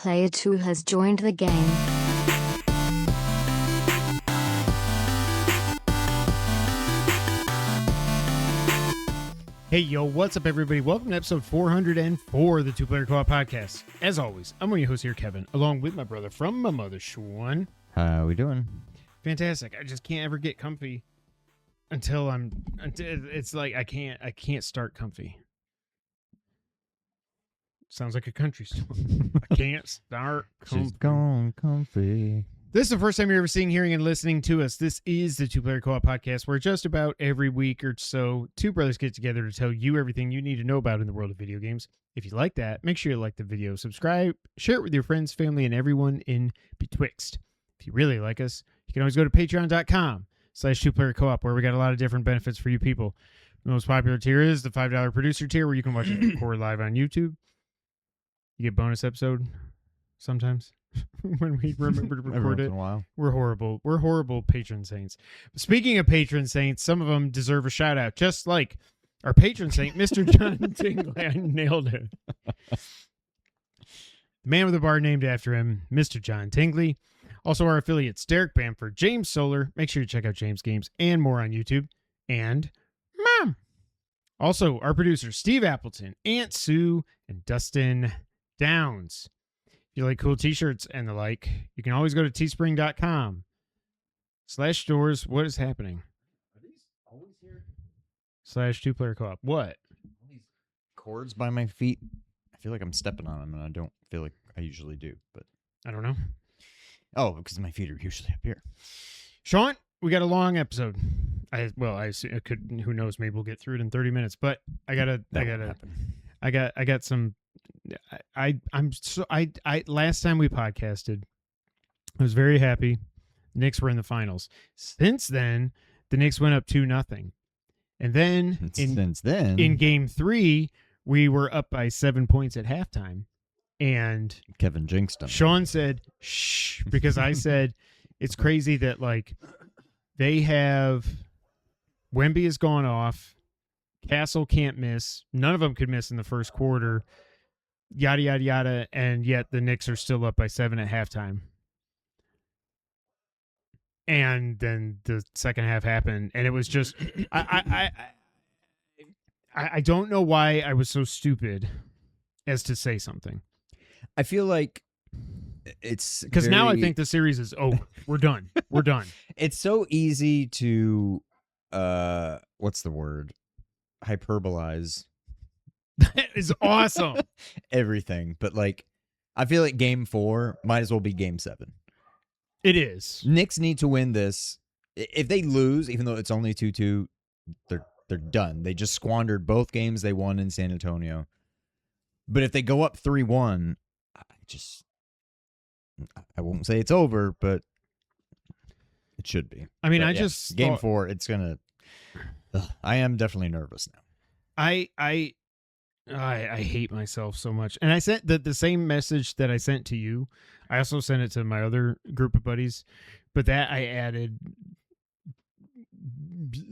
Player 2 has joined the game. Hey, yo, what's up, everybody? Welcome to episode 404 of the Two Player Co-op Podcast. As always, I'm one of your hosts here, Kevin, along with my brother from my mother, Sean. How we doing? Fantastic. I just can't ever get comfy until it's like I can't start comfy. Sounds like a country song. I can't start comfy. She's gone comfy. This is the first time you're ever seeing, hearing, and listening to us. This is the Two Player Co-op Podcast, where just about every week or so, two brothers get together to tell you everything you need to know about in the world of video games. If you like that, make sure you like the video, subscribe, share it with your friends, family, and everyone in betwixt. If you really like us, you can always go to patreon.com/2playercoop, where we got a lot of different benefits for you people. The most popular tier is the $5 producer tier, where you can watch us record live on YouTube. You get bonus episode sometimes. When we remember to record it. We're horrible patron saints. Speaking of patron saints, some of them deserve a shout out, just like our patron saint, Mr. John Tingley. I nailed it. The man with a bar named after him, Mr. John Tingley. Also our affiliates, Derek Bamford, James Solar. Make sure you check out James Games and more on YouTube. And Mom. Also our producers, Steve Appleton, Aunt Sue, and Dustin Downs. If you like cool t-shirts and the like, you can always go to teespring.com/stores. What is happening? Are these always here? /2 player co-op. What? All these cords by my feet. I feel like I'm stepping on them, and I don't feel like I usually do. But I don't know. Oh, because my feet are usually up here. Sean, we got a long episode. I assume it could. Who knows? Maybe we'll get through it in 30 minutes. But I got some. Last time we podcasted, I was very happy. The Knicks were in the finals. Since then, the Knicks went up 2-0. And then in game 3, we were up by 7 points at halftime. And Kevin jinxed him. Sean said, shh, because I said it's crazy that like they have Wemby has gone off. Castle can't miss. None of them could miss in the first quarter. Yada, yada, yada, and yet the Knicks are still up by 7 at halftime. And then the second half happened, and it was just I don't know why I was so stupid as to say something. I feel like it's because now I think the series is over. We're done. We're done. It's so easy to what's the word? Hyperbolize. That is awesome. Everything. But like I feel like game 4 might as well be game 7. It is. Knicks need to win this. If they lose, even though it's only 2-2, they're done. They just squandered both games they won in San Antonio. But if they go up 3-1, I won't say it's over, but it should be. I mean, but game 4, it's gonna I am definitely nervous now. I hate myself so much. And I sent the same message that I sent to you. I also sent it to my other group of buddies. But that I added,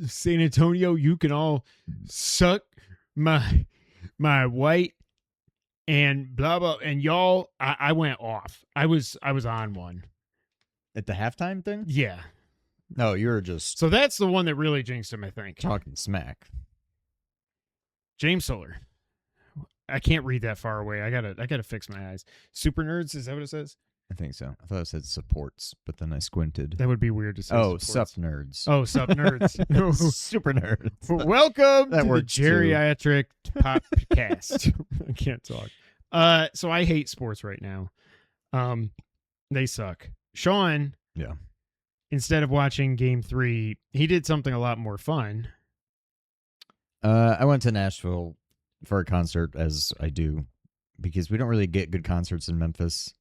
San Antonio, you can all suck my white and blah, blah. And y'all, I went off. I was on one. At the halftime thing? Yeah. No, you're just... So that's the one that really jinxed him, I think. Talking smack. James Solar. I can't read that far away. I gotta fix my eyes. Super Nerds, is that what it says? I think so. I thought it said supports, but then I squinted. That would be weird to say. Oh, supports. sup nerds. Oh, sup nerds. Super nerds. Welcome that to the geriatric podcast. I can't talk. So I hate sports right now. They suck. Sean, yeah. Instead of watching game 3, he did something a lot more fun. I went to Nashville for a concert, as I do, because we don't really get good concerts in Memphis.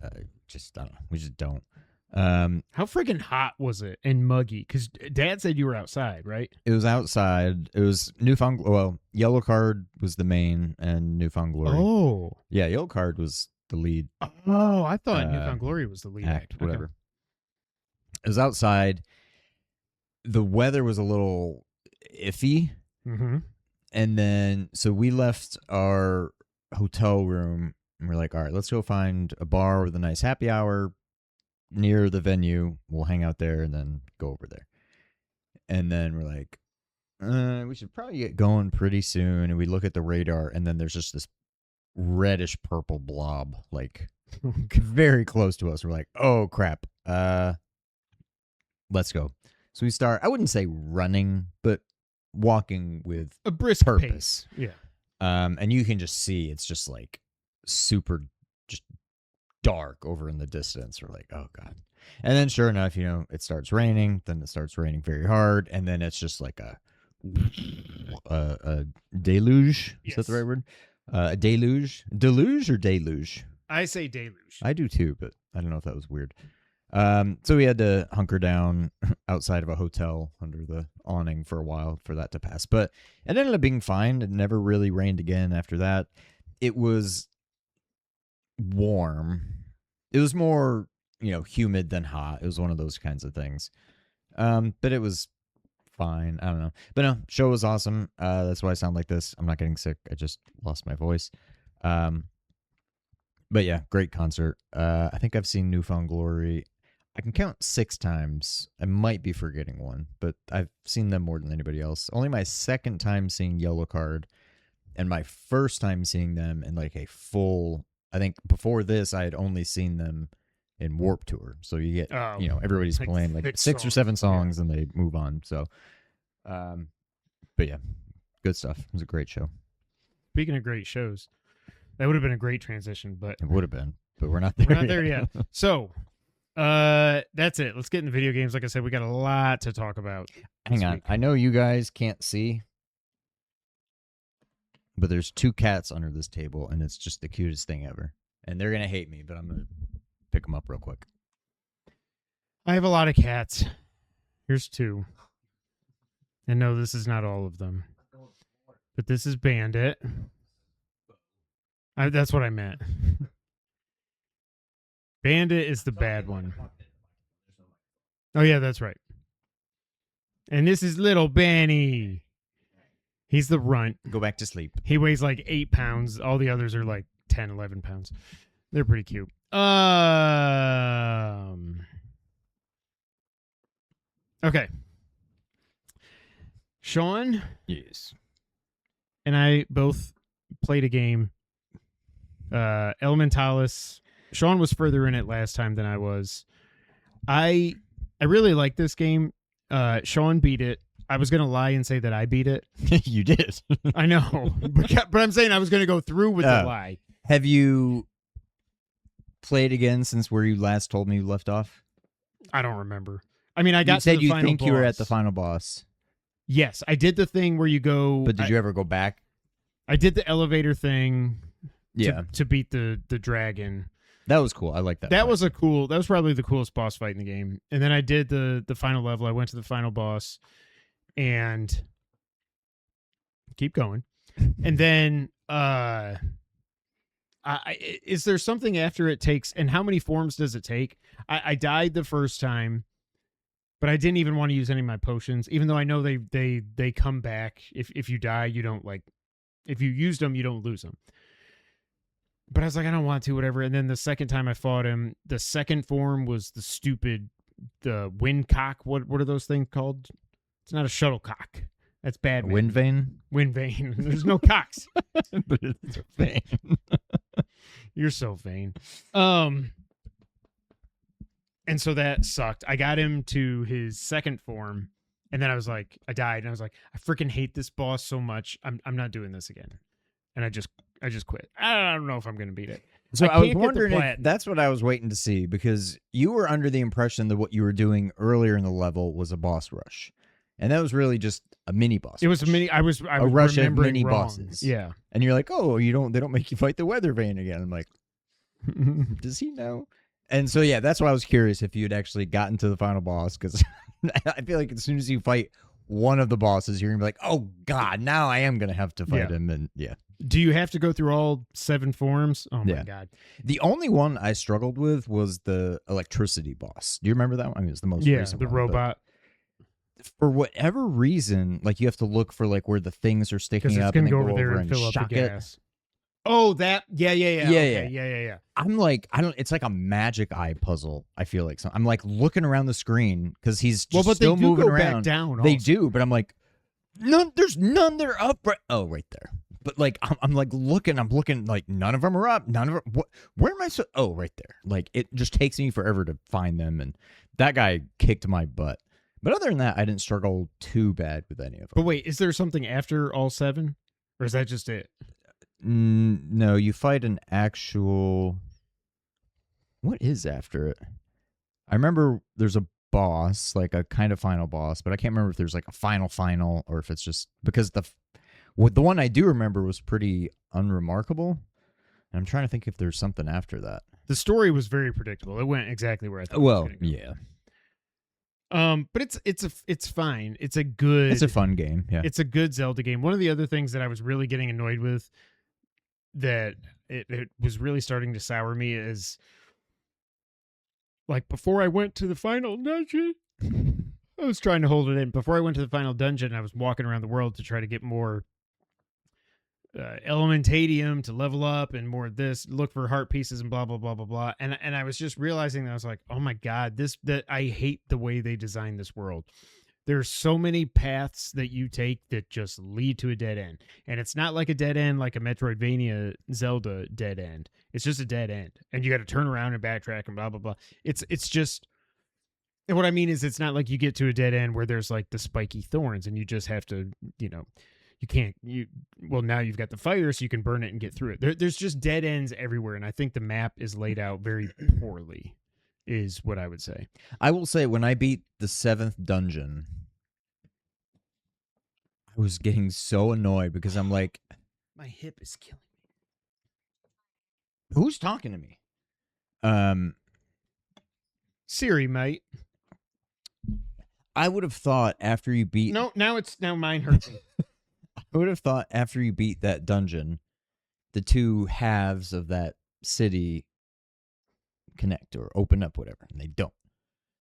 I don't know. We just don't. How freaking hot was it and muggy? Because Dad said you were outside, right? It was outside. It was Newfound. Well, Yellowcard was the main, and Newfound Glory. Oh, yeah, Yellowcard was the lead. Oh, I thought Newfound Glory was the lead act. Whatever. Okay. It was outside. The weather was a little iffy. Mm-hmm. And then, so we left our hotel room And we're like, all right, let's go find a bar with a nice happy hour near the venue. We'll hang out there and then go over there. And then we're like, we should probably get going pretty soon. And we look at the radar, and then there's just this reddish purple blob, like very close to us. We're like, oh crap. Let's go. So we start, I wouldn't say running, but walking with a brisk purpose. pace. Yeah. And you can just see it's just like super just dark over in the distance. We're like, oh God. And then sure enough, it starts raining. Then it starts raining very hard. And then it's just like a deluge. Is that the right word? A deluge? Deluge or deluge? I say deluge. I do too, but I don't know if that was weird. So we had to hunker down outside of a hotel under the awning for a while for that to pass. But it ended up being fine. It never really rained again after that. It was warm. It was more, humid than hot. It was one of those kinds of things. But it was fine. I don't know. But no, show was awesome. That's why I sound like this. I'm not getting sick. I just lost my voice. But yeah, great concert. I think I've seen New Found Glory. I can count 6 times. I might be forgetting one, but I've seen them more than anybody else. Only my second time seeing Yellowcard, and my first time seeing them in like a full. I think before this, I had only seen them in Warp Tour. So you get, everybody's like playing like 6 or 7 songs, and they move on. So, but yeah, good stuff. It was a great show. Speaking of great shows, that would have been a great transition, but It would have been, but we're not there. we're not there yet. So, that's it. Let's get into video games. Like I said, we got a lot to talk about. Hang on. week. I know you guys can't see, but there's 2 cats under this table, and it's just the cutest thing ever. And they're going to hate me, but I'm going to pick them up real quick. I have a lot of cats. Here's 2. And no, this is not all of them. But this is Bandit. That's what I meant. Bandit is the bad one. Oh, yeah, that's right. And this is little Benny. He's the runt. Go back to sleep. He weighs like 8 pounds. All the others are like 10, 11 pounds. They're pretty cute. Okay. Sean Yes. and I both played a game. Elementallis. Sean was further in it last time than I was. I really like this game. Sean beat it. I was gonna lie and say that I beat it. You did. I know, but I'm saying I was gonna go through with the lie. Have you played again since where you last told me you left off? I don't remember. I mean, I got You said to the you final think boss. you were at the final boss, Yes, I did the thing where you go. but did you ever go back? I did the elevator thing. Yeah, To beat the dragon. that was cool. I like that. That fight. was that was probably the coolest boss fight in the game. And then I did the final level. I went to the final boss and keep going. And then is there something after it takes, and how many forms does it take? I died the first time, but I didn't even want to use any of my potions, even though I know they come back. If you die, you don't if you used them, you don't lose them. But I was like, I don't want to, whatever. And then the second time I fought him, the second form was the wind cock. What are those things called? It's not a shuttlecock. That's bad. Wind vein. Wind vein. There's no cocks. But it's a vein. You're so vain. And so that sucked. I got him to his second form, and then I was like, I died, and I was like, I freaking hate this boss so much. I'm not doing this again. And I just quit. I don't know if I'm going to beat it. So I was can't get the wondering plat. if that's what I was waiting to see, because you were under the impression that what you were doing earlier in the level was a boss rush. And that was really just a mini boss. It was a mini. I was rush of remembering mini wrong. bosses. Yeah. And you're like, oh, they don't make you fight the weather vein again. I'm like, does he know? And so, yeah, that's why I was curious if you had actually gotten to the final boss, because I feel like as soon as you fight one of the bosses, you're going to be like, oh, God, now I am going to have to fight him. And yeah. Do you have to go through all 7 forms? Oh, my Yeah. God. The only one I struggled with was the electricity boss. Do you remember that one? I mean, it's the most Yeah, recent the one, but robot. for whatever reason, like you have to look for like where the things are Because sticking it's up going and to then go over there over and fill up the shock it. gas. Oh, that. Yeah. Yeah, Okay, yeah. yeah. I'm like, I don't. It's like a magic eye puzzle. I feel like I'm like looking around the screen because he's just Well, but still they do moving go around. back down. They also. do, but I'm like, none. There's none that are up. Right. Oh, right there. But like, I'm like looking. I'm looking. Like none of them are up. None of them. What? Where am I? Oh, right there. Like it just takes me forever to find them. And that guy kicked my butt. But other than that, I didn't struggle too bad with any of them. But wait, is there something after all 7, or is that just it? No, you fight an actual. What is after it? I remember there's a boss, like a kind of final boss, but I can't remember if there's like a final or if it's just because the one I do remember was pretty unremarkable. And I'm trying to think if there's something after that. The story was very predictable. It went exactly where I thought. It was gonna go. Yeah. But it's fine. It's a good. It's a fun game. Yeah. It's a good Zelda game. One of the other things that I was really getting annoyed with, that it was really starting to sour me, is like before I went to the final dungeon, I was trying to hold it in. Before I went to the final dungeon, I was walking around the world to try to get more Elementadium to level up and more of this, look for heart pieces and blah blah blah blah blah. And I was just realizing that I was like, oh my god, that I hate the way they designed this world. There's so many paths that you take that just lead to a dead end. And it's not like a dead end like a Metroidvania Zelda dead end. It's just a dead end. And you got to turn around and backtrack and blah blah blah. It's just, and what I mean is, it's not like you get to a dead end where there's like the spiky thorns and you just have to, now you've got the fire so you can burn it and get through it. There's just dead ends everywhere. And I think the map is laid out very poorly, is what I would say. I will say, when I beat the 7th dungeon, I was getting so annoyed because I'm like, my hip is killing me. Who's talking to me? Siri, mate. I would have thought after you beat... No, now mine hurts me. I would have thought after you beat that dungeon, the two halves of that city connect or open up, whatever, and they don't.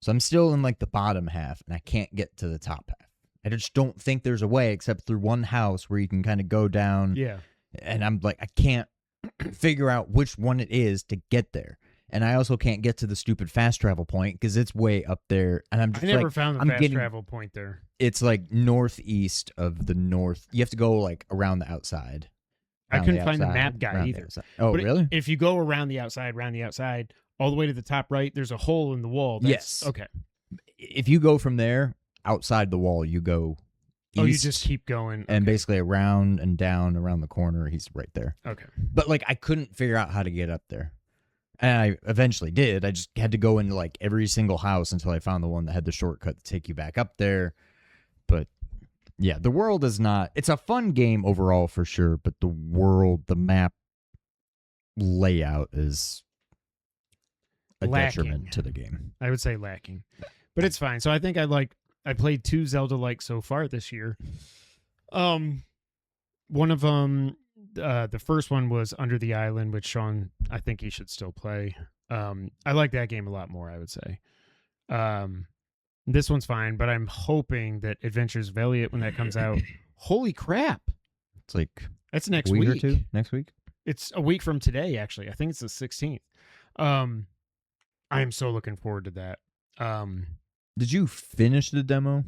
So I'm still in like the bottom half, and I can't get to the top half. I just don't think there's a way except through one house where you can kind of go down. Yeah. And I'm like, I can't figure out which one it is to get there. And I also can't get to the stupid fast travel point because it's way up there. And I'm just I never like, found the fast travel point there. It's like northeast of the north. You have to go like around the outside. I couldn't find the map guide either. Oh, but really? If you go around the outside, all the way to the top right, there's a hole in the wall. Yes. Okay. If you go from there, outside the wall, you go east. Oh, you just keep going. And basically around and down around the corner, he's right there. Okay. But like, I couldn't figure out how to get up there. And I eventually did. I just had to go into like every single house until I found the one that had the shortcut to take you back up there. But yeah, the world is not... It's a fun game overall for sure, but the map layout is a detriment to the game. I would say lacking. But it's fine. So I think I played 2 Zelda-like so far this year. One of them... the first one was Under the Island, which Sean, I think he should still play. I like that game a lot more, I would say. This one's fine, but I'm hoping that Adventures of Elliot, when that comes out, holy crap! It's like that's next week week. Or two next week. It's a week from today, actually. I think it's the 16th. I am so looking forward to that. Did you finish the demo?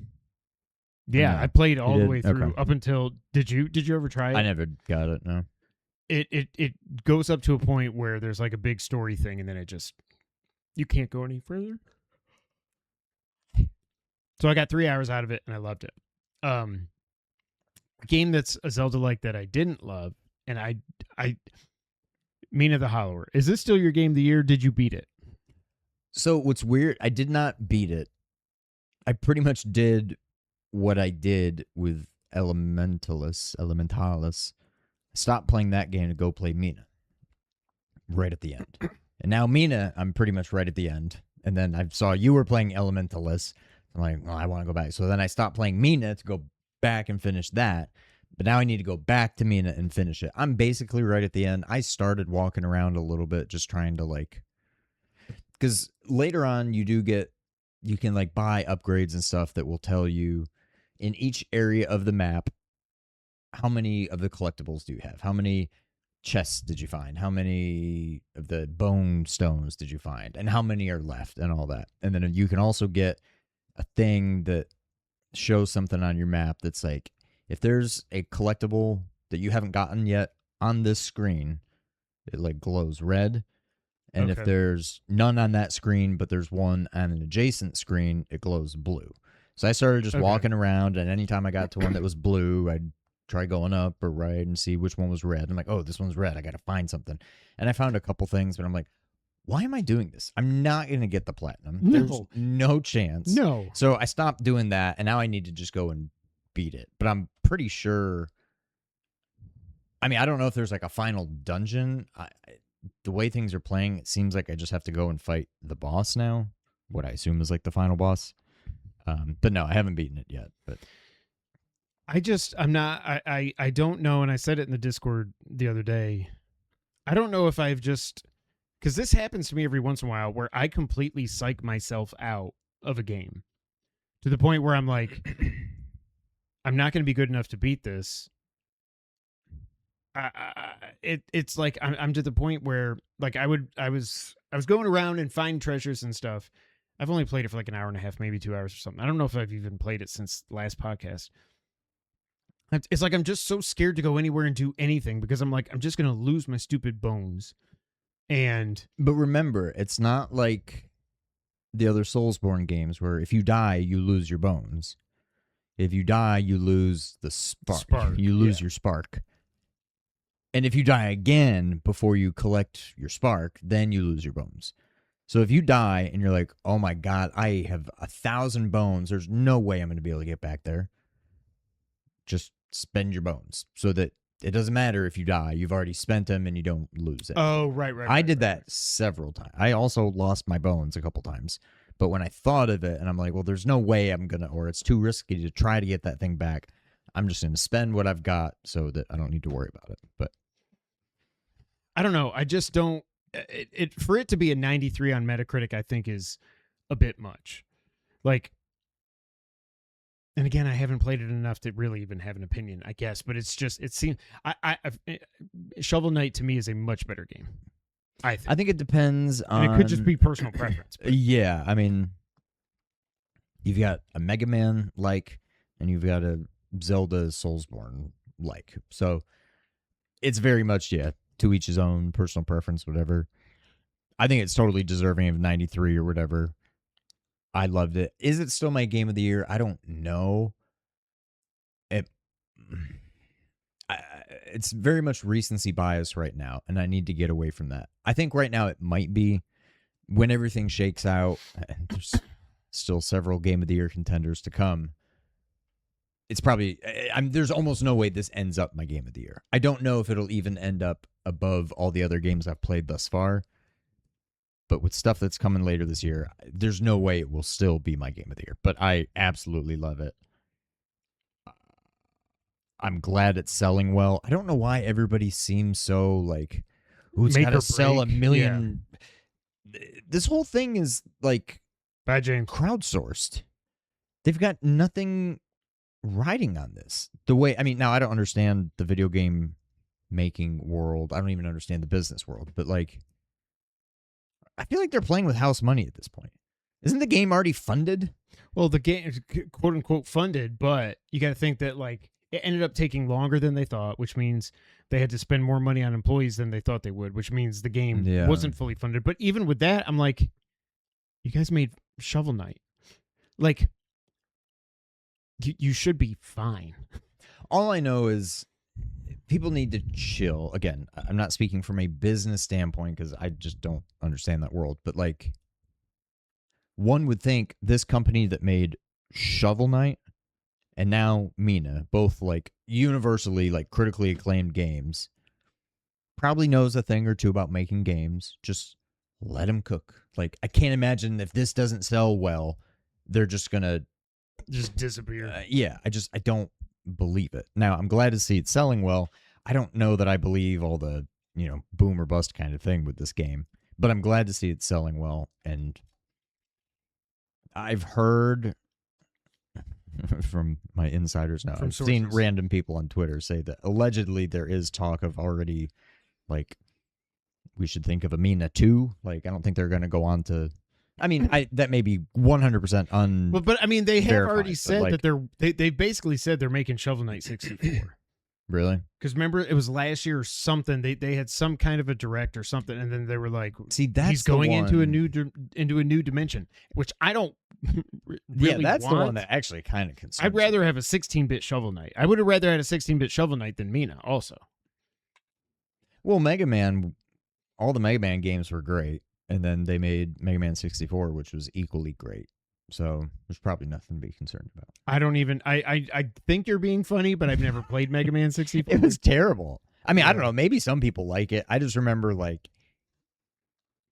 Yeah, No. I played all the way through Okay. up until. Did you ever try it? I never got it. No. It goes up to a point where there's like a big story thing, and then you can't go any further. So I got 3 hours out of it, and I loved it. A game that's a Zelda-like that I didn't love, and I Mina the Hollower. Is this still your game of the year? Did you beat it? So what's weird, I did not beat it. I pretty much did what I did with Elementallis. Stopped playing that game to go play Mina. Right at the end. And now Mina, I'm pretty much right at the end. And then I saw you were playing Elementallis. I'm like, well, I want to go back. So then I stopped playing Mina to go back and finish that. But now I need to go back to Mina and finish it. I'm basically right at the end. I started walking around a little bit, just trying to like... Because later on, you can like buy upgrades and stuff that will tell you in each area of the map, how many of the collectibles do you have? How many chests did you find? How many of the bone stones did you find? And how many are left and all that. And then you can also get a thing that shows something on your map that's like, if there's a collectible that you haven't gotten yet on this screen, it like glows red. And if there's none on that screen, but there's one on an adjacent screen, it glows blue. So I started just walking around, and anytime I got to one that was blue, I'd try going up or right and see which one was red. I'm like, oh, this one's red. I got to find something. And I found a couple things, but I'm like, why am I doing this? I'm not going to get the platinum. No. There's no chance. No. So I stopped doing that, and now I need to just go and beat it. But I'm pretty sure. I mean, I don't know if there's like a final dungeon. The way things are playing, it seems like I just have to go and fight the boss now, what I assume is like the final boss. But no, I haven't beaten it yet. But I don't know, and I said it in the Discord the other day. I don't know if I've just, because this happens to me every once in a while where I completely psych myself out of a game to the point where I'm like, I'm not going to be good enough to beat this. It's like I'm to the point where like I was going around and find treasures and stuff. I've only played it for like an hour and a half, maybe 2 hours or something. I don't know if I've even played it since the last podcast. It's like I'm just so scared to go anywhere and do anything because I'm like, I'm just going to lose my stupid bones. But remember, it's not like the other Soulsborne games where if you die, you lose your bones. If you die, you lose the spark. You lose your spark. And if you die again before you collect your spark, then you lose your bones. So if you die and you're like, oh my God, I have 1,000 bones, there's no way I'm going to be able to get back there. Just spend your bones so that it doesn't matter if you die. You've already spent them and you don't lose it. Oh, right. I did that several times. I also lost my bones a couple times. But when I thought of it and I'm like, well, there's no way I'm going to, or it's too risky to try to get that thing back. I'm just going to spend what I've got so that I don't need to worry about it. But I don't know. I just don't. For it to be a 93 on Metacritic, I think is a bit much. Like, and again, I haven't played it enough to really even have an opinion, I guess. But it's just, it seems, Shovel Knight to me is a much better game. I think it depends on. And it could just be personal preference. Yeah, I mean, you've got a Mega Man like, and you've got a Zelda Soulsborne like. So it's very much to each his own, personal preference, whatever. I think it's totally deserving of 93 or whatever. I loved it. Is it still my game of the year? I don't know. It's very much recency bias right now, and I need to get away from that. I think right now it might be when everything shakes out, and there's still several game of the year contenders to come. It's probably, there's almost no way this ends up my game of the year. I don't know if it'll even end up above all the other games I've played thus far. But with stuff that's coming later this year, there's no way it will still be my game of the year. But I absolutely love it. I'm glad it's selling well. I don't know why everybody seems so like, ooh, it's got to sell 1 million. Yeah. This whole thing is like Bad James. Crowdsourced. They've got nothing riding on this. The way, I mean, now I don't understand the video game making world. I don't even understand the business world. But like, I feel like they're playing with house money at this point. Isn't the game already funded? Well, the game is quote unquote funded, but you got to think that like it ended up taking longer than they thought, which means they had to spend more money on employees than they thought they would, which means the game wasn't fully funded. But even with that, I'm like, you guys made Shovel Knight. Like, you should be fine. All I know is people need to chill. Again, I'm not speaking from a business standpoint because I just don't understand that world. But like, one would think this company that made Shovel Knight and now Mina, both like universally like critically acclaimed games, probably knows a thing or two about making games. Just let them cook. Like, I can't imagine if this doesn't sell well, they're just gonna just disappear. I don't believe it. Now, I'm glad to see it selling well. I don't know that I believe all the, boom or bust kind of thing with this game, but I'm glad to see it selling well. And I've heard from my insiders now, I've seen random people on Twitter say that allegedly there is talk of already like we should think of a Mina 2. Like I don't think they're going to go on to. I mean, that may be 100% But I mean, they have verified, already but, said like- that they basically said they're making Shovel Knight 64. Really. Because remember, it was last year or something. They had some kind of a direct or something, and then they were like, See, that's he's the going into a one- new dimension, which I don't really Yeah, that's want. the one that actually kind of concerns. I'd rather have a 16-bit Shovel Knight. I would have rather had a 16-bit Shovel Knight than Mina. Also, Well, Mega Man, all the Mega Man games were great, and then they made Mega Man 64, which was equally great. So there's probably nothing to be concerned about. I don't even. I think you're being funny, but I've never played Mega Man 64. It was terrible. I mean, I don't Yeah. know. Maybe some people like it. I just remember like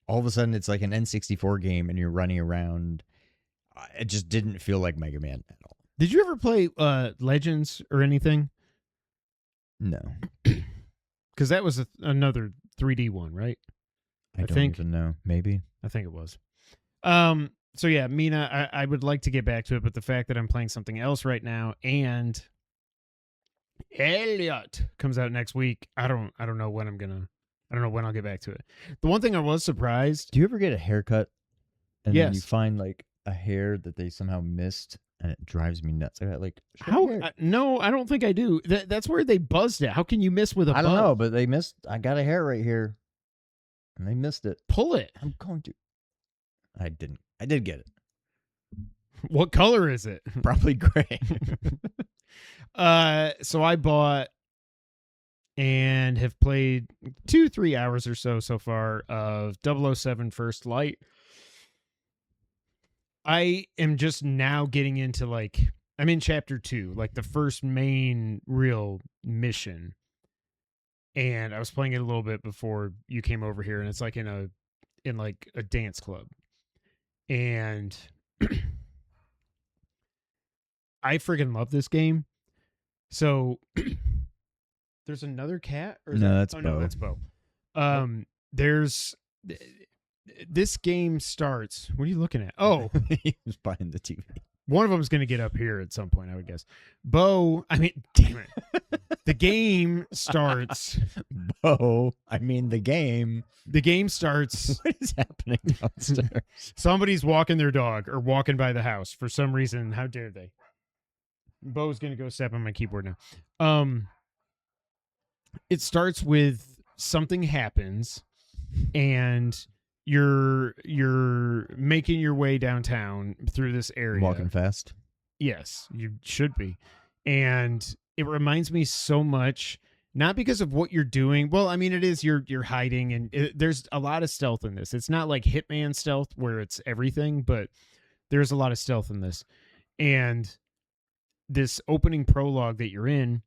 all of a sudden it's like an N64 game and you're running around. It just didn't feel like Mega Man at all. Did you ever play Legends or anything? No, Because that was another 3D one, right? I don't think- even know. Maybe. I think it was. So yeah, Mina, I would like to get back to it, but the fact that I'm playing something else right now and Elliot comes out next week, I don't know when I'll get back to it. The one thing I was surprised, Do you ever get a haircut and then you Yes. find like a hair that they somehow missed and it drives me nuts? I got like short how hair. no, I don't think I do. That's where they buzzed it. How can you miss with a I don't buzz? know, but they missed. I got a hair right here, and they missed it. Pull it. I'm going to. I didn't. I did get it. What color is it? Probably gray. So I bought and have played 2-3 hours or so far of 007 First Light. I am just now getting into I'm in chapter 2, like the first main real mission. And I was playing it a little bit before you came over here, and it's like in a dance club. And I friggin' love this game. So there's another cat? Or is No, that- that's No, Bo. that's Bo. There's this game starts. What are you looking at? Oh, He was buying the TV. one of them is going to get up here at some point, I would guess. Bo, I mean, damn it. The game starts. Oh, I mean the game. The game starts. What is happening downstairs? Somebody's walking their dog or walking by the house for some reason. How dare they? Bo's gonna go step on my keyboard now. It starts with something happens, and you're making your way downtown through this area. Walking fast. Yes, you should be. And it reminds me so much, not because of what you're doing. Well, I mean, it is you're hiding, and there's a lot of stealth in this. It's not like Hitman stealth where it's everything, but there's a lot of stealth in this. And this opening prologue that you're in,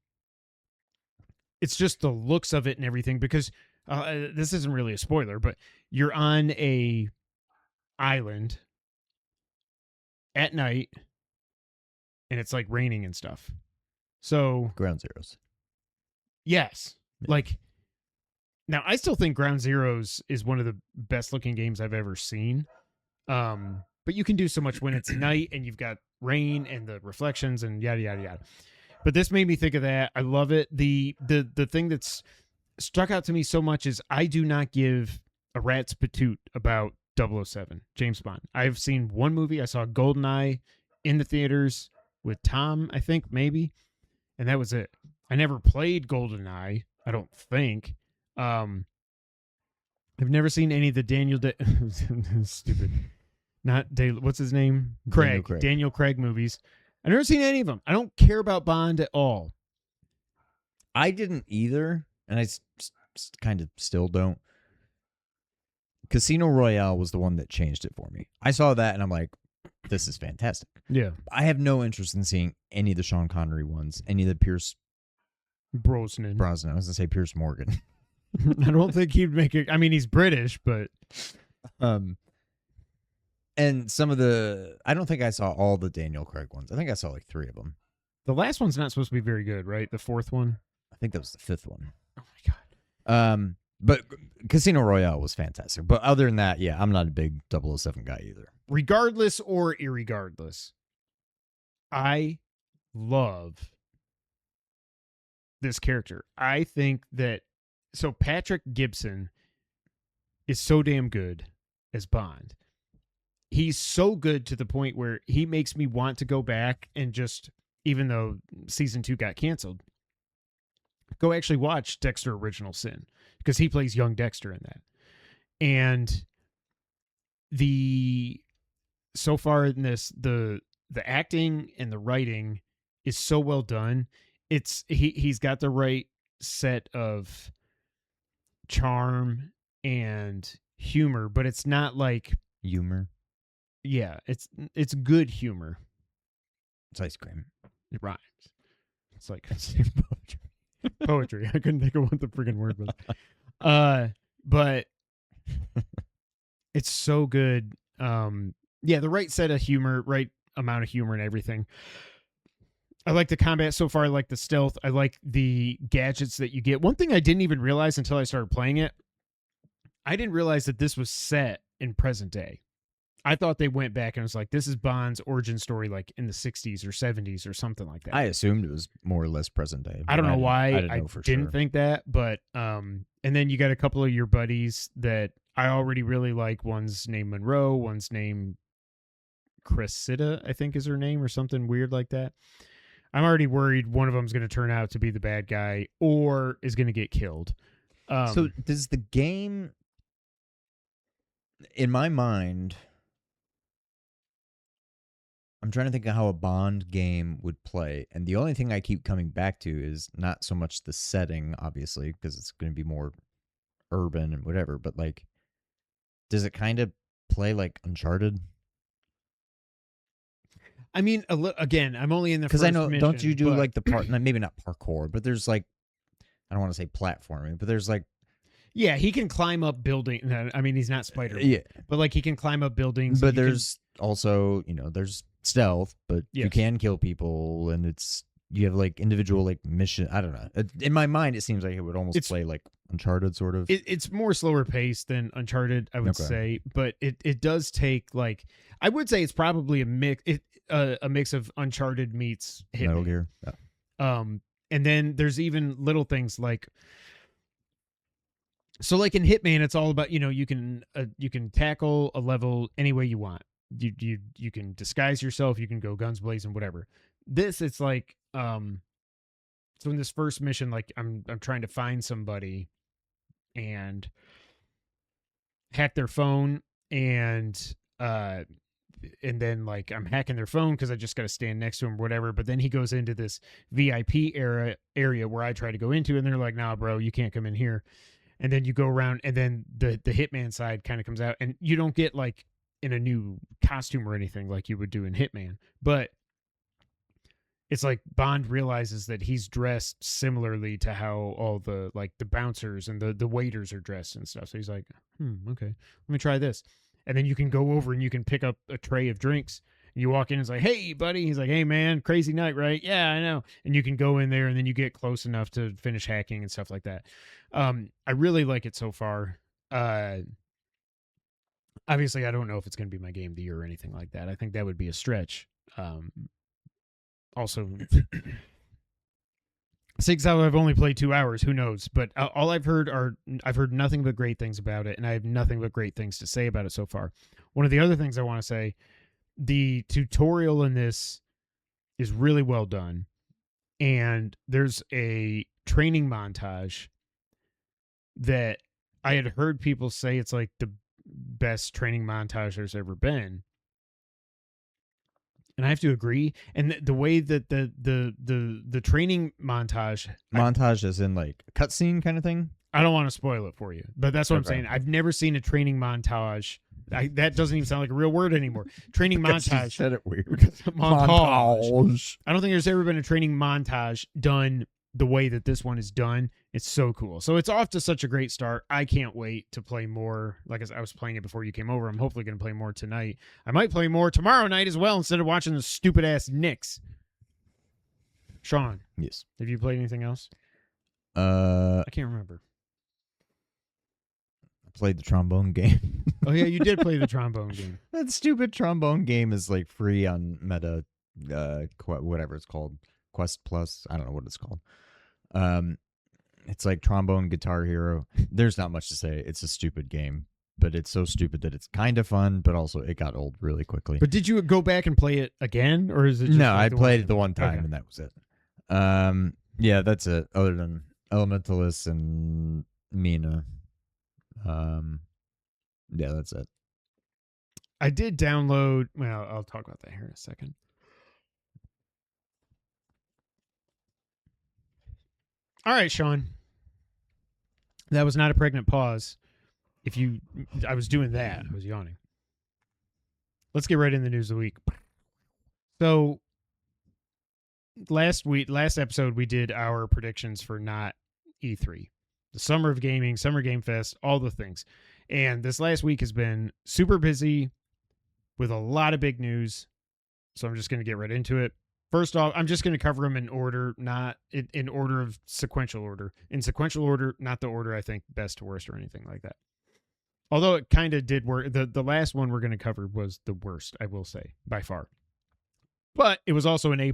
it's just the looks of it and everything, because this isn't really a spoiler, but you're on a island at night, and it's like raining and stuff. So Ground Zeroes. yes, Yeah. like now I still think Ground Zeroes is one of the best looking games I've ever seen. But you can do so much when it's night and you've got rain and the reflections and yada yada yada. But this made me think of that. I love it. The thing that's struck out to me so much is I do not give a rat's patoot about 007, James Bond. I've seen one movie. I saw GoldenEye in the theaters with Tom, I think, maybe. And that was it. I never played GoldenEye, I don't think. I've never seen any of the stupid. Not what's his name? Daniel Craig movies. I've never seen any of them. I don't care about Bond at all. I didn't either, and I kind of still don't. Casino Royale was the one that changed it for me. I saw that, and I'm like, this is fantastic. Yeah. I have no interest in seeing any of the Sean Connery ones, any of the Pierce Brosnan. I was going to say Pierce Morgan. I don't think he'd make it. I mean, he's British, but And some of the, I don't think I saw all the Daniel Craig ones. I think I saw like 3 of them. the last one's not supposed to be very good, right? The fourth one. I think that was the 5th one. Oh my god. But Casino Royale was fantastic. But other than that, yeah, I'm not a big 007 guy either. Regardless or irregardless, I love this character. I think that so Patrick Gibson is so damn good as Bond. He's so good to the point where he makes me want to go back and just, even though season 2 got canceled, go actually watch Dexter Original Sin, because he plays young Dexter in that. And so far in this, the acting and the writing is so well done. He's got the right set of charm and humor, but it's not like Humor. Yeah, it's good humor. It's ice cream. It rhymes. It's like poetry. I couldn't think of what the freaking word was. But it's so good. Yeah, the right set of humor, right amount of humor and everything. I like the combat so far. I like the stealth. I like the gadgets that you get. One thing I didn't even realize until I started playing it, I didn't realize that this was set in present day. I thought they went back and was like, this is Bond's origin story, like in the 60s or 70s or something like that. I assumed it was more or less present day. I don't know why I know for didn't sure. think that, but and then you got a couple of your buddies that I already really like. One's named Monroe, one's named Cressida, I think is her name, or something weird like that. I'm already worried one of them's going to turn out to be the bad guy or is going to get killed. So does the game, in my mind, I'm trying to think of how a Bond game would play, and the only thing I keep coming back to is not so much the setting, obviously, because it's going to be more urban and whatever, but like, does it kind of play like Uncharted? I mean, again, I'm only in the because first I know, mission, don't you do but like the part? Maybe not parkour, but there's like, I don't want to say platforming, but there's like, yeah, he can climb up buildings. I mean, he's not Spider-Man, yeah, but like he can climb up buildings. but there's also, there's stealth, but you Yes. can kill people, and you have like individual like mission. I don't know. In my mind, it seems like it would almost play like Uncharted, sort of. It's more slower paced than Uncharted, I would say, but it does take like, I would say it's probably a mix. A mix of Uncharted meets Hitman. Metal Gear. Yeah. And then there's even little things like, so like in Hitman, it's all about, you can tackle a level any way you want. You can disguise yourself, you can go guns blazing, whatever. This, it's like, so in this first mission, like I'm trying to find somebody and hack their phone, and then like I'm hacking their phone because I just got to stand next to him or whatever. But then he goes into this VIP area where I try to go into, and they're like, nah, bro, you can't come in here. And then you go around, and then the Hitman side kind of comes out, and you don't get like in a new costume or anything like you would do in Hitman. But it's like Bond realizes that he's dressed similarly to how all the like the bouncers and the waiters are dressed and stuff. So he's like, okay, let me try this. And then you can go over and you can pick up a tray of drinks. And you walk in and it's like, hey, buddy. He's like, hey, man, crazy night, right? Yeah, I know. And you can go in there and then you get close enough to finish hacking and stuff like that. I really like it so far. Obviously, I don't know if it's going to be my game of the year or anything like that. I think that would be a stretch. Also, since I've only played 2 hours, who knows? But all I've heard nothing but great things about it, and I have nothing but great things to say about it so far. One of the other things I want to say, the tutorial in this is really well done, and there's a training montage that I had heard people say it's like the best training montage there's ever been. And I have to agree. And the way that the training montage as in like a cutscene kind of thing. I don't want to spoil it for you, but that's what I'm saying. I've never seen a training montage. That doesn't even sound like a real word anymore. Training montage. You said it weird. Montage. I don't think there's ever been a training montage done the way that this one is done. It's so cool. So it's off to such a great start. I can't wait to play more. Like I was playing it before you came over. I'm hopefully going to play more tonight. I might play more tomorrow night as well instead of watching the stupid ass Knicks. Sean. Yes. Have you played anything else? I can't remember. Played the trombone game. Oh yeah, you did play the trombone game. That stupid trombone game is like free on Meta, whatever it's called, Quest Plus. I don't know what it's called. It's like Trombone Guitar Hero. There's not much to say. It's a stupid game, but it's so stupid that it's kind of fun, but also it got old really quickly. But did you go back and play it again, or is it just No, like I played it the one time, Okay. and that was it. Yeah, that's it. Other than Elementallis and Mina. Yeah, that's it. I did download. Well, I'll talk about that here in a second. All right, Sean. That was not a pregnant pause. I was doing that. I was yawning. Let's get right in the news of the week. So, last episode, we did our predictions for Not-E3, the summer of gaming, summer game fest, all the things. And this last week has been super busy with a lot of big news. So I'm just going to get right into it. First off, I'm just going to cover them in order, not in order of sequential order. In sequential order, not the order I think best to worst or anything like that. Although it kind of did work. The last one we're going to cover was the worst, I will say, by far. But it was also an A+.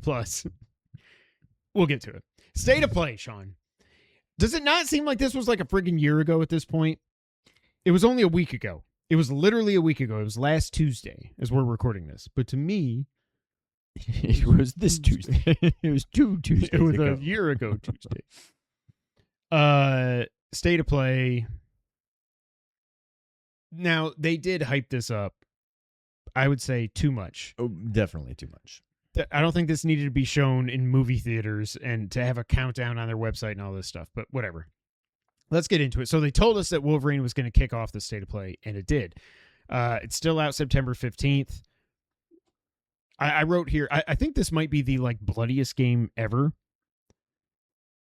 We'll get to it. State of play, Sean. Does it not seem like this was like a friggin' year ago at this point? It was only a week ago. It was literally a week ago. It was last Tuesday as we're recording this. But to me, it was this Tuesday. It was 2 Tuesdays it was ago. a year ago Tuesday. State of play. Now, they did hype this up. I would say too much. Oh, definitely too much. I don't think this needed to be shown in movie theaters and to have a countdown on their website and all this stuff, but whatever. Let's get into it. So they told us that Wolverine was going to kick off the state of play, and it did. It's still out September 15th. I wrote here, I think this might be the like bloodiest game ever.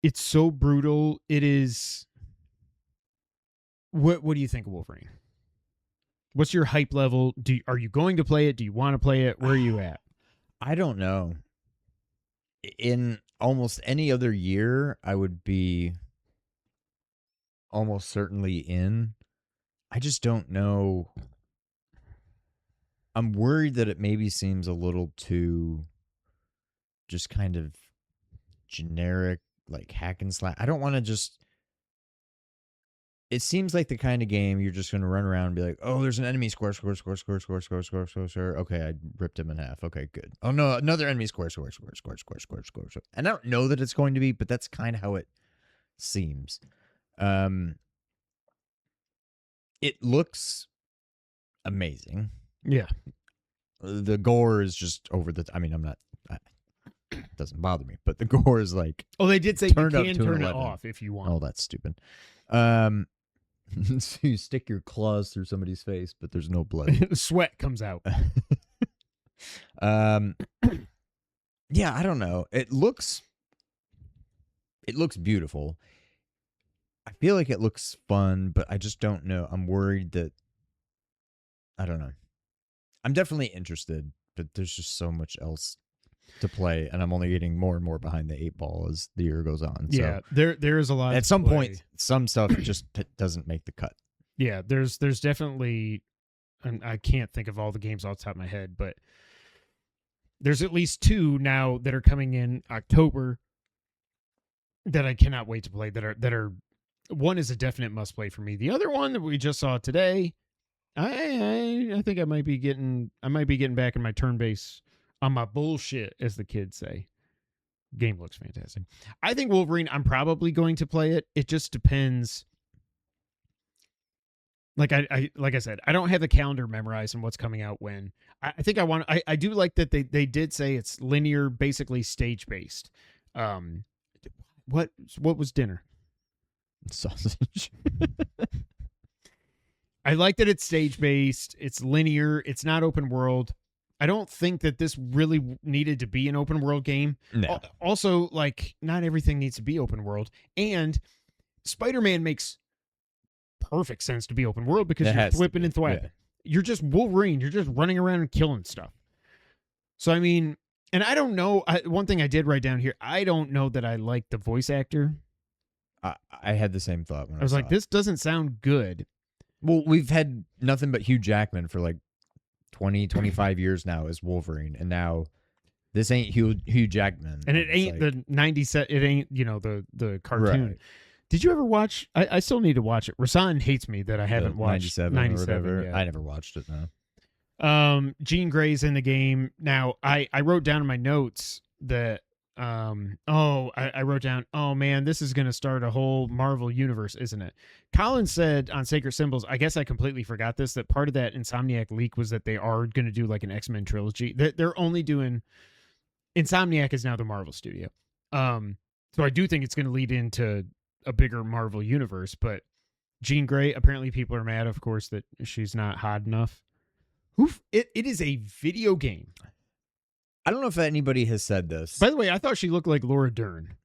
It's so brutal. It is. What do you think of Wolverine? What's your hype level? Are you going to play it? Do you want to play it? Where are you at? I don't know. In almost any other year, I would be almost certainly in. I just don't know. I'm worried that it maybe seems a little too just kind of generic, like hack and slash. I don't want to just. It seems like the kind of game you're just going to run around and be like, oh, there's an enemy, score. Okay, I ripped him in half. Okay, good. Oh, no, another enemy, score. And I don't know that it's going to be, but that's kind of how it seems. It looks amazing. Yeah. The gore is just over the... I mean, I'm not... It doesn't bother me, but the gore is like... Oh, they did say you turned up can to an turn it 11. off if you want. Oh, that's stupid. So you stick your claws through somebody's face, but there's no blood. Sweat comes out. Yeah, I don't know. It looks beautiful. I feel like it looks fun, but I just don't know. I'm worried that I don't know. I'm definitely interested, but there's just so much else to play, and I'm only getting more and more behind the 8 ball as the year goes on. Yeah, so there is a lot. at some point, some stuff just doesn't make the cut. Yeah, there's definitely, and I can't think of all the games off the top of my head, but there's at least 2 now that are coming in October that I cannot wait to play. That are one is a definite must play for me. The other one that we just saw today, I think I might be getting back in my turn base on my bullshit, as the kids say. Game looks fantastic. I think Wolverine, I'm probably going to play it. It just depends. Like I said, I don't have the calendar memorized and what's coming out when. I think I do like that they did say it's linear, basically stage based. What was dinner? Sausage. I like that it's stage based. It's linear. It's not open world. I don't think that this really needed to be an open world game. No. Also, like, not everything needs to be open world. And Spider-Man makes perfect sense to be open world because you're flipping and thwapping. Yeah. You're just Wolverine. You're just running around and killing stuff. So, I mean, and I don't know. One thing I did write down here, I don't know that I like the voice actor. I had the same thought when I was like, this doesn't sound good. Well, we've had nothing but Hugh Jackman for like 20, 25 years now as Wolverine, and now this ain't Hugh Jackman. And it ain't like, the 90s, it ain't, the cartoon. Right. Did you ever watch? I still need to watch it. Rasan hates me that I haven't watched 97 or whatever. yet. I never watched it, no. Jean Grey's in the game. Now, I wrote down in my notes that I wrote down, oh man, this is going to start a whole Marvel universe, isn't it? Colin said on Sacred Symbols, I guess I completely forgot this, that part of that Insomniac leak was that they are going to do like an X-Men trilogy. They're only doing, Insomniac is now the Marvel studio. So I do think it's going to lead into a bigger Marvel universe, but Jean Grey, apparently people are mad, of course, that she's not hot enough. It is a video game. I don't know if anybody has said this. By the way, I thought she looked like Laura Dern.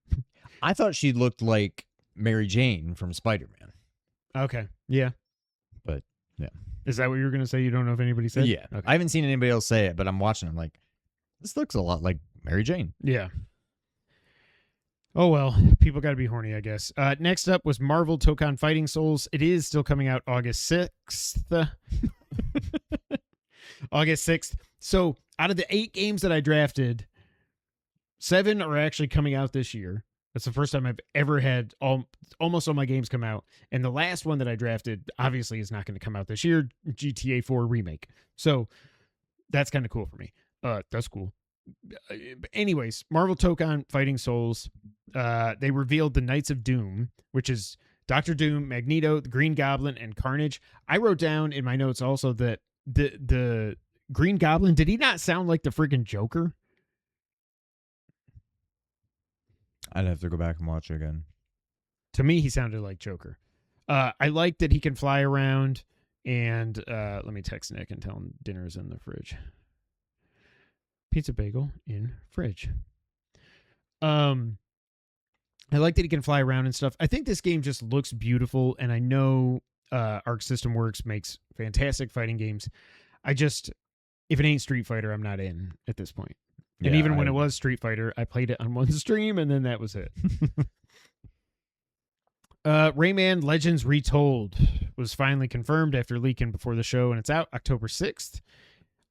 I thought she looked like Mary Jane from Spider-Man. Okay. Yeah. But, yeah. Is that what you were going to say? You don't know if anybody said? Yeah. Okay. I haven't seen anybody else say it, but I'm watching. I'm like, this looks a lot like Mary Jane. Yeah. Oh, well. People got to be horny, I guess. Next up was Marvel Tokon Fighting Souls. It is still coming out August 6th. August 6th. So out of the 8 games that I drafted, 7 are actually coming out this year. That's the first time I've ever had almost all my games come out. And the last one that I drafted obviously is not going to come out this year, GTA 4 Remake. So that's kind of cool for me. That's cool. Anyways, Marvel Tokon Fighting Souls. They revealed the Knights of Doom, which is Doctor Doom, Magneto, the Green Goblin, and Carnage. I wrote down in my notes also that the Green Goblin, did he not sound like the freaking Joker? I'd have to go back and watch it again. To me, he sounded like Joker. I like that he can fly around, and let me text Nick and tell him dinner's in the fridge. Pizza bagel in fridge. I like that he can fly around and stuff. I think this game just looks beautiful, and I know Arc System Works makes fantastic fighting games. If it ain't Street Fighter, I'm not in at this point. And even when it was Street Fighter, I played it on one stream, and then that was it. Rayman Legends Retold was finally confirmed after leaking before the show, and it's out October 6th.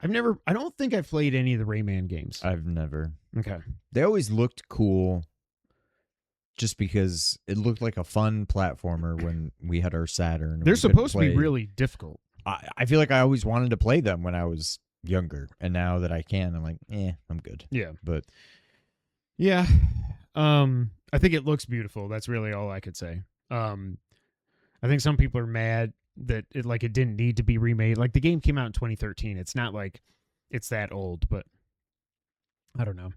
I don't think I've played any of the Rayman games. I've never. Okay. They always looked cool just because it looked like a fun platformer when we had our Saturn. They're supposed to be really difficult. I feel like I always wanted to play them when I was younger, and now that I can, I'm like, I'm good. Yeah. But yeah. I think it looks beautiful. That's really all I could say. I think some people are mad that it didn't need to be remade. Like, the game came out in 2013. It's not like it's that old, but I don't know.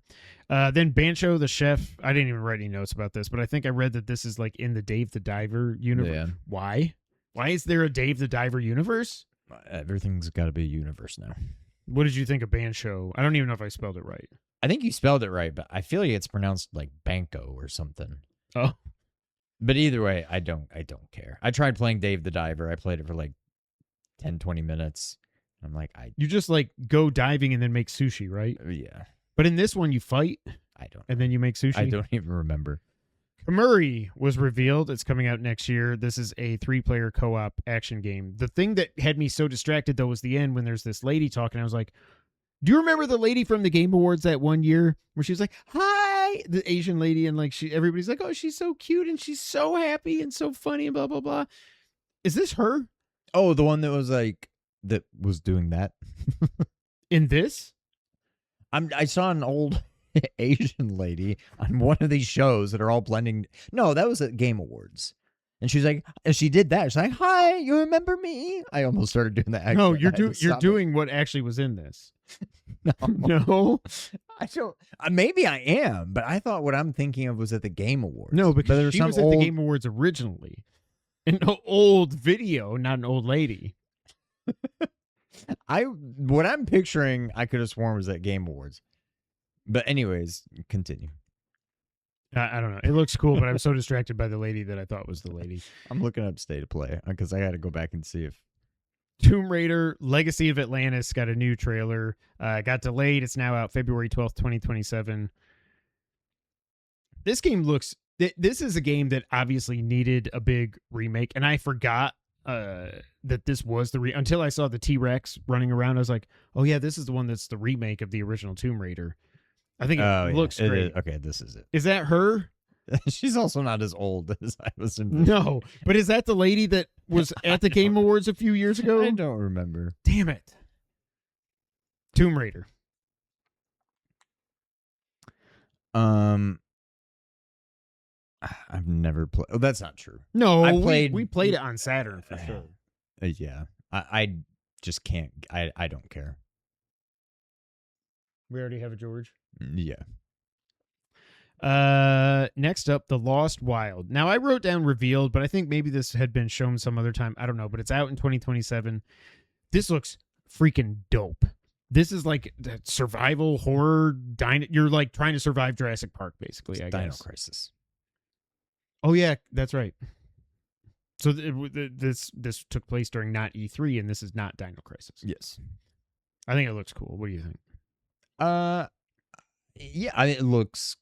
Then Bancho the Chef. I didn't even write any notes about this, but I think I read that this is like in the Dave the Diver universe. Yeah. Why? Why is there a Dave the Diver universe? Everything's got to be a universe now. What did you think of Bancho? I don't even know if I spelled it right. I think you spelled it right, but I feel like it's pronounced like Banco or something. Oh. But either way, I don't care. I tried playing Dave the Diver. I played it for like 10, 20 minutes. I'm like, you just like go diving and then make sushi, right? Yeah. But in this one, you fight. I don't know. And then you make sushi. I don't even remember. Kamuri was revealed. It's coming out next year. This is a 3-player co-op action game. The thing that had me so distracted, though, was the end when there's this lady talking. I was like, do you remember the lady from the Game Awards that one year where she was like, hi, the Asian lady, and like everybody's like, oh, she's so cute and she's so happy and so funny and blah, blah, blah. Is this her? Oh, the one that was doing that? In this? I saw an old Asian lady on one of these shows that are all blending. No, that was at Game Awards. And she's like, and she did that. She's like, hi, you remember me? I almost started doing that. No, you're doing what actually was in this. No. I don't. Maybe I am, but I thought what I'm thinking of was at the Game Awards. No, because she was at the Game Awards originally. An old video, not an old lady. What I'm picturing, I could have sworn was at Game Awards. But anyways, continue. I don't know. It looks cool, but I'm so distracted by the lady that I thought was the lady. I'm looking up State of Play because I got to go back and see if Tomb Raider Legacy of Atlantis got a new trailer. Got delayed. It's now out February 12th, 2027. This game looks... This is a game that obviously needed a big remake, and I forgot that this was until I saw the T-Rex running around. I was like, oh yeah, this is the one that's the remake of the original Tomb Raider. I think it looks great. Okay, this is it. Is that her? She's also not as old as I was envisioning. No, but is that the lady that was at the Game Awards a few years ago? I don't remember. Damn it. Tomb Raider. I've never played. Oh, that's not true. No, I played. we played it on Saturn for sure. Yeah, I just can't. I don't care. We already have a George. Yeah. Next up, The Lost Wild. Now, I wrote down revealed, but I think maybe this had been shown some other time. I don't know, but it's out in 2027. This looks freaking dope. This is like survival horror. You're like trying to survive Jurassic Park, basically. I Dino guess. Crisis. Oh yeah, that's right. So this took place during Not-E3, and this is not Dino Crisis. Yes. I think it looks cool. What do you think? Yeah, it looks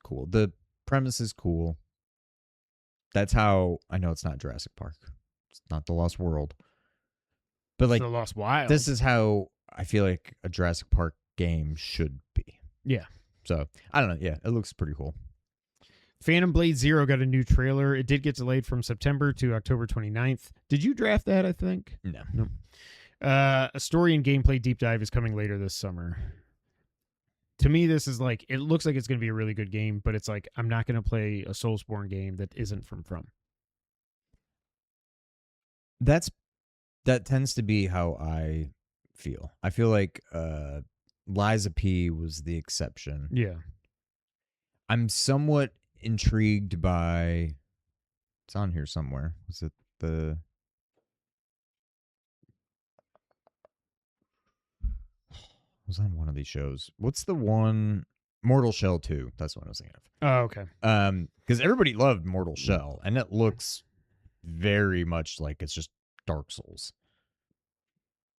cool. The premise is cool. That's how I know it's not Jurassic Park. It's not The Lost World. But like The Lost Wild. This is how I feel like a Jurassic Park game should be. Yeah. So I don't know. Yeah, it looks pretty cool. Phantom Blade Zero got a new trailer. It did get delayed from September to October 29th. Did you draft that, I think? No. A story and gameplay deep dive is coming later this summer. To me, this is like, it looks like it's going to be a really good game, but it's like, I'm not going to play a Soulsborne game that isn't from. That tends to be how I feel. I feel like Liza P was the exception. Yeah. I'm somewhat intrigued by, it's on here somewhere. Was it the was on one of these shows? What's the one? Mortal Shell 2. That's what I was thinking of. Oh, okay. Because everybody loved Mortal Shell, and it looks very much like it's just Dark Souls.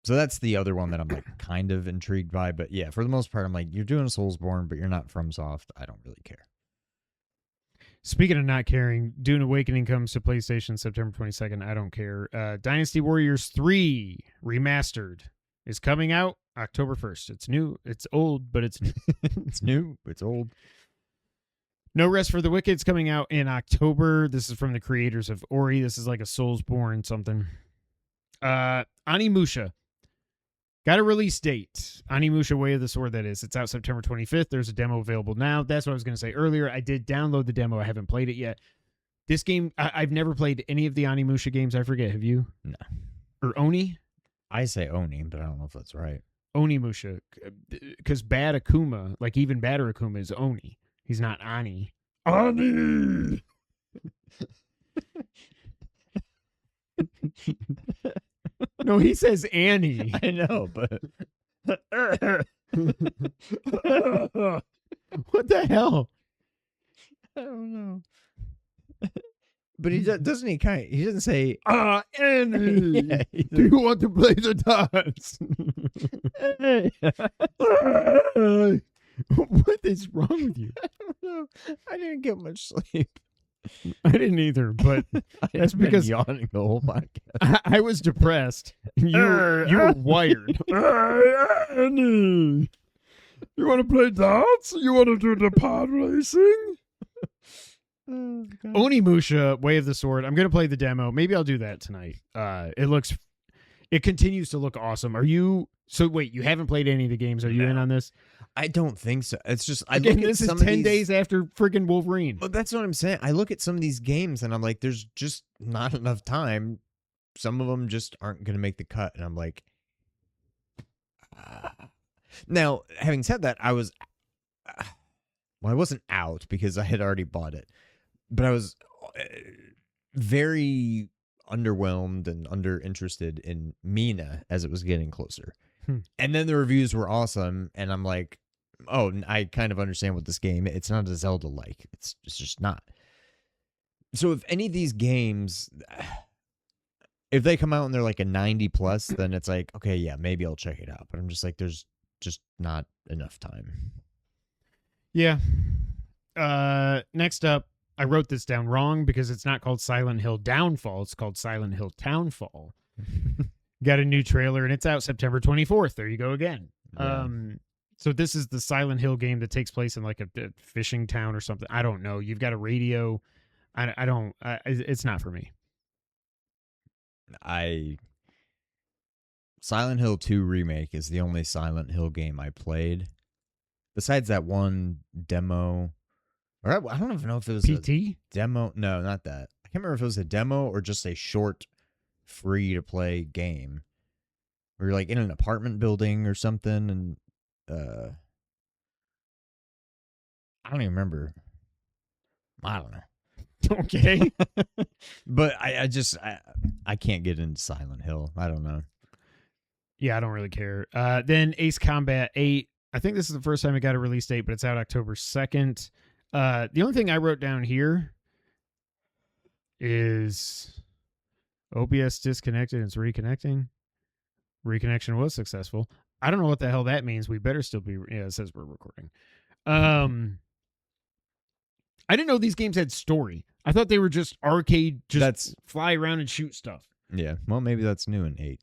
So that's the other one that I'm like kind of intrigued by. But yeah, for the most part, I'm like, you're doing a Soulsborne, but you're not FromSoft. I don't really care. Speaking of not caring, Dune Awakening comes to PlayStation September 22nd. I don't care. Dynasty Warriors 3 Remastered is coming out October 1st. It's new. It's old, but it's new. It's new. It's old. No Rest for the Wicked is coming out in October. This is from the creators of Ori. This is like a Soulsborne something. Onimusha. Got a release date. Onimusha Way of the Sword, that is. It's out September 25th. There's a demo available now. That's what I was going to say earlier. I did download the demo. I haven't played it yet. This game, I've never played any of the Onimusha games. I forget. Have you? No. Or Oni? I say Oni, but I don't know if that's right. Onimusha. Because Bad Akuma, like even Badder Akuma is Oni. He's not Ani. Ani! No, he says Annie. I know, but what the hell? I don't know. But he doesn't. He doesn't say Annie. Yeah, do you want to play the dance? What is wrong with you? I don't know. I didn't get much sleep. I didn't either, but that's I've been because yawning the whole podcast. I was depressed. You were wired. Annie, you want to play darts? You want to do the pod racing? Oh, Onimusha, Way of the Sword. I'm gonna play the demo. Maybe I'll do that tonight. It continues to look awesome. Are you? So wait, you haven't played any of the games? Are you in on this? I don't think so. It's just Again, this is 10 days after freaking Wolverine. But that's what I'm saying. I look at some of these games and I'm like, there's just not enough time. Some of them just aren't going to make the cut, and I'm like, Now, having said that, I was, well, I wasn't out because I had already bought it, but I was very underwhelmed and underinterested in Mina as it was getting closer. And then the reviews were awesome, and I'm like, oh, I kind of understand what this game, it's not a Zelda-like. It's just not. So if any of these games, if they come out and they're like a 90 plus, then it's like, okay, yeah, maybe I'll check it out. But I'm just like, there's just not enough time. Yeah. Next up, I wrote this down wrong because it's not called Silent Hill Downfall. It's called Silent Hill Townfall. Got a new trailer, and it's out September 24th. There you go again. Yeah. So this is the Silent Hill game that takes place in like a fishing town or something. I don't know. You've got a radio. I don't. It's not for me. Silent Hill 2 Remake is the only Silent Hill game I played. Besides that one demo, or I don't even know if it was PT a demo. No, not that. I can't remember if it was a demo or just a short, free-to-play game. Where you're like in an apartment building or something, and I don't even remember. I don't know. Okay. But I can't get into Silent Hill. I don't know. Yeah, I don't really care. Then Ace Combat 8. I think this is the first time it got a release date, but it's out October 2nd. The only thing I wrote down here is OBS disconnected and it's reconnecting. Reconnection was successful. I don't know what the hell that means. We better still be. Yeah, it says we're recording. I didn't know these games had story. I thought they were just arcade, fly around and shoot stuff. Yeah, well, maybe that's new in 8.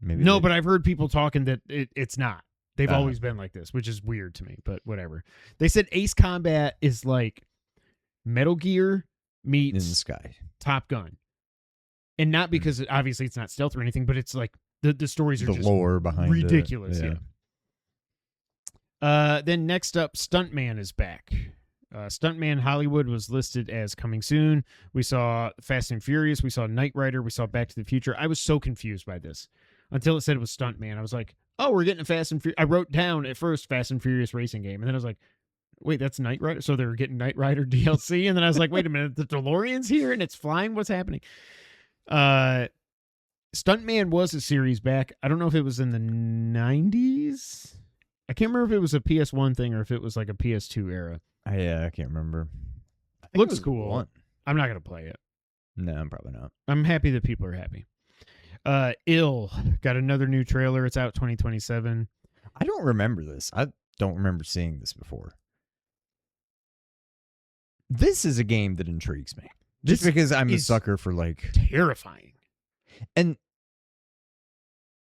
Maybe no, but I've heard people talking that it's not. They've Uh-huh. always been like this, which is weird to me, but whatever. They said Ace Combat is like Metal Gear in the meets sky. Top Gun. And not because obviously it's not stealth or anything, but it's like the stories are The just lore behind ridiculous. it. Yeah. Then next up, Stuntman is back. Stuntman Hollywood was listed as coming soon. We saw Fast and Furious. We saw Knight Rider. We saw Back to the Future. I was so confused by this until it said it was Stuntman. I was like, oh, we're getting a Fast and Furious. I wrote down at first Fast and Furious racing game. And then I was like, wait, that's Knight Rider? So they were getting Knight Rider DLC. And then I was like, wait a minute, the DeLorean's here and it's flying? What's happening? Stuntman was a series back. I don't know if it was in the 90s. I can't remember if it was a PS1 thing or if it was like a PS2 era. I can't remember. I think it Looks was cool. 1. I'm not going to play it. No, I'm probably not. I'm happy that people are happy. Ill got another new trailer. It's out 2027. I don't remember this. I don't remember seeing this before. This is a game that intrigues me. Just This because I'm a is sucker for like... Terrifying. And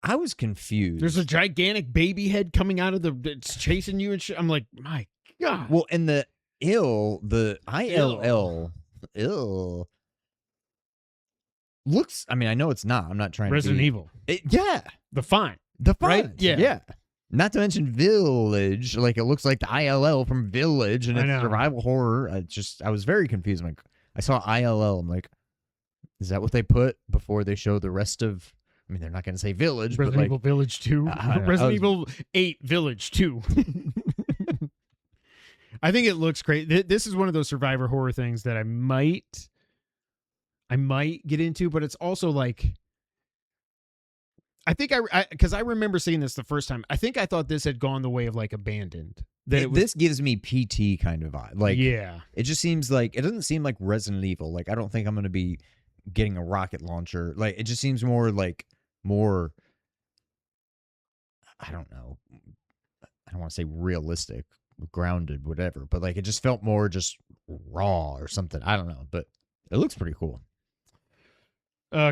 I was confused. There's a gigantic baby head coming out of it's chasing you and shit. I'm like, my God. Well, and the ILL, looks, I mean, I know it's not. I'm not trying Resident to be... Evil. Yeah. The font. The font. Right? Yeah. Yeah. Not to mention Village. Like, it looks like the ILL from Village, and I it's know. survival horror. I was very confused. I'm like, I saw ILL. I'm like, is that what they put before they show the rest of... I mean, they're not going to say Village, Resident but like... Evil Village 2. I Resident was- Evil 8 Village 2. I think it looks great. This is one of those survivor horror things that I might get into, but it's also like, I think because I remember seeing this the first time. I think I thought this had gone the way of like Abandoned. That it was, this gives me PT kind of vibe. Like, yeah, it just seems like... It doesn't seem like Resident Evil. Like, I don't think I'm going to be getting a rocket launcher. Like, it just seems more like... I don't know. I don't want to say realistic, grounded, whatever, but like it just felt more just raw or something. I don't know, but it looks pretty cool.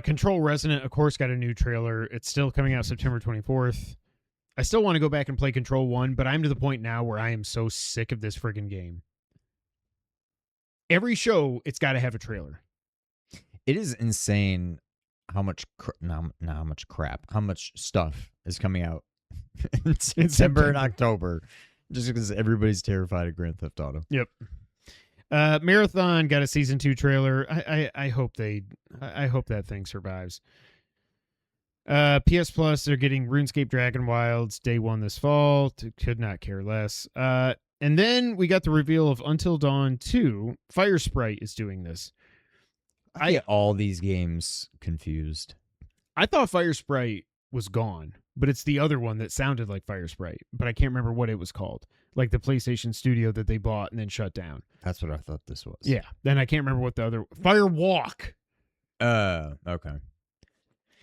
Control Resonant, of course, got a new trailer. It's still coming out September 24th. I still want to go back and play Control 1, but I'm to the point now where I am so sick of this friggin' game. Every show, it's got to have a trailer. It is insane how much how much stuff is coming out in September and October, just because everybody's terrified of Grand Theft Auto. Yep. Marathon got a season 2 trailer. I hope that thing survives. PS Plus, they're getting RuneScape Dragon Wilds day 1 this fall. Could not care less. And then we got the reveal of Until Dawn 2. Fire Sprite is doing this. I get all these games confused. I thought Fire Sprite was gone, but it's the other one that sounded like Fire Sprite, but I can't remember what it was called. Like the PlayStation studio that they bought and then shut down. That's what I thought this was. Yeah. Then I can't remember what the other... Fire Walk. Okay.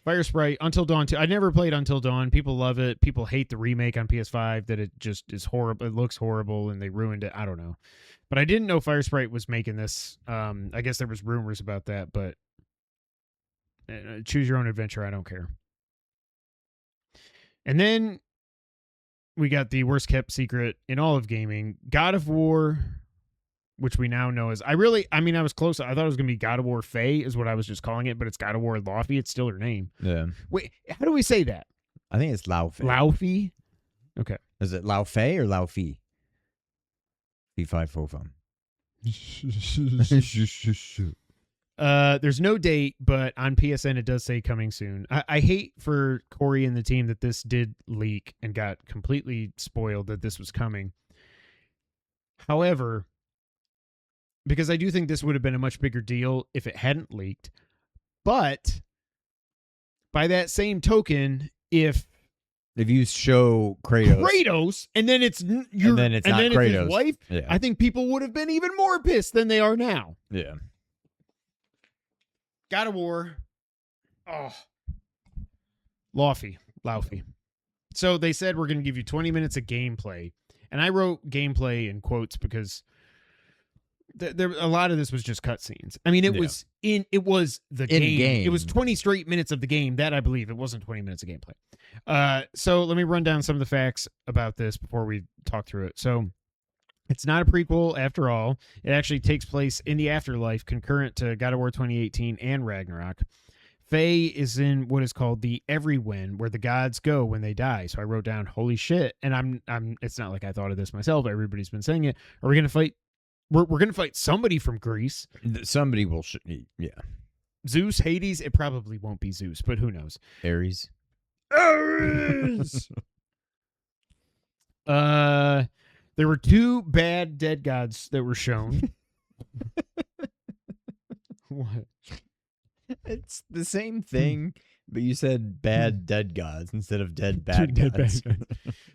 Fire Sprite, Until Dawn 2. I never played Until Dawn. People love it. People hate the remake on PS5, that it just is horrible. It looks horrible and they ruined it. I don't know. But I didn't know Fire Sprite was making this. I guess there was rumors about that, but choose your own adventure. I don't care. And then we got the worst kept secret in all of gaming, God of War, which we now know as I was close. I thought it was gonna be God of War Faye is what I was just calling it, but it's God of War Laufey. It's still her name. Yeah. Wait, how do we say that? I think it's Laufey. Laufey? Okay. Is it Laufey or Laufey? B545. There's no date, but on PSN it does say coming soon. I hate for Corey and the team that this did leak and got completely spoiled that this was coming. However, because I do think this would have been a much bigger deal if it hadn't leaked. But by that same token, if you show Kratos and then it's not Kratos, his wife, yeah. I think people would have been even more pissed than they are now. Yeah. God of War. Oh. Laufey. So they said we're going to give you 20 minutes of gameplay. And I wrote gameplay in quotes because there a lot of this was just cutscenes. I mean, it was the game. It was 20 straight minutes of the game. That I believe. It wasn't 20 minutes of gameplay. So let me run down some of the facts about this before we talk through it. So it's not a prequel after all. It actually takes place in the afterlife, concurrent to God of War 2018 and Ragnarok. Faye is in what is called the Everywhen, where the gods go when they die. So I wrote down, holy shit. And I'm it's not like I thought of this myself. Everybody's been saying it. Are we going to fight? We're going to fight somebody from Greece. Somebody will, yeah. Zeus, Hades. It probably won't be Zeus, but who knows? Ares. There were 2 bad dead gods that were shown. What? It's the same thing, but you said bad dead gods instead of dead bad gods.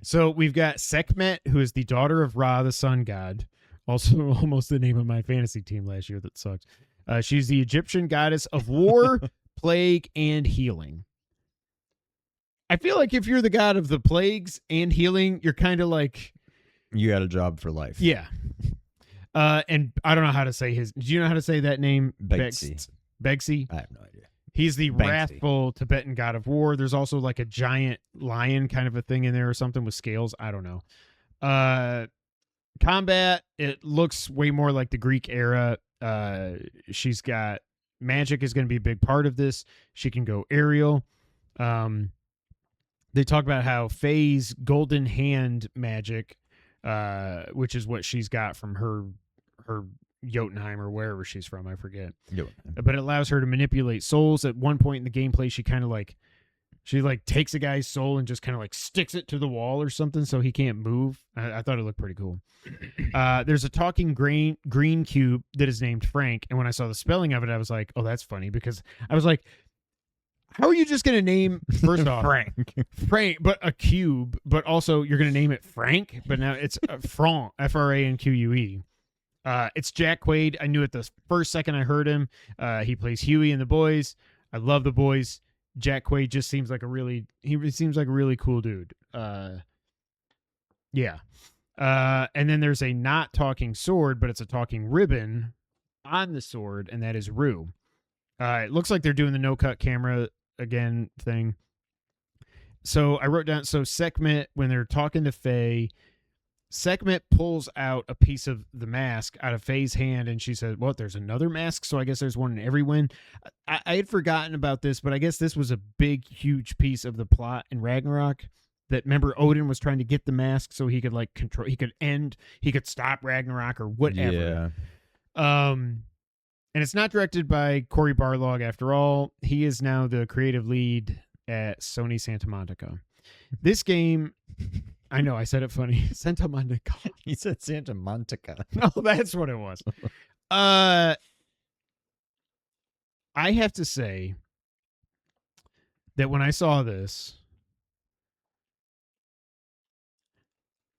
So we've got Sekhmet, who is the daughter of Ra, the sun god. Also, almost the name of my fantasy team last year. That sucks. She's the Egyptian goddess of war, plague, and healing. I feel like if you're the god of the plagues and healing, you're kind of like... You got a job for life. Yeah. And I don't know how to say his... Do you know how to say that name? Begsy. Begsy? I have no idea. He's the Banksy. wrathful Tibetan god of war. There's also like a giant lion kind of a thing in there or something with scales. I don't know. Combat, it looks way more like the Greek era. She's got magic is going to be a big part of this. She can go aerial. They talk about how Faye's golden hand magic, which is what she's got from her Jotunheim or wherever she's from, I forget. But it allows her to manipulate souls. At one point in the gameplay, she kind of like takes a guy's soul and just kind of like sticks it to the wall or something so he can't move. I thought it looked pretty cool. There's a talking green cube that is named Frank, and when I saw the spelling of it, I was like, oh, that's funny, because I was like, how are you just going to name, first off, Frank, but a cube, but also you're going to name it Frank, but now it's Franc, Franque. It's Jack Quaid. I knew it the first second I heard him. He plays Huey in The Boys. I love The Boys. Jack Quaid just seems like a really cool dude. Yeah. And then there's a not talking sword, but it's a talking ribbon on the sword, and that is Rue. It looks like they're doing the no-cut camera again thing. So I wrote down, so Sekhmet, when they're talking to Faye, Sekhmet pulls out a piece of the mask out of Faye's hand, and she says, what, there's another mask? So I guess there's one in every win. I had forgotten about this, but I guess this was a big, huge piece of the plot in Ragnarok. That, remember, Odin was trying to get the mask so he could, like, control, he could stop Ragnarok or whatever. Yeah. And it's not directed by Cory Barlog after all. He is now the creative lead at Sony Santa Monica. This game, I know, I said it funny. Santa Monica. He said Santa Monica. No, that's what it was. I have to say that when I saw this,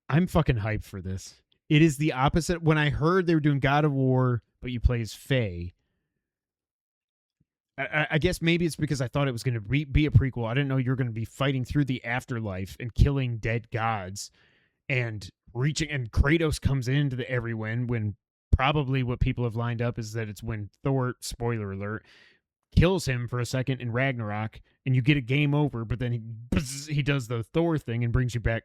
I'm fucking hyped for this. It is the opposite. When I heard they were doing God of War, but you play as Faye, I guess maybe it's because I thought it was going to be a prequel. I didn't know you were going to be fighting through the afterlife and killing dead gods and reaching. And Kratos comes into the Everywhen when probably what people have lined up is that it's when Thor, spoiler alert, kills him for a second in Ragnarok and you get a game over, but then he does the Thor thing and brings you back.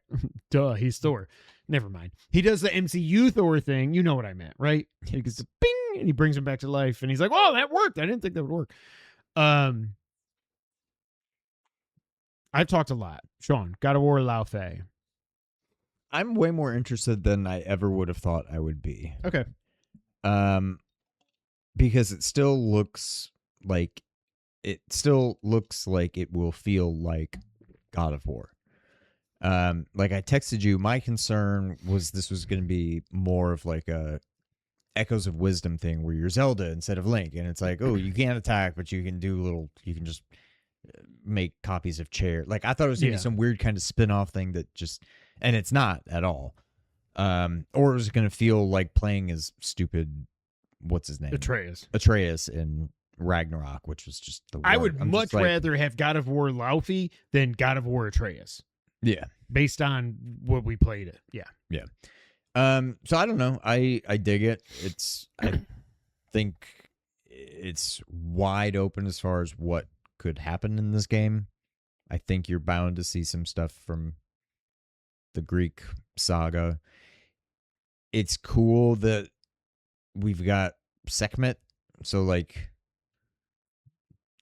Duh, he's Thor. Never mind. He does the MCU Thor thing. You know what I meant, right? He goes bing, and he brings him back to life, and he's like, "Oh, that worked. I didn't think that would work." I've talked a lot. Sean, God of War Laufey. I'm way more interested than I ever would have thought I would be. Okay. Because it still looks like it will feel like God of War. Like I texted you, my concern was this was going to be more of like a Echoes of Wisdom thing where you're Zelda instead of Link, and it's like, oh, you can't attack, but you can just make copies of chair. Like I thought it was going to be some weird kind of spin-off thing that just, and it's not at all. Or it was going to feel like playing as stupid, what's his name? Atreus in Ragnarok, which was just the worst. I would much rather have God of War Laufey than God of War Atreus. Yeah. Based on what we played it. Yeah. Yeah. So I don't know. I dig it. I think it's wide open as far as what could happen in this game. I think you're bound to see some stuff from the Greek saga. It's cool that we've got Sekhmet. So like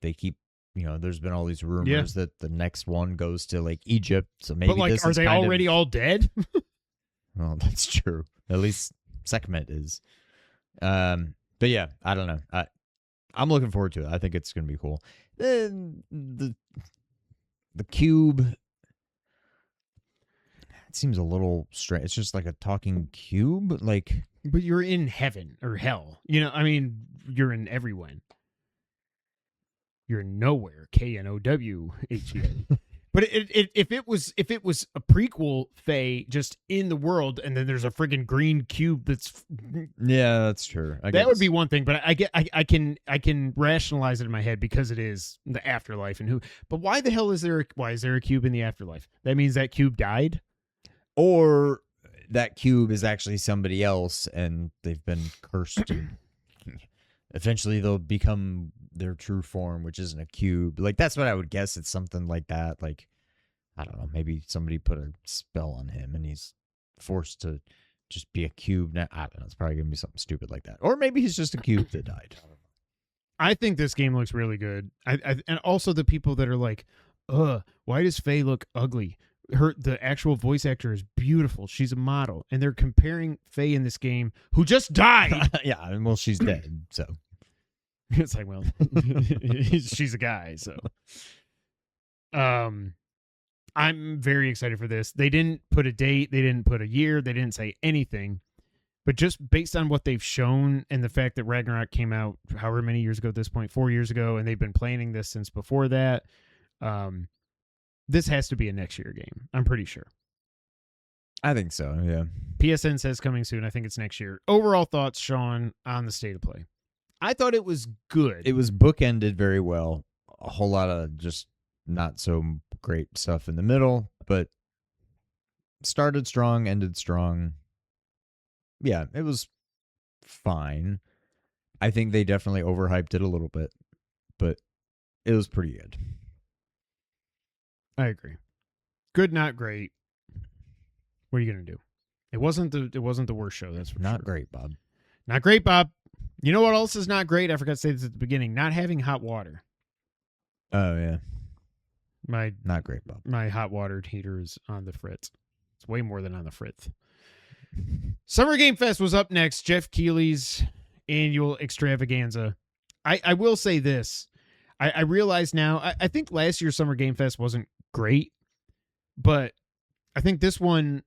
they keep, there's been all these rumors that the next one goes to like Egypt. So maybe, but like, this are is they already all dead? Well, that's true. At least Sekhmet is. But yeah, I don't know. I'm looking forward to it. I think it's going to be cool. The cube, it seems a little strange. It's just like a talking cube. Like, but you're in heaven or hell. I mean, you're in everyone. You're nowhere. KNOWHEA. But if it was a prequel Faye just in the world, and then there's a friggin' green cube that's that's true. That would be one thing, but I can rationalize it in my head because it is the afterlife and but why the hell is there a cube in the afterlife? That means that cube died, or that cube is actually somebody else and they've been cursed. And eventually they'll become their true form, which isn't a cube. Like, that's what I would guess. It's something like that. Like, I don't know. Maybe somebody put a spell on him and he's forced to just be a cube. Now, I don't know. It's probably going to be something stupid like that. Or maybe he's just a cube that died. I don't know. I think this game looks really good. And also the people that are like, why does Faye look ugly? The actual voice actor is beautiful. She's a model. And they're comparing Faye in this game, who just died. Yeah, well, she's dead, so. It's like, well, she's a guy, so. I'm very excited for this. They didn't put a date. They didn't put a year. They didn't say anything. But just based on what they've shown and the fact that Ragnarok came out however many years ago at this point, 4 years ago, and they've been planning this since before that, this has to be a next year game. I'm pretty sure. I think so, yeah. PSN says coming soon. I think it's next year. Overall thoughts, Sean, on the state of play. I thought it was good. It was bookended very well. A whole lot of just not so great stuff in the middle, but started strong, ended strong. Yeah, it was fine. I think they definitely overhyped it a little bit, but it was pretty good. I agree. Good, not great. What are you gonna do? It wasn't the worst show. That's for not sure. Great, Bob. Not great, Bob. You know what else is not great? I forgot to say this at the beginning. Not having hot water. Oh yeah. Not great, Bob. My hot water heater is on the fritz. It's way more than on the fritz. Summer Game Fest was up next. Jeff Keighley's annual extravaganza. I will say this. I realize now, I think last year's Summer Game Fest wasn't great, but I think this one,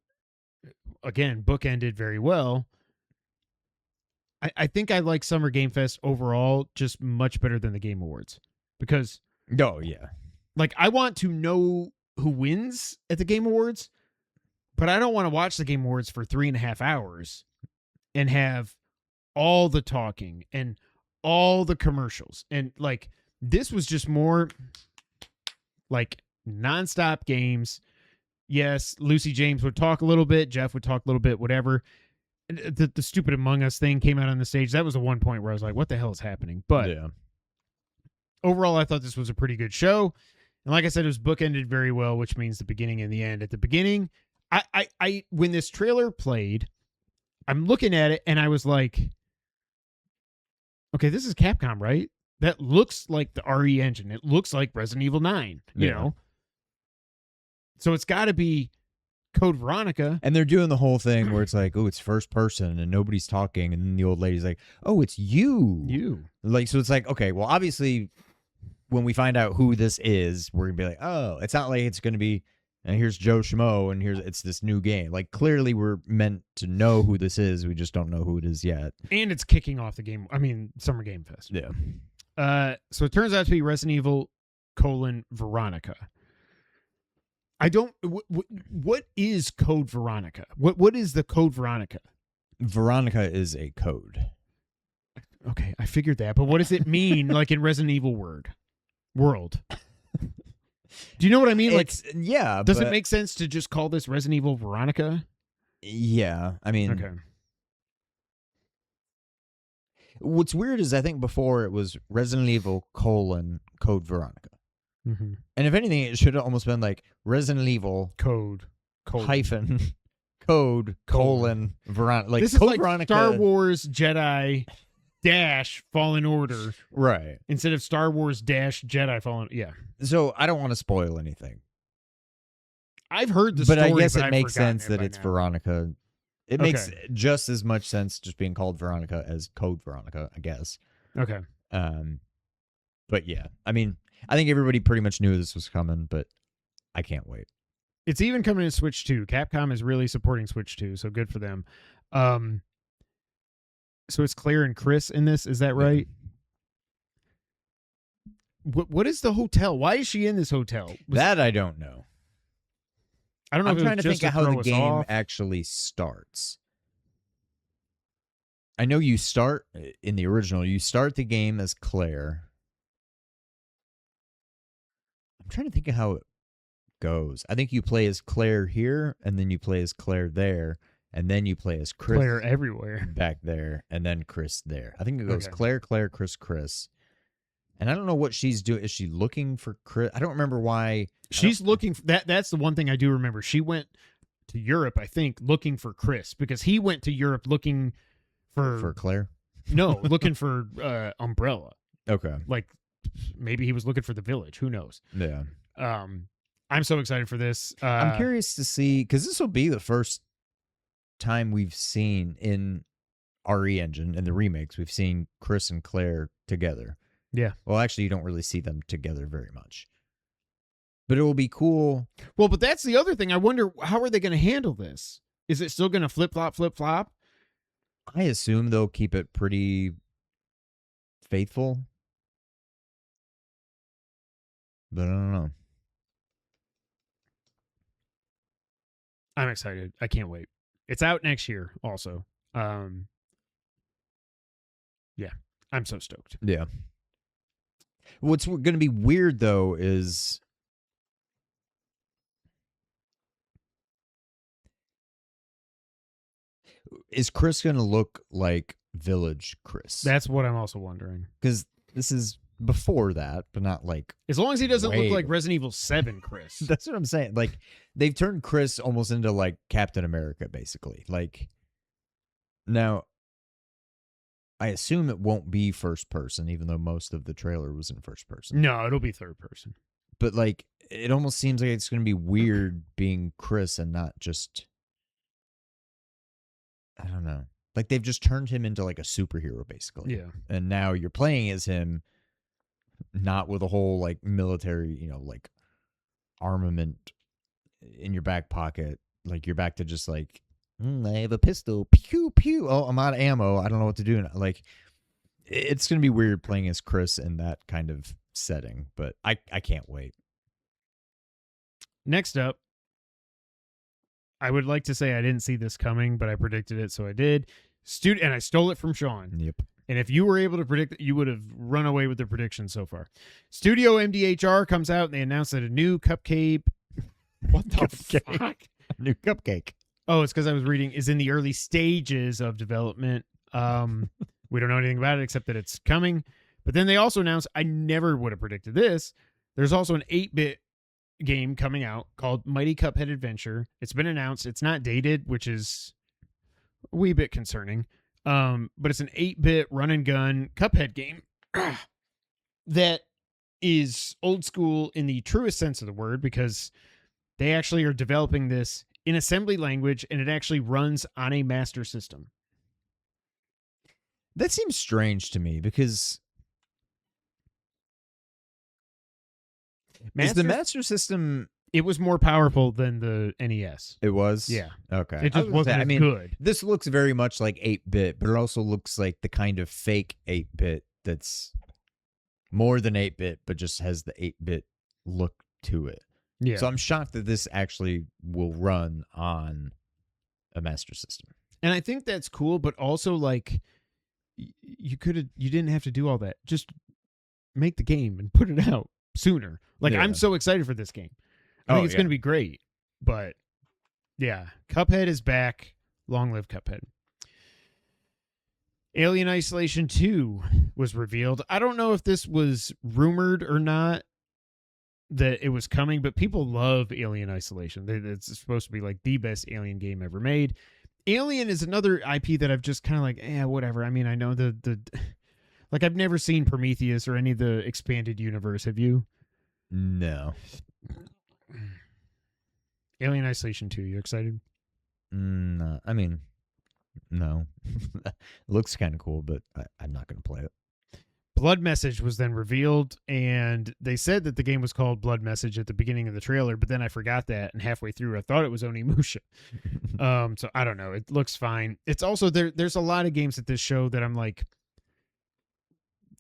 again, bookended very well. I think I like Summer Game Fest overall just much better than the Game Awards because... Oh, yeah. Like, I want to know who wins at the Game Awards, but I don't want to watch the Game Awards for 3.5 hours and have all the talking and all the commercials. And, like, this was just more, like, nonstop games. Yes, Lucy James would talk a little bit. Jeff would talk a little bit, whatever. The stupid Among Us thing came out on the stage. That was the one point where I was like, what the hell is happening? But overall, I thought this was a pretty good show. And like I said, it was bookended very well, which means the beginning and the end. At the beginning, I when this trailer played, I'm looking at it and I was like, okay, this is Capcom, right? That looks like the RE engine. It looks like Resident Evil 9, you know? So it's got to be Code Veronica. And they're doing the whole thing where it's like, oh, it's first person and nobody's talking. And then the old lady's like, oh, it's you. You. Like, so it's like, okay, well, obviously, when we find out who this is, we're going to be like, oh, it's not like it's going to be, and here's Joe Schmo, and it's this new game. Like, clearly we're meant to know who this is. We just don't know who it is yet. And it's kicking off the game. I mean, Summer Game Fest. Yeah. So it turns out to be Resident Evil : Veronica. I don't. What is Code Veronica? What is the Code Veronica? Veronica is a code. Okay, I figured that, but what does it mean, like in Resident Evil world? Do you know what I mean? Like, yeah. Does it make sense to just call this Resident Evil Veronica? Yeah, I mean, okay. What's weird is I think before it was Resident Evil : Code Veronica. Mm-hmm. And if anything, it should have almost been like Resident Evil Code hyphen Code Veronica. Like this Code is like Veronica. Star Wars Jedi dash Fallen Order, right? Instead of Star Wars dash Jedi Fallen. Yeah. So I don't want to spoil anything. I've heard the but story, I guess but it I've makes forgotten sense it that by it's now. Veronica. It makes just as much sense just being called Veronica as Code Veronica, I guess. Okay. But yeah, I mean, I think everybody pretty much knew this was coming, but I can't wait. It's even coming to Switch 2. Capcom is really supporting Switch 2, so good for them. So it's Claire and Chris in this, is that right? What is the hotel? Why is she in this hotel? That I don't know. I don't know. I'm if it trying was to just think of how throw the us game off. actually starts. I know you start in the original. You start the game as Claire. I'm trying to think of how it goes. I think you play as Claire here, and then you play as Claire there, and then you play as Chris Claire everywhere back there, and then Chris there. I think it goes Okay. Claire, Chris. And I don't know what she's doing. Is she looking for Chris? I don't remember why. she's looking for that. That's the one thing I do remember. She went to Europe, I think, looking for Chris because he went to Europe looking for Claire. No, looking for Umbrella. Okay. Like maybe he was looking for the village. Who knows? Yeah. I'm so excited for this. I'm curious to see, because this will be the first time we've seen in RE Engine, in the remakes, we've seen Chris and Claire together. Yeah. Well, actually, you don't really see them together very much. But it will be cool. Well, but that's the other thing. I wonder, how are they going to handle this? Is it still going to flip-flop? I assume they'll keep it pretty faithful. But I don't know. I'm excited. I can't wait. It's out next year also. Yeah. I'm so stoked. Yeah. What's going to be weird, though, is Chris going to look like Village Chris? That's what I'm also wondering. Because this is before that, but not like... As long as he doesn't way look like Resident Evil 7 Chris. That's what I'm saying. Like, they've turned Chris almost into, like, Captain America, basically. Like, now, I assume it won't be first person, even though most of the trailer was in first person. No, it'll be third person. But, like, it almost seems like it's going to be weird being Chris and not just... I don't know. Like, they've just turned him into, like, a superhero, basically. Yeah. And now you're playing as him, not with a whole, like, military, you know, like, armament in your back pocket. Like, you're back to just, like, I have a pistol. Pew, pew. Oh, I'm out of ammo. I don't know what to do now. Like, it's going to be weird playing as Chris in that kind of setting. But I can't wait. Next up, I would like to say I didn't see this coming, but I predicted it, so I did. And I stole it from Sean. Yep. And if you were able to predict it, you would have run away with the prediction so far. Studio MDHR comes out and they announce that a new cupcake. What the fuck? New cupcake. Oh, it's because I was reading is in the early stages of development. We don't know anything about it except that it's coming. But then they also announced, I never would have predicted this, There's also an 8-bit game coming out called Mighty Cuphead Adventure. It's been announced. It's not dated, which is a wee bit concerning. But it's an 8-bit run and gun Cuphead game that is old school in the truest sense of the word, because they actually are developing this in assembly language, and it actually runs on a Master System. That seems strange to me, because is the Master System... It was more powerful than the NES. It was? Yeah. Okay. It just wasn't as good. This looks very much like 8-bit, but it also looks like the kind of fake 8-bit that's more than 8-bit, but just has the 8-bit look to it. Yeah. So I'm shocked that this actually will run on a Master System. And I think that's cool, but also, like, you didn't have to do all that. Just make the game and put it out sooner. Like, I'm so excited for this game. I think it's going to be great. But, yeah, Cuphead is back. Long live Cuphead. Alien Isolation 2 was revealed. I don't know if this was rumored or not that it was coming, but people love Alien Isolation. It's supposed to be like the best Alien game ever made. Alien is another IP that I've just kind of like, whatever. I mean, I know the like, I've never seen Prometheus or any of the expanded universe. Have you? No. Alien Isolation 2, you excited? No. I mean, no. It looks kind of cool, but I'm not going to play it. Blood Message was then revealed, and they said that the game was called Blood Message at the beginning of the trailer, but then I forgot that, and halfway through I thought it was Onimusha. So I don't know. It looks fine. It's also there's a lot of games at this show that I'm like,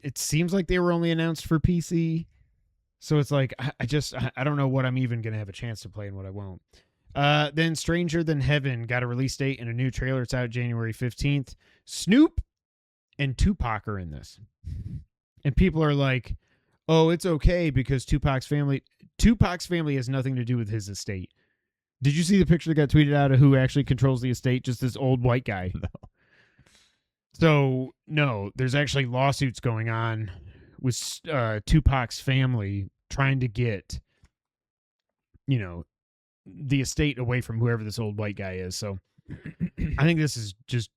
it seems like they were only announced for PC. So it's like, I don't know what I'm even going to have a chance to play and what I won't. Then Stranger Than Heaven got a release date and a new trailer. It's out January 15th. Snoop and Tupac are in this. And people are like, oh, it's okay because Tupac's family has nothing to do with his estate. Did you see the picture that got tweeted out of who actually controls the estate? Just this old white guy. No. So, no, there's actually lawsuits going on with Tupac's family trying to get, the estate away from whoever this old white guy is. So I think this is just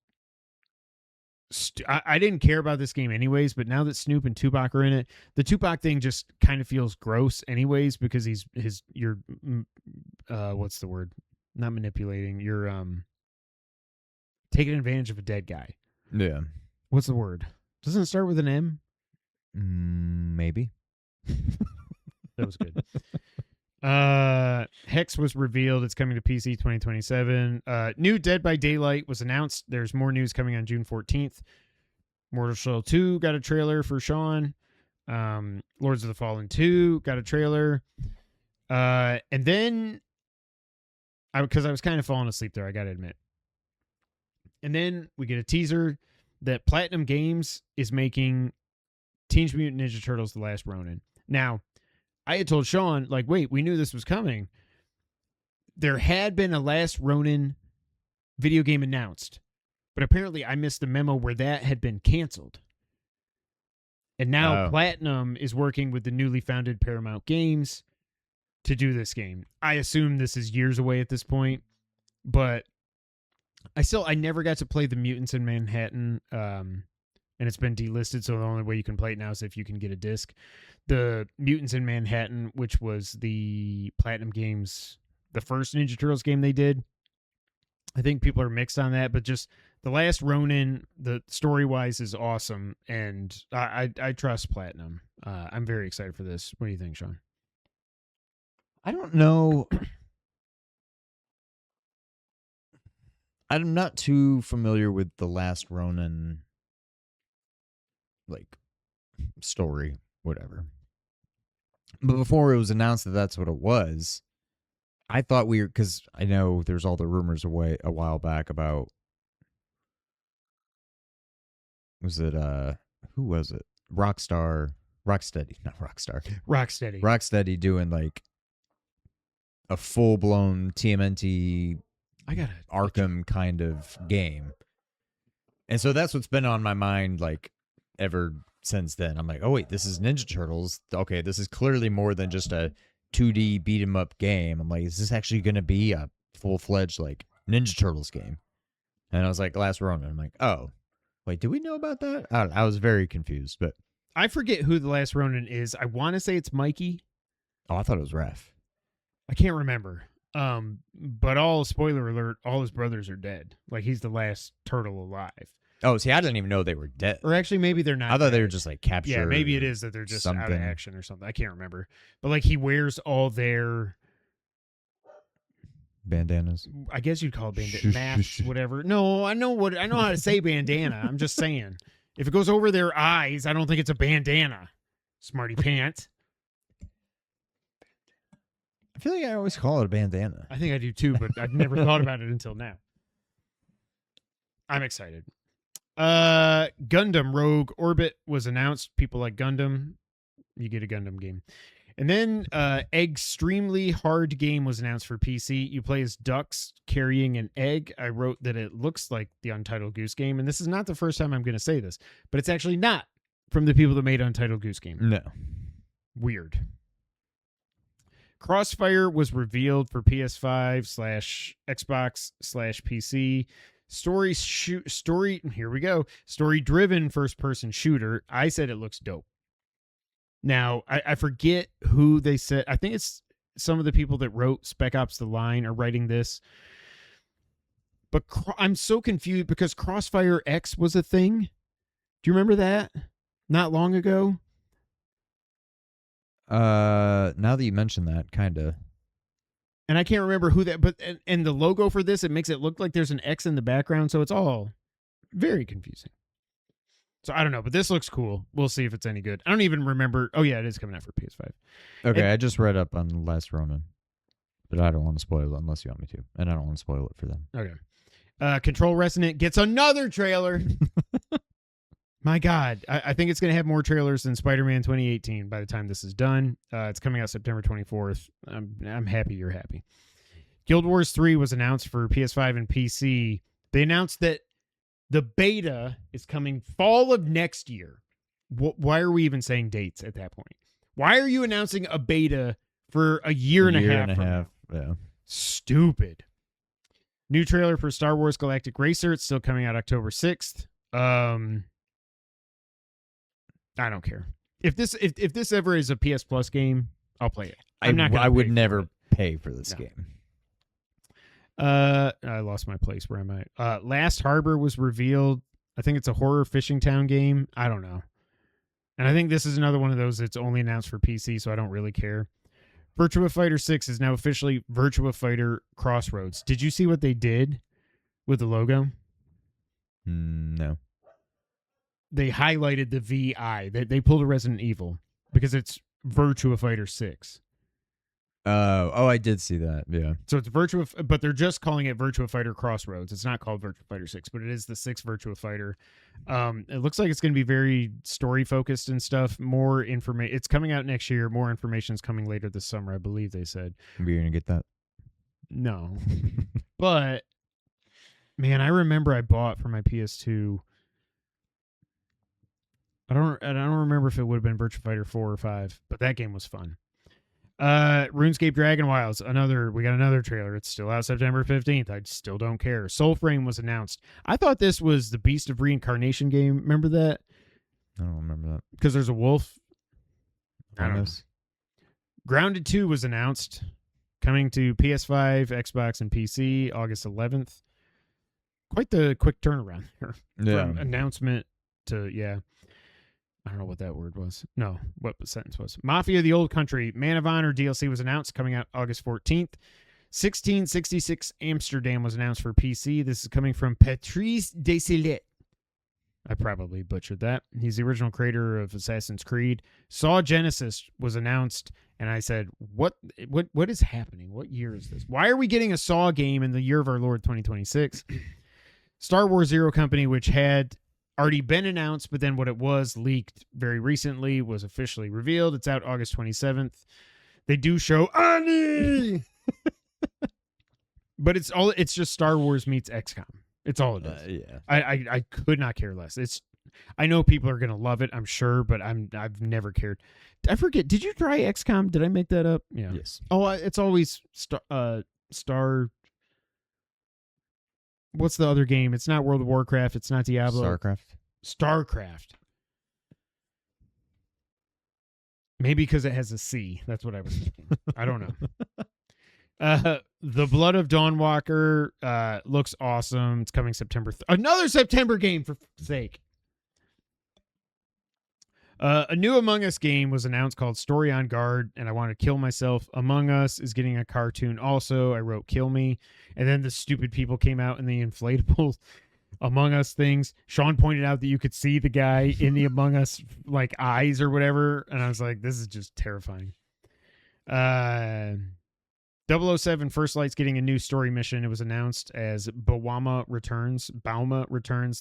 I didn't care about this game anyways, but now that Snoop and Tupac are in it, the Tupac thing just kind of feels gross anyways, because you're what's the word? Not manipulating. You're taking advantage of a dead guy. Yeah. What's the word? Doesn't it start with an M? Maybe. That was good. Hex was revealed. It's coming to PC 2027. New Dead by Daylight was announced. There's more news coming on June 14th. Mortal Shell 2 got a trailer for Sean. Lords of the Fallen 2 got a trailer. And then, because I was kind of falling asleep there, I got to admit. And then we get a teaser that Platinum Games is making Teenage Mutant Ninja Turtles: The Last Ronin. Now, I had told Sean, like, wait, we knew this was coming. There had been a Last Ronin video game announced, but apparently I missed the memo where that had been canceled. And now Platinum is working with the newly founded Paramount Games to do this game. I assume this is years away at this point, but I never got to play the Mutants in Manhattan, and it's been delisted, so the only way you can play it now is if you can get a disc. The Mutants in Manhattan, which was the Platinum Games, the first Ninja Turtles game they did. I think people are mixed on that, but just The Last Ronin, the story-wise is awesome, and I trust Platinum. I'm very excited for this. What do you think, Sean? I don't know. I'm not too familiar with The Last Ronin, like, story, whatever. But before it was announced that that's what it was, I thought because I know there's all the rumors a while back about, who was it? Rocksteady doing like a full-blown TMNT Arkham kind of game. And so that's what's been on my mind, like, ever since then. I'm like, oh wait, this is Ninja Turtles. Okay, this is clearly more than just a 2D beat 'em up game. I'm like, is this actually going to be a full-fledged like Ninja Turtles game? And I was like, Last Ronin. I'm like, oh, wait, did we know about that? I was very confused, but I forget who the last Ronin is. I want to say it's Mikey. I thought it was Raph. I can't remember. But spoiler alert, all his brothers are dead. Like he's the last turtle alive. Oh, see, I didn't even know they were dead. Or actually, maybe they're not. I thought they were dead. just like captured. Yeah, maybe it is that they're just out of action or something. I can't remember. But like he wears all their bandanas. I guess you'd call it masks, whatever. No, I know how to say bandana. I'm just saying. If it goes over their eyes, I don't think it's a bandana. Smarty pants. I feel like I always call it a bandana. I think I do too, but I've never thought about it until now. I'm excited. Gundam Rogue Orbit was announced. People like Gundam. You get a Gundam game. And then Extremely Hard Game was announced for PC. You play as ducks carrying an egg. I wrote that it looks like the Untitled Goose Game. And this is not the first time I'm going to say this, but it's actually not from the people that made Untitled Goose Game. No. Weird. Crossfire was revealed for PS5/Xbox/PC. Here we go. Story-driven first-person shooter. I said it looks dope. Now, I forget who they said. I think it's some of the people that wrote Spec Ops The Line are writing this. But I'm so confused because Crossfire X was a thing. Do you remember that? Not long ago? Now that you mention that, kind of. And I can't remember who that, but and the logo for this, it makes it look like there's an X in the background, so it's all very confusing. So I don't know, but this looks cool. We'll see if it's any good. I don't even remember. Oh yeah, it is coming out for PS5. Okay, I just read up on Last Ronin, but I don't want to spoil it unless you want me to, and I don't want to spoil it for them. Okay. Control Resonant gets another trailer. My God, I think it's going to have more trailers than Spider-Man 2018 by the time this is done. It's coming out September 24th. I'm happy you're happy. Guild Wars 3 was announced for PS5 and PC. They announced that the beta is coming fall of next year. Why are we even saying dates at that point? Why are you announcing a beta for a year and a half? Yeah. Stupid. New trailer for Star Wars Galactic Racer. It's still coming out October 6th. I don't care. If this ever is a PS Plus game, I'll play it. I would never pay for this game. I lost my place. Where am I? Last Harbor was revealed. I think it's a horror fishing town game. I don't know. And I think this is another one of those that's only announced for PC, so I don't really care. Virtua Fighter 6 is now officially Virtua Fighter Crossroads. Did you see what they did with the logo? No. They highlighted the VI. They pulled a Resident Evil because it's Virtua Fighter 6. Oh, I did see that. Yeah. So it's but they're just calling it Virtua Fighter Crossroads. It's not called Virtua Fighter 6, but it is the 6th Virtua Fighter. It looks like it's going to be very story focused and stuff. More information. It's coming out next year. More information is coming later this summer, I believe they said. You're going to get that? No. But man, I remember I bought for my PS2. I don't remember if it would have been Virtua Fighter 4 or 5, but that game was fun. RuneScape Dragon Wilds, we got another trailer. It's still out September 15th. I still don't care. Soulframe was announced. I thought this was the Beast of Reincarnation game. Remember that? I don't remember that. Because there's a wolf. I don't know. This. Grounded 2 was announced. Coming to PS5, Xbox, and PC August 11th. Quite the quick turnaround here. Yeah. From announcement to, yeah. I don't know what that word was. No, what the sentence was. Mafia: The Old Country Man of Honor DLC was announced, coming out August 14th. 1666 Amsterdam was announced for PC. This is coming from Patrice Desilets. I probably butchered that. He's the original creator of Assassin's Creed. Saw Genesis was announced, and I said, what is happening? What year is this? Why are we getting a Saw game in the year of our Lord 2026? Star Wars Zero Company, which had already been announced, but then what it was leaked very recently was officially revealed. It's out August 27th. They do show Ani, but it's just Star Wars meets XCOM. It's all it is. Yeah. I could not care less. I know people are gonna love it, I'm sure, but I've never cared. I forget. Did you try XCOM? Did I make that up? Yeah. Yes. Oh, it's always Star. What's the other game? It's not World of Warcraft. It's not Diablo. Starcraft. Maybe because it has a C. That's what I was thinking. I don't know. The Blood of Dawnwalker looks awesome. It's coming September. Another September game, for sake. A new Among Us game was announced called Story on Guard, and I want to kill myself. Among Us is getting a cartoon also. I wrote Kill Me. And then the stupid people came out in the inflatable Among Us things. Sean pointed out that you could see the guy in the Among Us like eyes or whatever. And I was like, this is just terrifying. 007 First Light's getting a new story mission. It was announced as Bauma Returns.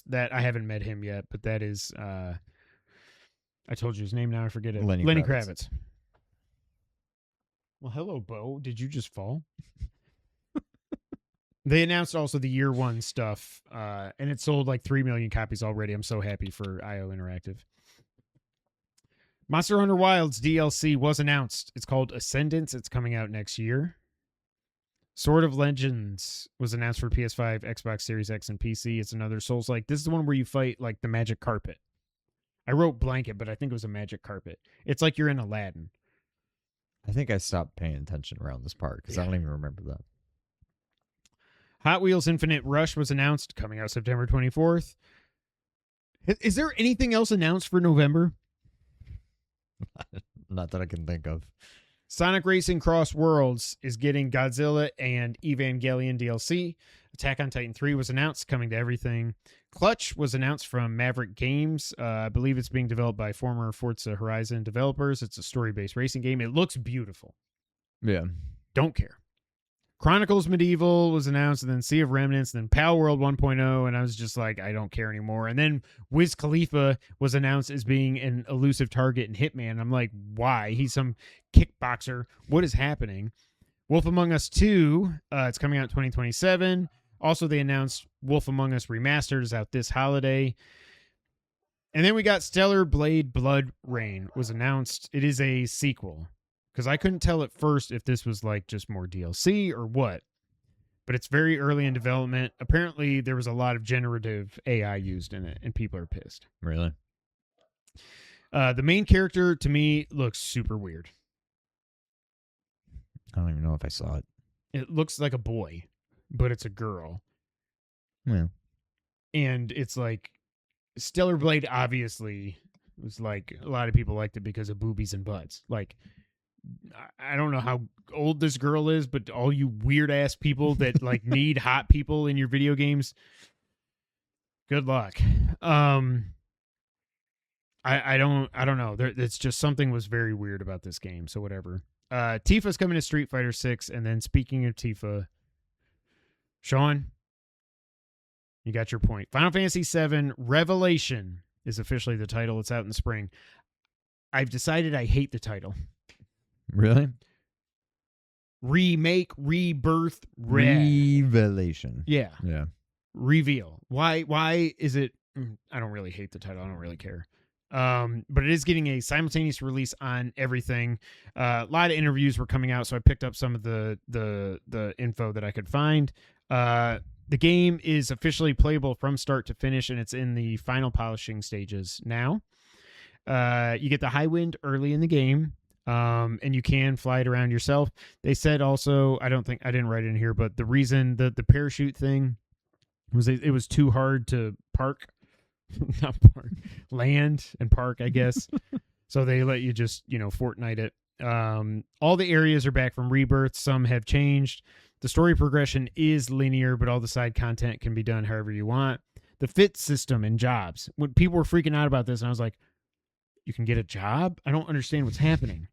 That I haven't met him yet, but that is I told you his name, now I forget it. Lenny Kravitz. Well, hello, Bo. Did you just fall? They announced also the year one stuff, and it sold like 3 million copies already. I'm so happy for IO Interactive. Monster Hunter Wilds DLC was announced. It's called Ascendance. It's coming out next year. Sword of Legends was announced for PS5, Xbox Series X, and PC. It's another Souls-like. This is the one where you fight like the magic carpet. I wrote blanket, but I think it was a magic carpet. It's like you're in Aladdin. I think I stopped paying attention around this part because I don't even remember that. Hot Wheels Infinite Rush was announced, coming out September 24th. Is there anything else announced for November? Not that I can think of. Sonic Racing Cross Worlds is getting Godzilla and Evangelion DLC. Attack on Titan 3 was announced, coming to everything. Clutch was announced from Maverick Games. I believe it's being developed by former Forza Horizon developers. It's a story-based racing game. It looks beautiful. Yeah. Don't care. Chronicles Medieval was announced, and then Sea of Remnants, and then Pal World 1.0, and I was just like, I don't care anymore. And then Wiz Khalifa was announced as being an elusive target in Hitman. I'm like, why? He's some kickboxer. What is happening? Wolf Among Us 2, it's coming out in 2027. Also, they announced Wolf Among Us Remastered is out this holiday. And then we got Stellar Blade Blood Rain was announced. It is a sequel. Because I couldn't tell at first if this was like just more DLC or what. But it's very early in development. Apparently, there was a lot of generative AI used in it, and people are pissed. Really? The main character, to me, looks super weird. I don't even know if I saw it. It looks like a boy, but it's a girl. Yeah. And it's like, Stellar Blade obviously was like, a lot of people liked it because of boobies and butts. Like, I don't know how old this girl is, but all you weird ass people that like need hot people in your video games, good luck. I don't know. It's just something was very weird about this game. So whatever. Tifa's coming to Street Fighter 6, and then speaking of Tifa, Sean, you got your point. Final Fantasy VII Revelation is officially the title. It's out in spring. I've decided I hate the title. Really? Remake, rebirth, Revelation. Yeah. Yeah. Reveal. Why is it? I don't really hate the title. I don't really care. But it is getting a simultaneous release on everything. A lot of interviews were coming out, so I picked up some of the info that I could find. The game is officially playable from start to finish, and it's in the final polishing stages now. You get the high wind early in the game. And you can fly it around yourself. They said also, I didn't write it in here, but the reason that the parachute thing was it was too hard to land and park, I guess. So they let you just, Fortnite it. All the areas are back from Rebirth. Some have changed. The story progression is linear, but all the side content can be done however you want. The fit system and jobs. When people were freaking out about this, and I was like, you can get a job? I don't understand what's happening.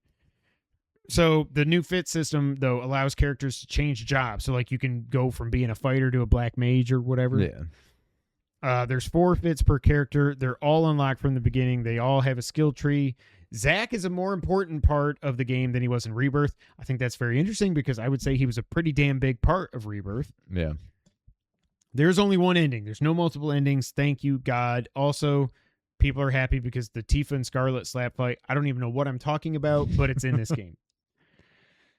So the new fit system, though, allows characters to change jobs. So, like, you can go from being a fighter to a black mage or whatever. Yeah. There's 4 fits per character. They're all unlocked from the beginning. They all have a skill tree. Zack is a more important part of the game than he was in Rebirth. I think that's very interesting because I would say he was a pretty damn big part of Rebirth. Yeah. There's only one ending. There's no multiple endings. Thank you, God. Also, People are happy because the Tifa and Scarlet slap fight. I don't even know what I'm talking about, but it's in this game.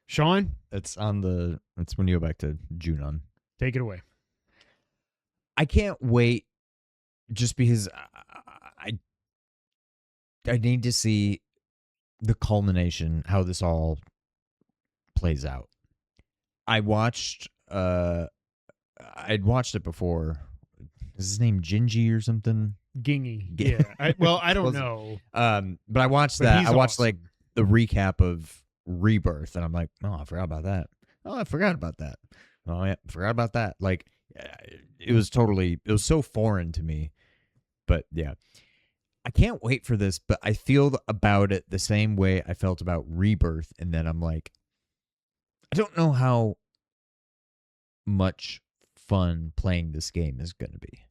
Sean, It's when you go back to Junon. take it away. I can't wait just because I need to see the culmination, how this all plays out. I'd watched it before. Is his name Gingy or something? Gingy. Yeah. I don't know. But I watched But that. he's I watched awesome. like the recap of Rebirth, and I'm like, oh, I forgot about that. Oh, I forgot about that. Oh yeah, forgot about that. Like, it was so foreign to me. But yeah, I can't wait for this. But I feel about it the same way I felt about Rebirth, and then I'm like, I don't know how much fun playing this game is going to be.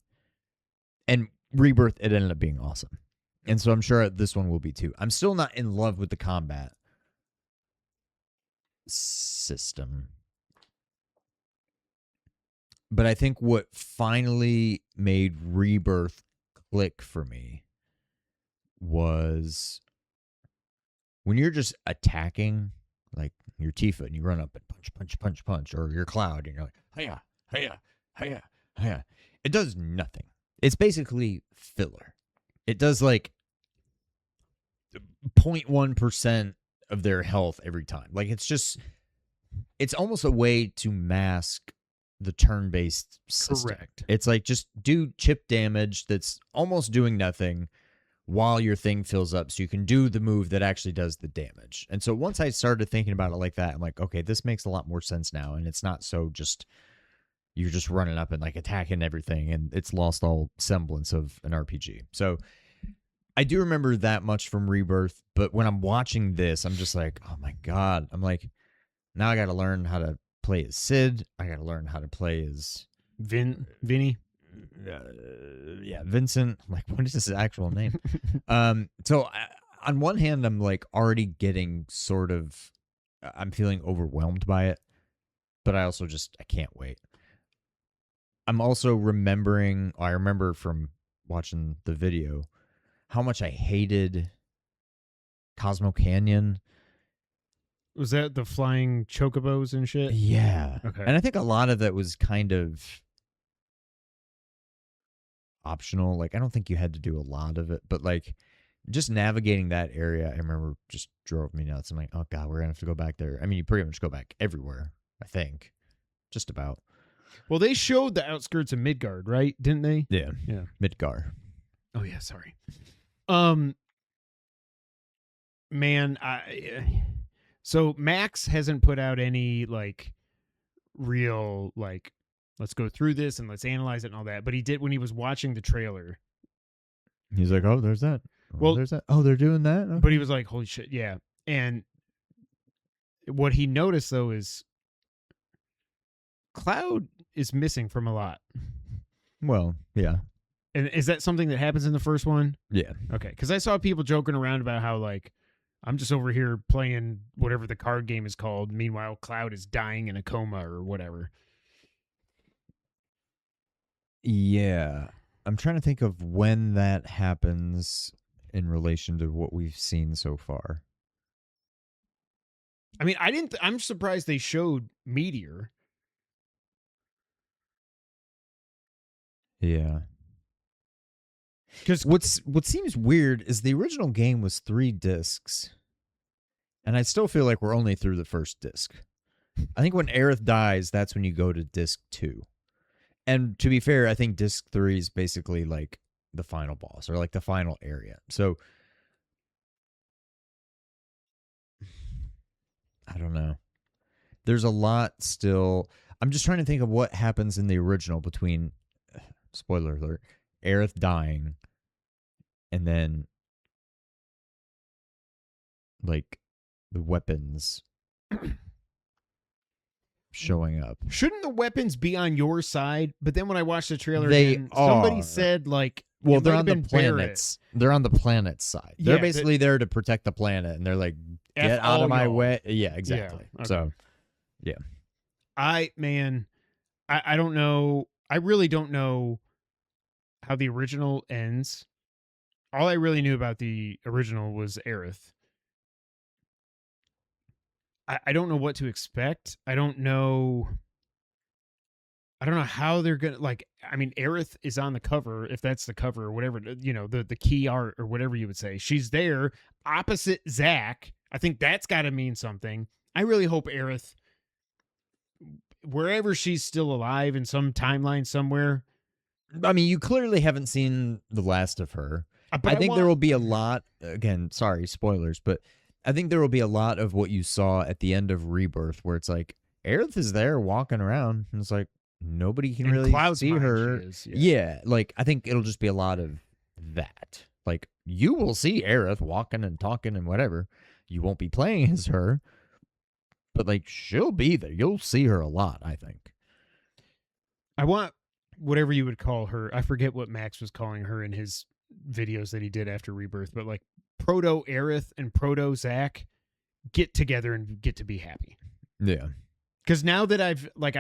And Rebirth, it ended up being awesome. And so I'm sure this one will be too. I'm still not in love with the combat system. But I think what finally made Rebirth click for me was when you're just attacking, like your Tifa, and you run up and punch, or your Cloud, and you're like, hiya, hiya, hiya, hiya. It does nothing. It's basically filler. It does like 0.1% of their health every time. Like, it's almost a way to mask the turn-based system. Correct. It's like, just do chip damage that's almost doing nothing while your thing fills up, so you can do the move that actually does the damage. And so once I started thinking about it like that, I'm like, okay, this makes a lot more sense now, and it's not so just you're just running up and like attacking everything, and it's lost all semblance of an RPG. So I do remember that much from Rebirth, but when I'm watching this, I'm just like, oh my God. I'm like, now I got to learn how to play as Sid. I got to learn how to play as Vinny. Yeah, Vincent. I'm like, what is his actual name? So on one hand, I'm like already getting I'm feeling overwhelmed by it, but I also I can't wait. I'm also I remember from watching the video how much I hated Cosmo Canyon. Was that the flying chocobos and shit? Yeah. Okay. And I think a lot of that was kind of optional. Like, I don't think you had to do a lot of it, but like just navigating that area, I remember just drove me nuts. I'm like, oh God, we're going to have to go back there. I mean, you pretty much go back everywhere, I think. Just about. Well, they showed the outskirts of Midgard, right? Didn't they? Yeah. Yeah. Midgar. Oh yeah, sorry. Man, so Max hasn't put out any like real like let's go through this and let's analyze it and all that, but he did when he was watching the trailer. He's like, oh, there's that. Oh, Well, there's that. Oh, they're doing that. Okay. But he was like, holy shit, yeah. And what he noticed though is Cloud is missing from a lot. Well, yeah. And is that something that happens in the first one? Yeah. Okay, because I saw people joking around about how like I'm just over here playing whatever the card game is called. Meanwhile, Cloud is dying in a coma or whatever. Yeah. I'm trying to think of when that happens in relation to what we've seen so far. I mean, I'm surprised they showed Meteor. Yeah. Because what seems weird is the original game was 3 discs. And I still feel like we're only through the first disc. I think when Aerith dies, that's when you go to disc 2. And to be fair, I think disc 3 is basically like the final boss or like the final area. So I don't know. There's a lot still. I'm just trying to think of what happens in the original between, spoiler alert, Aerith dying and then like the weapons showing up. Shouldn't the weapons be on your side? But then when I watched the trailer, They again, somebody are. said like, Well, it they're might on have the been Barrett. planets. They're on the planet's side. They're Yeah, basically there to protect the planet, and they're like, F get out all of my y'all. way. Yeah, exactly. Yeah, okay. So, yeah. I don't know. I really don't know how the original ends. all I really knew about the original was Aerith. I don't know what to expect. I don't know how they're gonna like. I mean, Aerith is on the cover, if that's the cover or whatever. The key art or whatever you would say. She's there opposite Zack. I think that's got to mean something. I really hope Aerith, wherever she's still alive in some timeline somewhere. I mean, you clearly haven't seen the last of her. But I think there will be a lot. Again, sorry, spoilers, but I think there will be a lot of what you saw at the end of Rebirth, where it's like Aerith is there walking around, and it's like nobody can really see her. Yeah, like I think it'll just be a lot of that. Like you will see Aerith walking and talking and whatever. You won't be playing as her, but like she'll be there. You'll see her a lot, I think. I want whatever you would call her. I forget what Max was calling her in his videos that he did after Rebirth, but like Proto Aerith and Proto Zack get together and get to be happy. Yeah. Because now that I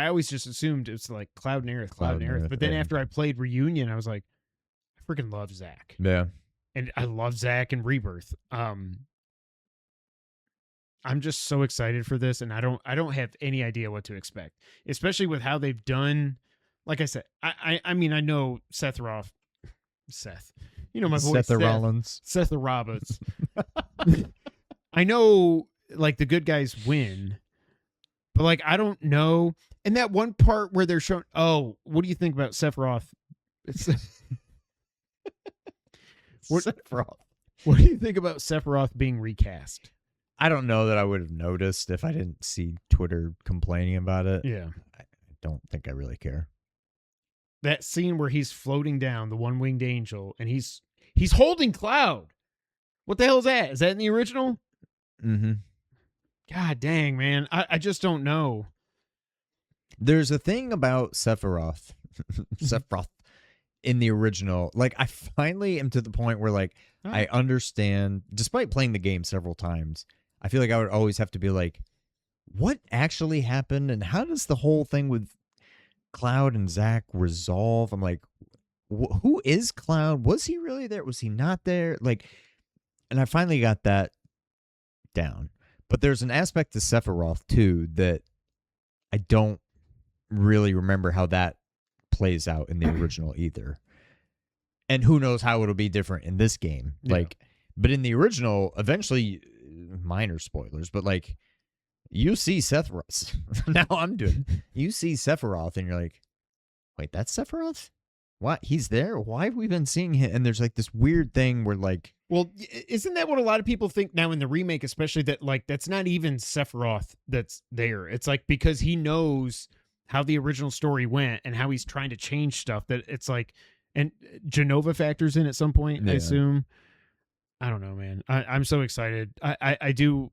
always just assumed it's like Cloud and Aerith. But then after I played Reunion, I was like, I freaking love Zack. Yeah. And I love Zack and Rebirth. I'm just so excited for this, and I don't have any idea what to expect, especially with how they've done. Like I said, I mean, I know Seth. You know my voice. Seth Rollins. Seth Roberts. I know, like, the good guys win, but, like, I don't know. And that one part where they're showing, what do you think about Sephiroth? Sephiroth. What do you think about Sephiroth being recast? I don't know that I would have noticed if I didn't see Twitter complaining about it. Yeah. I don't think I really care. That scene where he's floating down, the one-winged angel, and he's holding Cloud. What the hell is that? Is that in the original? Mm-hmm. God dang, man. I just don't know. There's a thing about Sephiroth in the original. Like, I finally am to the point where, like, I understand, despite playing the game several times, I feel like I would always have to be like, what actually happened? And how does the whole thing with Cloud and Zack resolve? I'm like, who is Cloud? Was he really there? Was he not there? Like, and I finally got that down. But there's an aspect to Sephiroth too that I don't really remember how that plays out in the original either. And who knows how it'll be different in this game. Yeah. Like, but in the original, eventually, minor spoilers, but like, you see Sephiroth. Now I'm doing. You see Sephiroth, and you're like, wait, that's Sephiroth? What? He's there? Why have we been seeing him? And there's like this weird thing where like, well, isn't that what a lot of people think now in the remake, especially that like that's not even Sephiroth that's there? It's like because he knows how the original story went and how he's trying to change stuff. That it's like, and Genova factors in at some point. Yeah. I assume. I don't know, man. I'm so excited. I did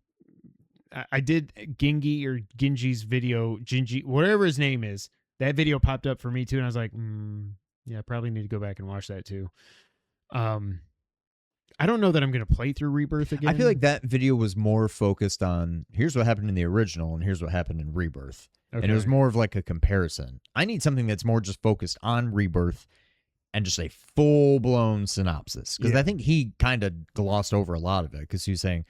Genji's video, Ginji, whatever his name is. That video popped up for me too, and I was like, yeah, I probably need to go back and watch that too. I don't know that I'm going to play through Rebirth again. I feel like that video was more focused on here's what happened in the original and here's what happened in Rebirth. Okay. And it was more of like a comparison. I need something that's more just focused on Rebirth and just a full-blown synopsis. Because I think he kind of glossed over a lot of it because he was saying,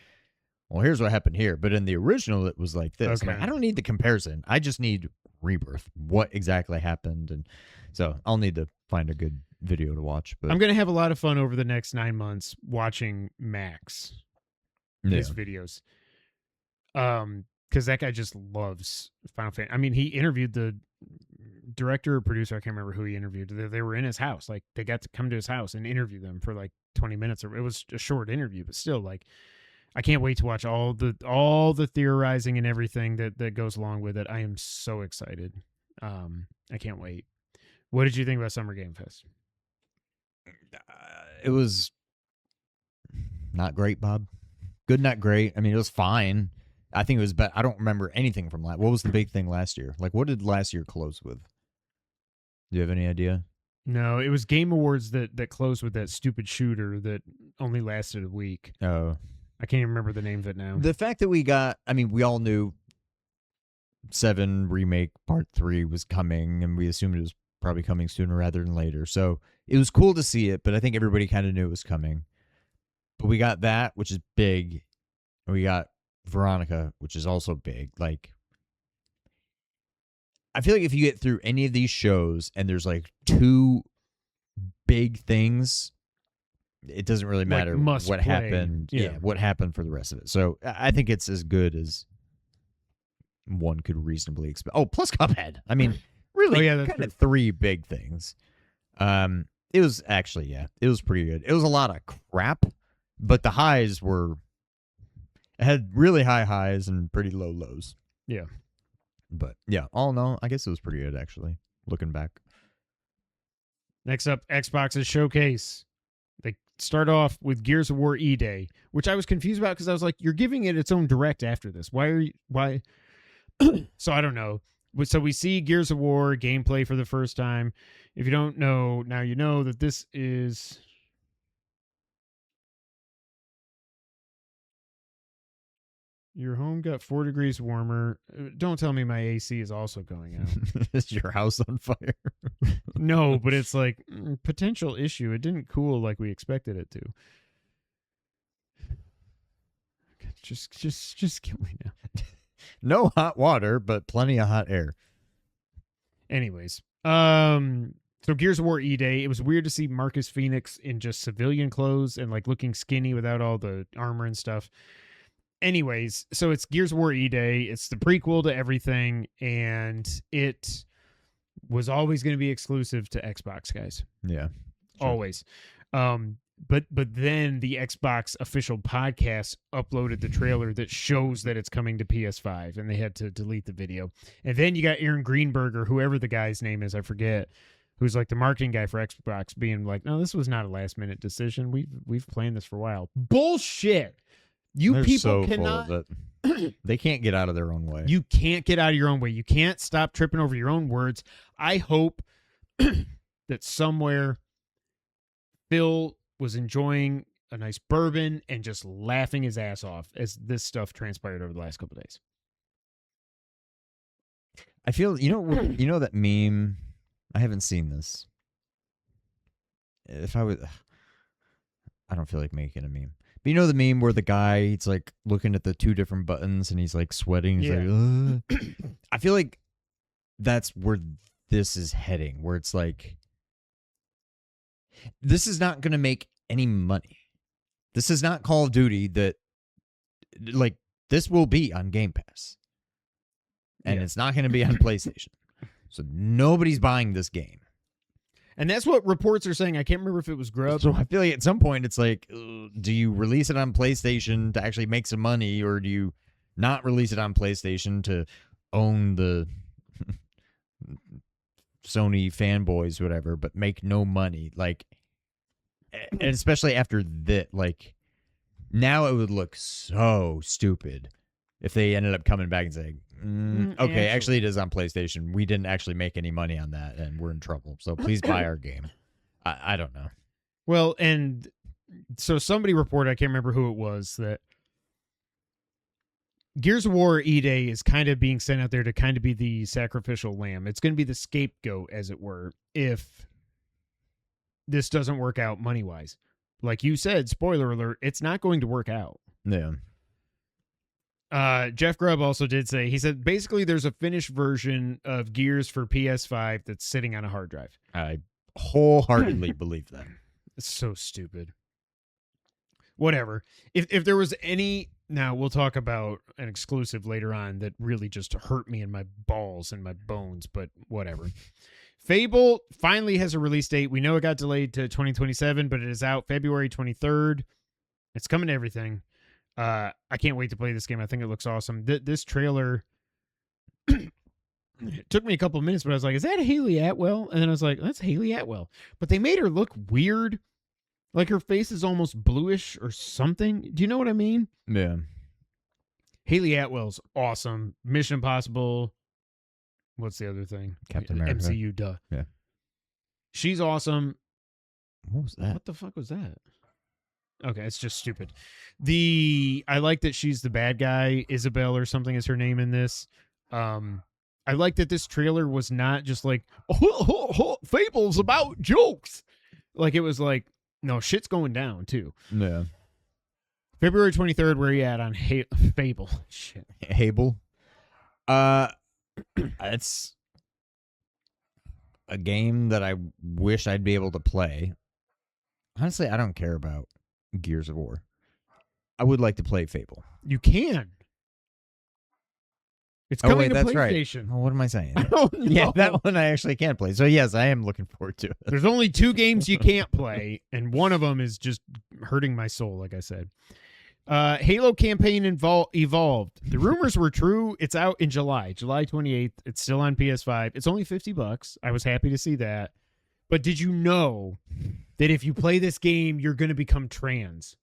well, here's what happened here. But in the original, it was like this. Okay. Like, I don't need the comparison. I just need Rebirth. What exactly happened? And so I'll need to find a good video to watch. But I'm going to have a lot of fun over the next 9 months watching Max, his videos. Because that guy just loves Final Fantasy. I mean, he interviewed the director or producer. I can't remember who he interviewed. They were in his house. Like, they got to come to his house and interview them for like 20 minutes. It was a short interview, but still, like, I can't wait to watch all the theorizing and everything that goes along with it. I am so excited. I can't wait. What did you think about Summer Game Fest? It was not great, Bob. Good, not great. I mean, it was fine. I think it was better. I don't remember anything from last. What was the big thing last year? Like, what did last year close with? Do you have any idea? No, it was Game Awards that closed with that stupid shooter that only lasted a week. Oh. I can't even remember the name of it now. The fact that we got, I mean, we all knew 7 Remake Part 3 was coming, and we assumed it was probably coming sooner rather than later. So it was cool to see it, but I think everybody kind of knew it was coming. But we got that, which is big. And we got Veronica, which is also big. Like, I feel like if you get through any of these shows and there's like 2 big things, it doesn't really matter must what play. happened. Yeah. What happened for the rest of it. So I think it's as good as one could reasonably expect. Oh, plus Cuphead. I mean, really, that's kind true. of 3 big things. It was actually, it was pretty good. It was a lot of crap, but the highs it had really high highs and pretty low lows. Yeah. But yeah, all in all, I guess it was pretty good, actually, looking back. Next up, Xbox's showcase. They start off with Gears of War E-Day, which I was confused about because I was like, you're giving it its own direct after this. Why? So I don't know. So we see Gears of War gameplay for the first time. If you don't know, now you know that this is... Your home got 4 degrees warmer. Don't tell me my AC is also going out. Is your house on fire? No, but it's like potential issue. It didn't cool like we expected it to. Just kill me now. No hot water, but plenty of hot air. Anyways, so Gears of War E-Day, it was weird to see Marcus Phoenix in just civilian clothes and like looking skinny without all the armor and stuff. Anyways, so it's Gears of War E-Day. It's the prequel to everything, and it was always going to be exclusive to Xbox, guys. Yeah. Sure. Always. But then the Xbox official podcast uploaded the trailer that shows that it's coming to PS5, and they had to delete the video. And then you got Aaron Greenberg, or whoever the guy's name is, I forget, who's like the marketing guy for Xbox, being like, "No, this was not a last minute decision. We've planned this for a while." Bullshit. They're People so cannot. full of it. They can't get out of their own way. You can't get out of your own way. You can't stop tripping over your own words. I hope that somewhere Phil was enjoying a nice bourbon and just laughing his ass off as this stuff transpired over the last couple of days. I feel, you know that meme? I haven't seen this. If I would, I don't feel like making a meme. But you know the meme where the guy, he's like looking at the 2 different buttons and he's like sweating. He's like, ugh. I feel like that's where this is heading, where it's like, this is not going to make any money. This is not Call of Duty that, like, this will be on Game Pass. And it's not going to be on PlayStation. So nobody's buying this game. And that's what reports are saying. I can't remember if it was Grub. So I feel like at some point it's like, do you release it on PlayStation to actually make some money, or do you not release it on PlayStation to own the Sony fanboys, whatever, but make no money? Like, and especially after that, like, now it would look so stupid if they ended up coming back and saying, okay, actually it is on PlayStation. We didn't actually make any money on that, and we're in trouble. So please buy our game. I don't know. Well, and so somebody reported, I can't remember who it was, that Gears of War E-Day is kind of being sent out there to kind of be the sacrificial lamb. It's going to be the scapegoat, as it were, if this doesn't work out money-wise. Like you said, spoiler alert, it's not going to work out. Yeah. Jeff Grubb also did say, he said, basically there's a finished version of Gears for PS5 that's sitting on a hard drive. I wholeheartedly believe that. It's so stupid. Whatever. If there was any, now we'll talk about an exclusive later on that really just hurt me in my balls and my bones, but whatever. Fable finally has a release date. We know it got delayed to 2027, but it is out February 23rd. It's coming to everything. I can't wait to play this game. I think it looks awesome. This trailer it took me a couple of minutes, but I was like, is that Haley Atwell? And then I was like, that's Haley Atwell. But they made her look weird. Like her face is almost bluish or something. Do you know what I mean? Yeah. Haley Atwell's awesome. Mission Impossible. What's the other thing? Captain America. MCU, duh. Yeah. She's awesome. What was that? What the fuck was that? Okay, it's just stupid. I like that she's the bad guy. Isabel or something is her name in this. I like that this trailer was not just like, Fable's about jokes. Like, it was like, no, shit's going down, too. Yeah. February 23rd, where are you at on Fable? Shit. Hable. It's a game that I wish I'd be able to play. Honestly, I don't care about Gears of War. I would like to play Fable. You can. It's coming to that's PlayStation. right. Oh, what am I saying? Oh, Yeah, no. that one I actually can play. So yes, I am looking forward to it. There's only 2 games you can't play, and one of them is just hurting my soul, like I said. Halo campaign evolved. The rumors were true. It's out in July 28th. It's still on PS5. It's only $50. I was happy to see that. But did you know that if you play this game, you're going to become trans?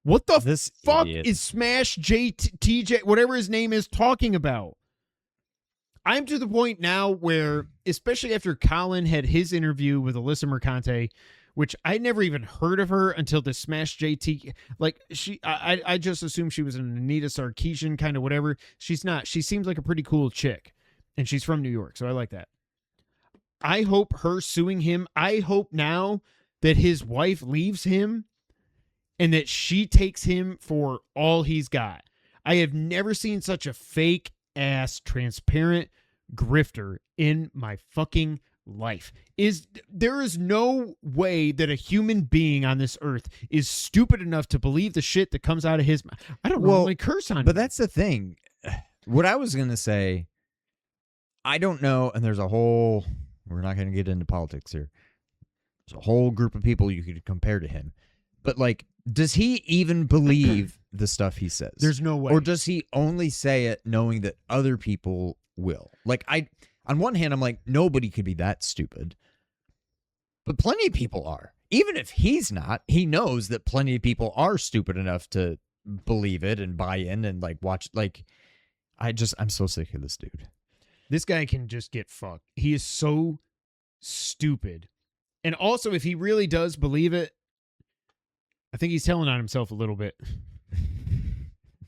What the fuck idiot. is Smash TJ, whatever his name is, talking about? I'm to the point now where, especially after Colin had his interview with Alyssa Mercante, which I never even heard of her until the Smash JT. Like, I just assumed she was an Anita Sarkeesian kind of whatever. She's not. She seems like a pretty cool chick, and she's from New York, so I like that. I hope her suing him. I hope now that his wife leaves him and that she takes him for all he's got. I have never seen such a fake ass, transparent grifter in my fucking life. There is no way that a human being on this earth is stupid enough to believe the shit that comes out of his mouth. I don't normally curse on him. But that's the thing. What I was going to say, I don't know, and there's a whole, we're not going to get into politics here. There's a whole group of people you could compare to him. But, like, does he even believe the stuff he says? There's no way. Or does he only say it knowing that other people will? Like, on one hand, I'm like, nobody could be that stupid. But plenty of people are. Even if he's not, he knows that plenty of people are stupid enough to believe it and buy in and, like, watch. Like, I'm so sick of this dude. This guy can just get fucked. He is so stupid. And also, if he really does believe it, I think he's telling on himself a little bit.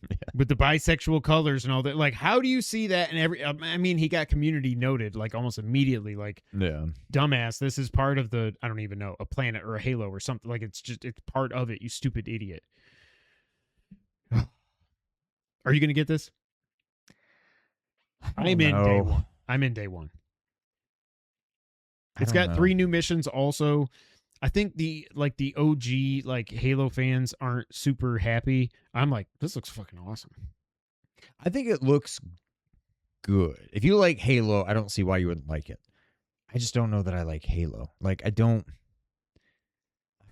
Yeah. With the bisexual colors and all that. Like, how do you see that? And I mean, he got community noted like almost immediately. Like, yeah, dumbass, this is part of the, I don't even know, a planet or a halo or something. Like, it's part of it, you stupid idiot. Are you going to get this? I'm in day one. I'm in day one. It's got 3 new missions also. I think the OG like Halo fans aren't super happy. I'm like, this looks fucking awesome. I think it looks good. If you like Halo, I don't see why you wouldn't like it. I just don't know that I like Halo. Like, I've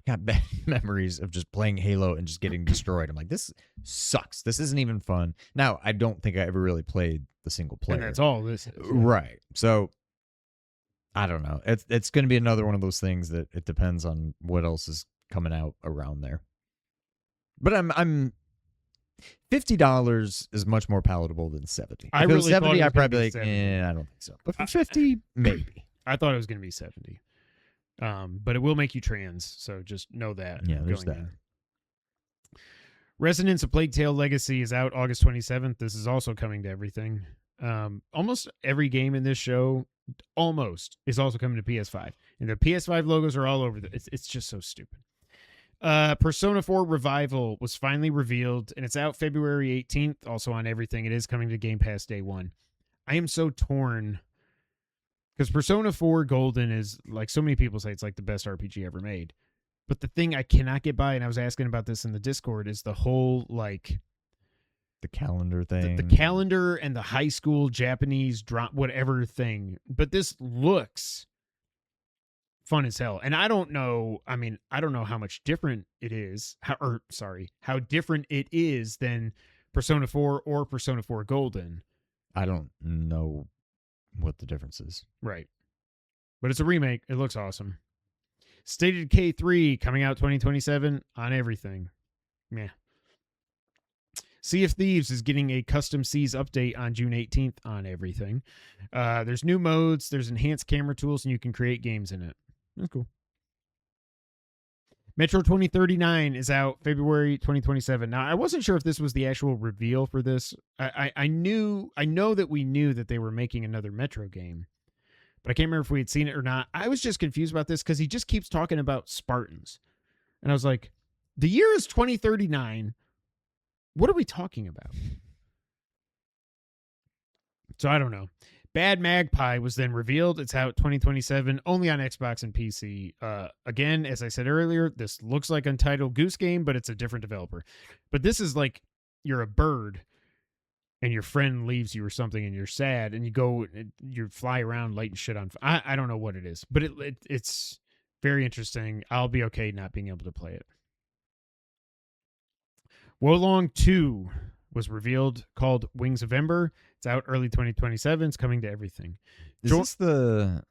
got bad memories of just playing Halo and just getting destroyed. I'm like, this sucks. This isn't even fun. Now, I don't think I ever really played the single player. And that's all this is. Right. So, I don't know. It's going to be another one of those things that it depends on what else is coming out around there. But I'm $50 is much more palatable than $70. I if it was really thought $70, it was I'd probably like, gonna be $70. I don't think so. But for $50, maybe. I thought it was going to be 70. But it will make you trans, so just know that. Yeah, there's that. In. Resonance of Plague Tale Legacy is out August 27th. This is also coming to everything. Almost every game in this show is also coming to PS5. And the PS5 logos are all over. It's just so stupid. Persona 4 Revival was finally revealed, and it's out February 18th, also on everything. It is coming to Game Pass day one. I am so torn because Persona 4 Golden is, like so many people say, it's like the best RPG ever made. But the thing I cannot get by, and I was asking about this in the Discord, is the whole, like, the calendar thing. The calendar and the high school Japanese drop, whatever thing. But this looks fun as hell. And I don't know how much different it is. How different it is than Persona 4 or Persona 4 Golden. I don't know what the difference is. Right. But it's a remake. It looks awesome. State of Decay 3 coming out 2027 on everything. Meh. Sea of Thieves is getting a custom seas update on June 18th on everything. There's new modes, there's enhanced camera tools, and you can create games in it. That's cool. Metro 2039 is out February 2027. Now, I wasn't sure if this was the actual reveal for this. I know that we knew that they were making another Metro game, but I can't remember if we had seen it or not. I was just confused about this because he just keeps talking about Spartans. And I was like, The year is 2039. What are we talking about? So I don't know. Bad Magpie was then revealed. It's out 2027, only on Xbox and PC. Again, as I said earlier, this looks like Untitled Goose Game, but it's a different developer. But this is like you're a bird and your friend leaves you or something and you're sad and you fly around lighting shit on. I don't know what it is, but it's very interesting. I'll be okay not being able to play it. Wolong 2 was revealed, called Wings of Ember. It's out early 2027. It's coming to everything. Is this the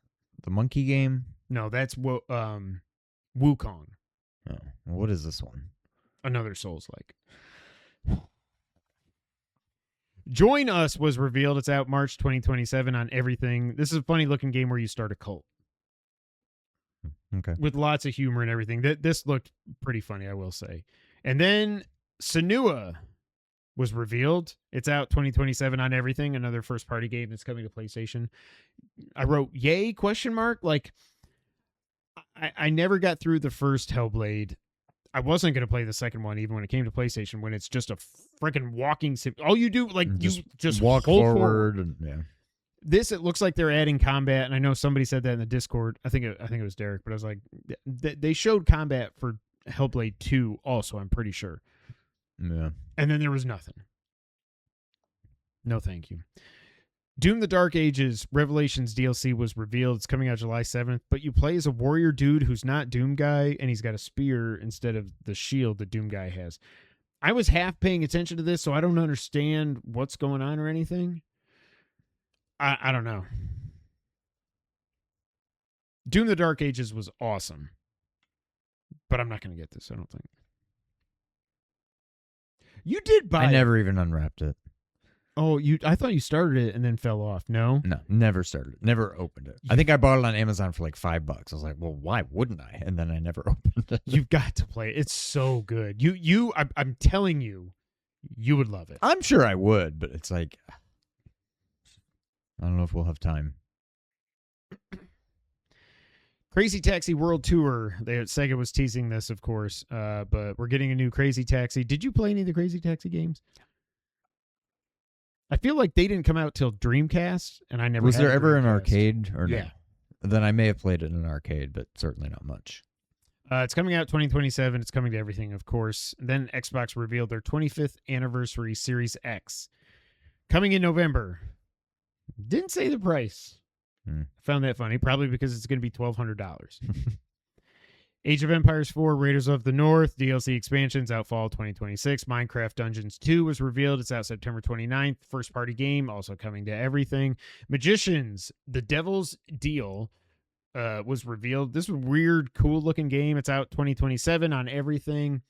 monkey game? No, that's Wukong. Oh, what is this one? Another Souls-like. Join Us was revealed. It's out March 2027 on everything. This is a funny-looking game where you start a cult. Okay. With lots of humor and everything. This looked pretty funny, I will say. And then Senua was revealed. It's out 2027 on everything. Another first-party game that's coming to PlayStation. I wrote, yay, question mark? Like, I never got through the first Hellblade. I wasn't going to play the second one even when it came to PlayStation, when it's just a freaking walking sim. All you do, like, you just walk forward. And, yeah. This, it looks like they're adding combat, and I know somebody said that in the Discord. I think it was Derek, but I was like, they showed combat for Hellblade 2 also, I'm pretty sure. Yeah. And then there was nothing. No, thank you. Doom the Dark Ages Revelations DLC was revealed. It's coming out July 7th, but you play as a warrior dude who's not Doom Guy, and he's got a spear instead of the shield that Doom Guy has. I was half paying attention to this, so I don't understand what's going on or anything. I don't know. Doom the Dark Ages was awesome, but I'm not going to get this, I don't think. You did buy I never even unwrapped it. Oh, I thought you started it and then fell off. No? No, never started it. Never opened it. I think I bought it on Amazon for like $5. I was like, well, why wouldn't I? And then I never opened it. You've got to play it. It's so good. I'm telling you, you would love it. I'm sure I would, but it's like, I don't know if we'll have time. Crazy Taxi World Tour. Sega was teasing this, of course, but we're getting a new Crazy Taxi. Did you play any of the Crazy Taxi games? I feel like they didn't come out till Dreamcast, and I never. Was had there a ever an Dreamcast. arcade or no? Yeah. Then I may have played it in an arcade, but certainly not much. It's coming out 2027. It's coming to everything, of course. Then Xbox revealed their 25th anniversary Series X, coming in November. Didn't say the price. Found that funny, probably because it's going to be $1,200. Age of Empires 4, Raiders of the North, DLC expansions out fall 2026. Minecraft Dungeons 2 was revealed. It's out September 29th. First party game, also coming to everything. Magicians, The Devil's Deal was revealed. This was a weird, cool looking game. It's out 2027 on everything.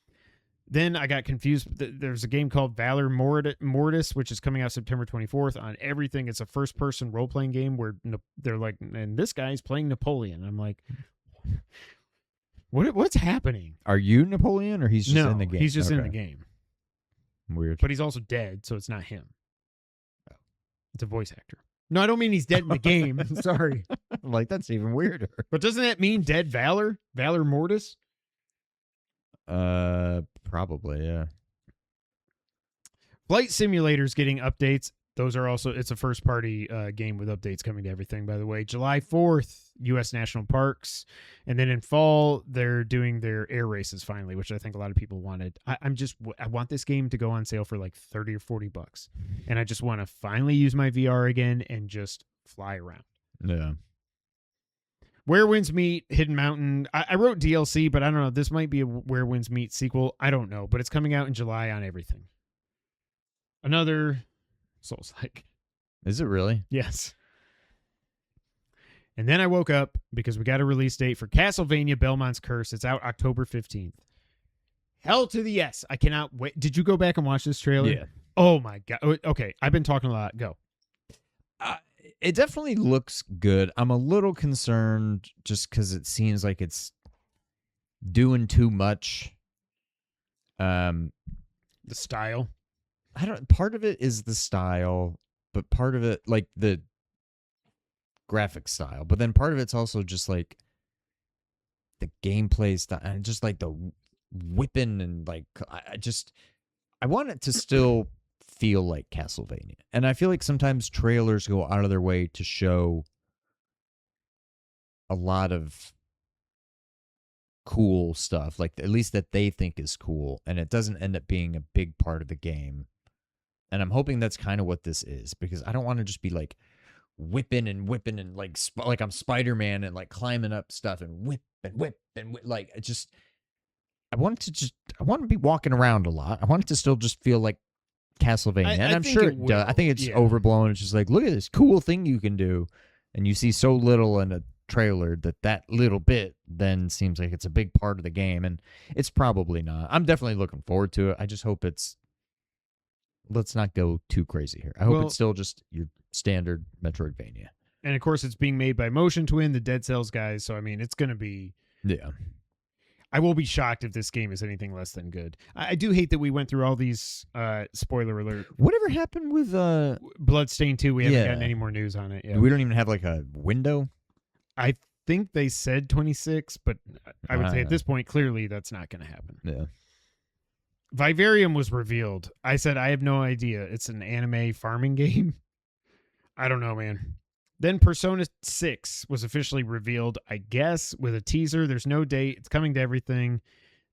Then I got confused. There's a game called Valor Mortis, which is coming out September 24th on everything. It's a first-person role-playing game where they're like, and this guy's playing Napoleon. I'm like, what's happening? Are you Napoleon, or he's just in the game? He's just in the game. Weird. But he's also dead, so it's not him. It's a voice actor. No, I don't mean he's dead in the game. Sorry. I'm like, that's even weirder. But doesn't that mean dead Valor? Valor Mortis? Probably, yeah. Flight Simulator's getting updates. Those are also, it's a first party game with updates coming to everything, by the way. July 4th, U.S. National Parks. And then in fall, they're doing their air races finally, which I think a lot of people wanted. I want this game to go on sale for like $30 or $40. And I just want to finally use my VR again and just fly around. Yeah. Where Winds Meet, Hidden Mountain. I wrote DLC, but I don't know. This might be a Where Winds Meet sequel. I don't know, but it's coming out in July on everything. Another Souls-like. Is it really? Yes. And then I woke up because we got a release date for Castlevania Belmont's Curse. It's out October 15th. Hell to the yes. I cannot wait. Did you go back and watch this trailer? Yeah. Oh, my God. Okay, I've been talking a lot. Go. It definitely looks good. I'm a little concerned just because it seems like it's doing too much. The style. Part of it is the style, but part of it, like the graphic style, but then part of it's also just like the gameplay style and just like the whipping and like I want it to still feel like Castlevania. And I feel like sometimes trailers go out of their way to show a lot of cool stuff, like at least that they think is cool, and it doesn't end up being a big part of the game. And I'm hoping that's kind of what this is, because I don't want to just be like whipping and like I'm Spider-Man and like climbing up stuff and whip and whip and whip. Like I want to be walking around a lot. I want it to still just feel like Castlevania. And I'm sure it does. I think it's overblown. It's just like, look at this cool thing you can do. And you see so little in a trailer that little bit then seems like it's a big part of the game, and it's probably not. I'm definitely looking forward to it. I just hope let's not go too crazy here. I hope it's still just your standard Metroidvania. And of course, it's being made by Motion Twin, the Dead Cells guys. So I mean, it's going to be. Yeah. I will be shocked if this game is anything less than good. I do hate that we went through all these. Spoiler alert. Whatever happened with Bloodstained 2? We haven't gotten any more news on it yet. We don't even have like a window. I think they said 26, but I would say at this point, clearly that's not going to happen. Yeah. Vivarium was revealed. I said, I have no idea. It's an anime farming game. I don't know, man. Then Persona 6 was officially revealed, I guess, with a teaser. There's no date. It's coming to everything.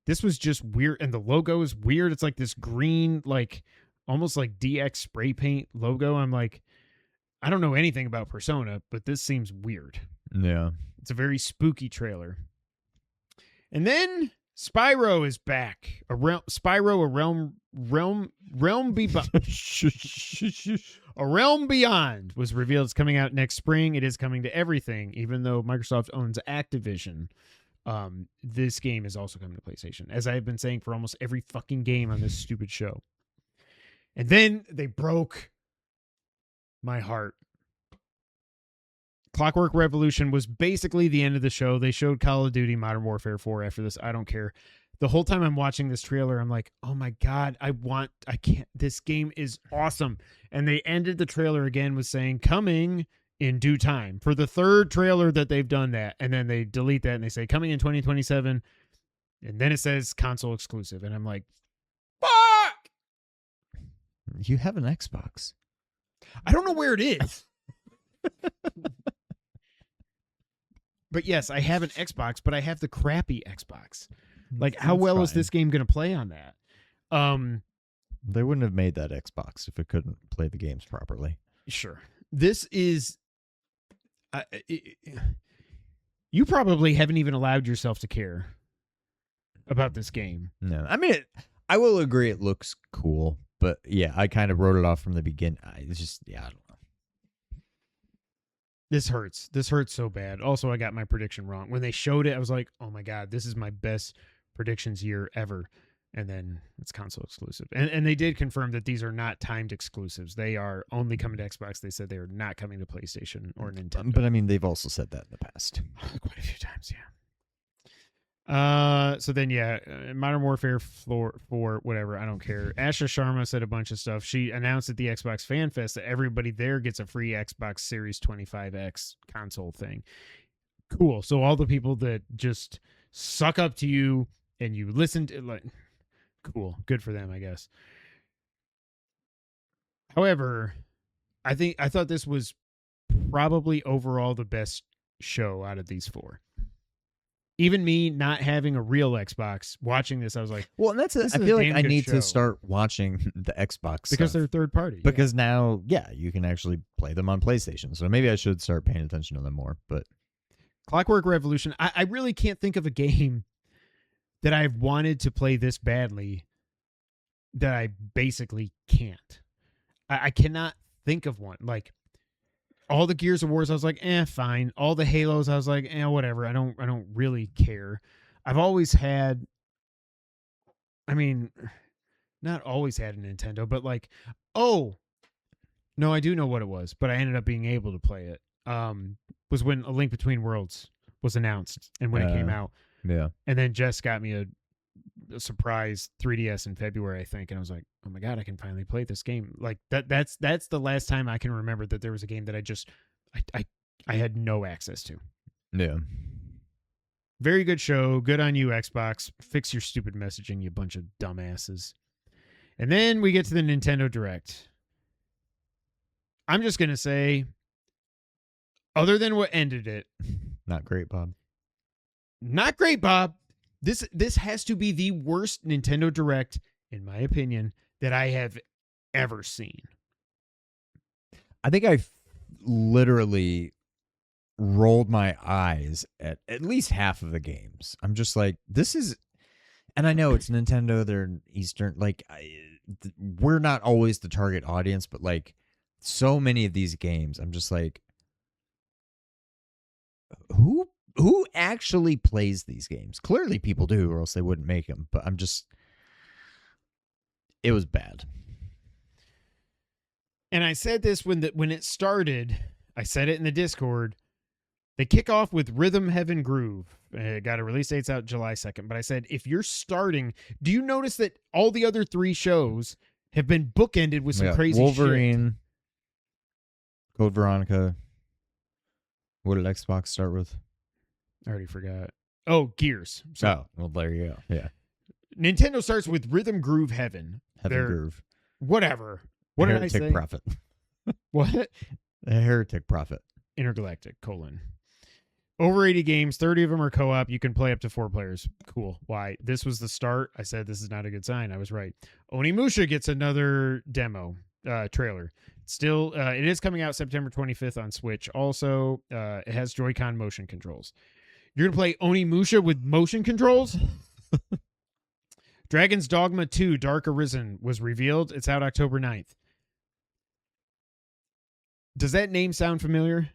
This was just weird. And the logo is weird. It's like this green, like almost like DX spray paint logo. I'm like, I don't know anything about Persona, but this seems weird. Yeah. It's a very spooky trailer. And then Spyro is back. A Realm Beyond was revealed. It's coming out next spring. It is coming to everything, even though Microsoft owns Activision. This game is also coming to PlayStation, as I have been saying for almost every fucking game on this stupid show. And then they broke my heart. Clockwork Revolution was basically the end of the show. They showed Call of Duty Modern Warfare 4 after this. I don't care. The whole time I'm watching this trailer, I'm like, oh my God, I can't. This game is awesome. And they ended the trailer again with saying, coming in due time, for the third trailer that they've done that. And then they delete that and they say, coming in 2027. And then it says console exclusive. And I'm like, fuck! You have an Xbox. I don't know where it is. But yes, I have an Xbox, but I have the crappy Xbox. Like, how well is this game going to play on that? They wouldn't have made that Xbox if it couldn't play the games properly. Sure. This is... you probably haven't even allowed yourself to care about this game. No. I mean, I will agree it looks cool, but yeah, I kind of wrote it off from the beginning. It's just, I don't know. This hurts. This hurts so bad. Also, I got my prediction wrong. When they showed it, I was like, oh my God, this is my best predictions year ever. And then it's console exclusive. And they did confirm that these are not timed exclusives. They are only coming to Xbox. They said they are not coming to PlayStation or Nintendo. But I mean, they've also said that in the past. Quite a few times, yeah. So then, Modern Warfare 4, whatever, I don't care. Asha Sharma said a bunch of stuff. She announced at the Xbox Fan Fest that everybody there gets a free Xbox Series 25X console thing. Cool. So all the people that just suck up to you and you listen to, like, cool. Good for them, I guess. However, I thought this was probably overall the best show out of these four. Even me not having a real Xbox, watching this, I was like, well, and that's I feel like I need to start watching the Xbox because stuff. they're third party. Because now, you can actually play them on PlayStation. So maybe I should start paying attention to them more. But Clockwork Revolution, I really can't think of a game that I've wanted to play this badly that I basically can't. I cannot think of one. Like, all the Gears of Wars, I was like, fine. All the Halos, I was like, whatever. I don't really care. I've always had, I mean, not always had a Nintendo, but like, no, I do know what it was, but I ended up being able to play it. Was when A Link Between Worlds was announced and when it came out. Yeah. And then Jess got me a surprise 3DS in February, I think, and I was like, oh my God, I can finally play this game. Like that's the last time I can remember that there was a game that I had no access to. Yeah. Very good show. Good on you, Xbox. Fix your stupid messaging, you bunch of dumbasses. And then we get to the Nintendo Direct. I'm just going to say, other than what ended it, Not great, Bob. not great, Bob. This has to be the worst Nintendo Direct, in my opinion, that I have ever seen. I think I literally rolled my eyes at least half of the games. I'm just like, this is, and I know it's Nintendo, they're Eastern, like, we're not always the target audience, but like, so many of these games, I'm just like, who actually plays these games? Clearly people do, or else they wouldn't make them, but I'm just, it was bad. And I said this when it started. I said it in the Discord. They kick off with Rhythm Heaven Groove. Got a release date's out July 2nd. But I said, if you're starting, do you notice that all the other 3 shows have been bookended with some crazy Wolverine, shit? Code Veronica. What did Xbox start with? I already forgot. Oh, Gears. So Oh, well, there you go. Yeah. Nintendo starts with Rhythm Groove Heaven. Groove. Whatever. What did I Heretic say? Prophet. What? A Heretic Prophet. Intergalactic, : over 80 games, 30 of them are co-op. You can play up to 4 players. Cool. Why? This was the start. I said this is not a good sign. I was right. Onimusha gets another demo trailer. Still, it is coming out September 25th on Switch. Also, it has Joy-Con motion controls. You're going to play Onimusha with motion controls? Dragon's Dogma 2 Dark Arisen was revealed. It's out October 9th. Does that name sound familiar?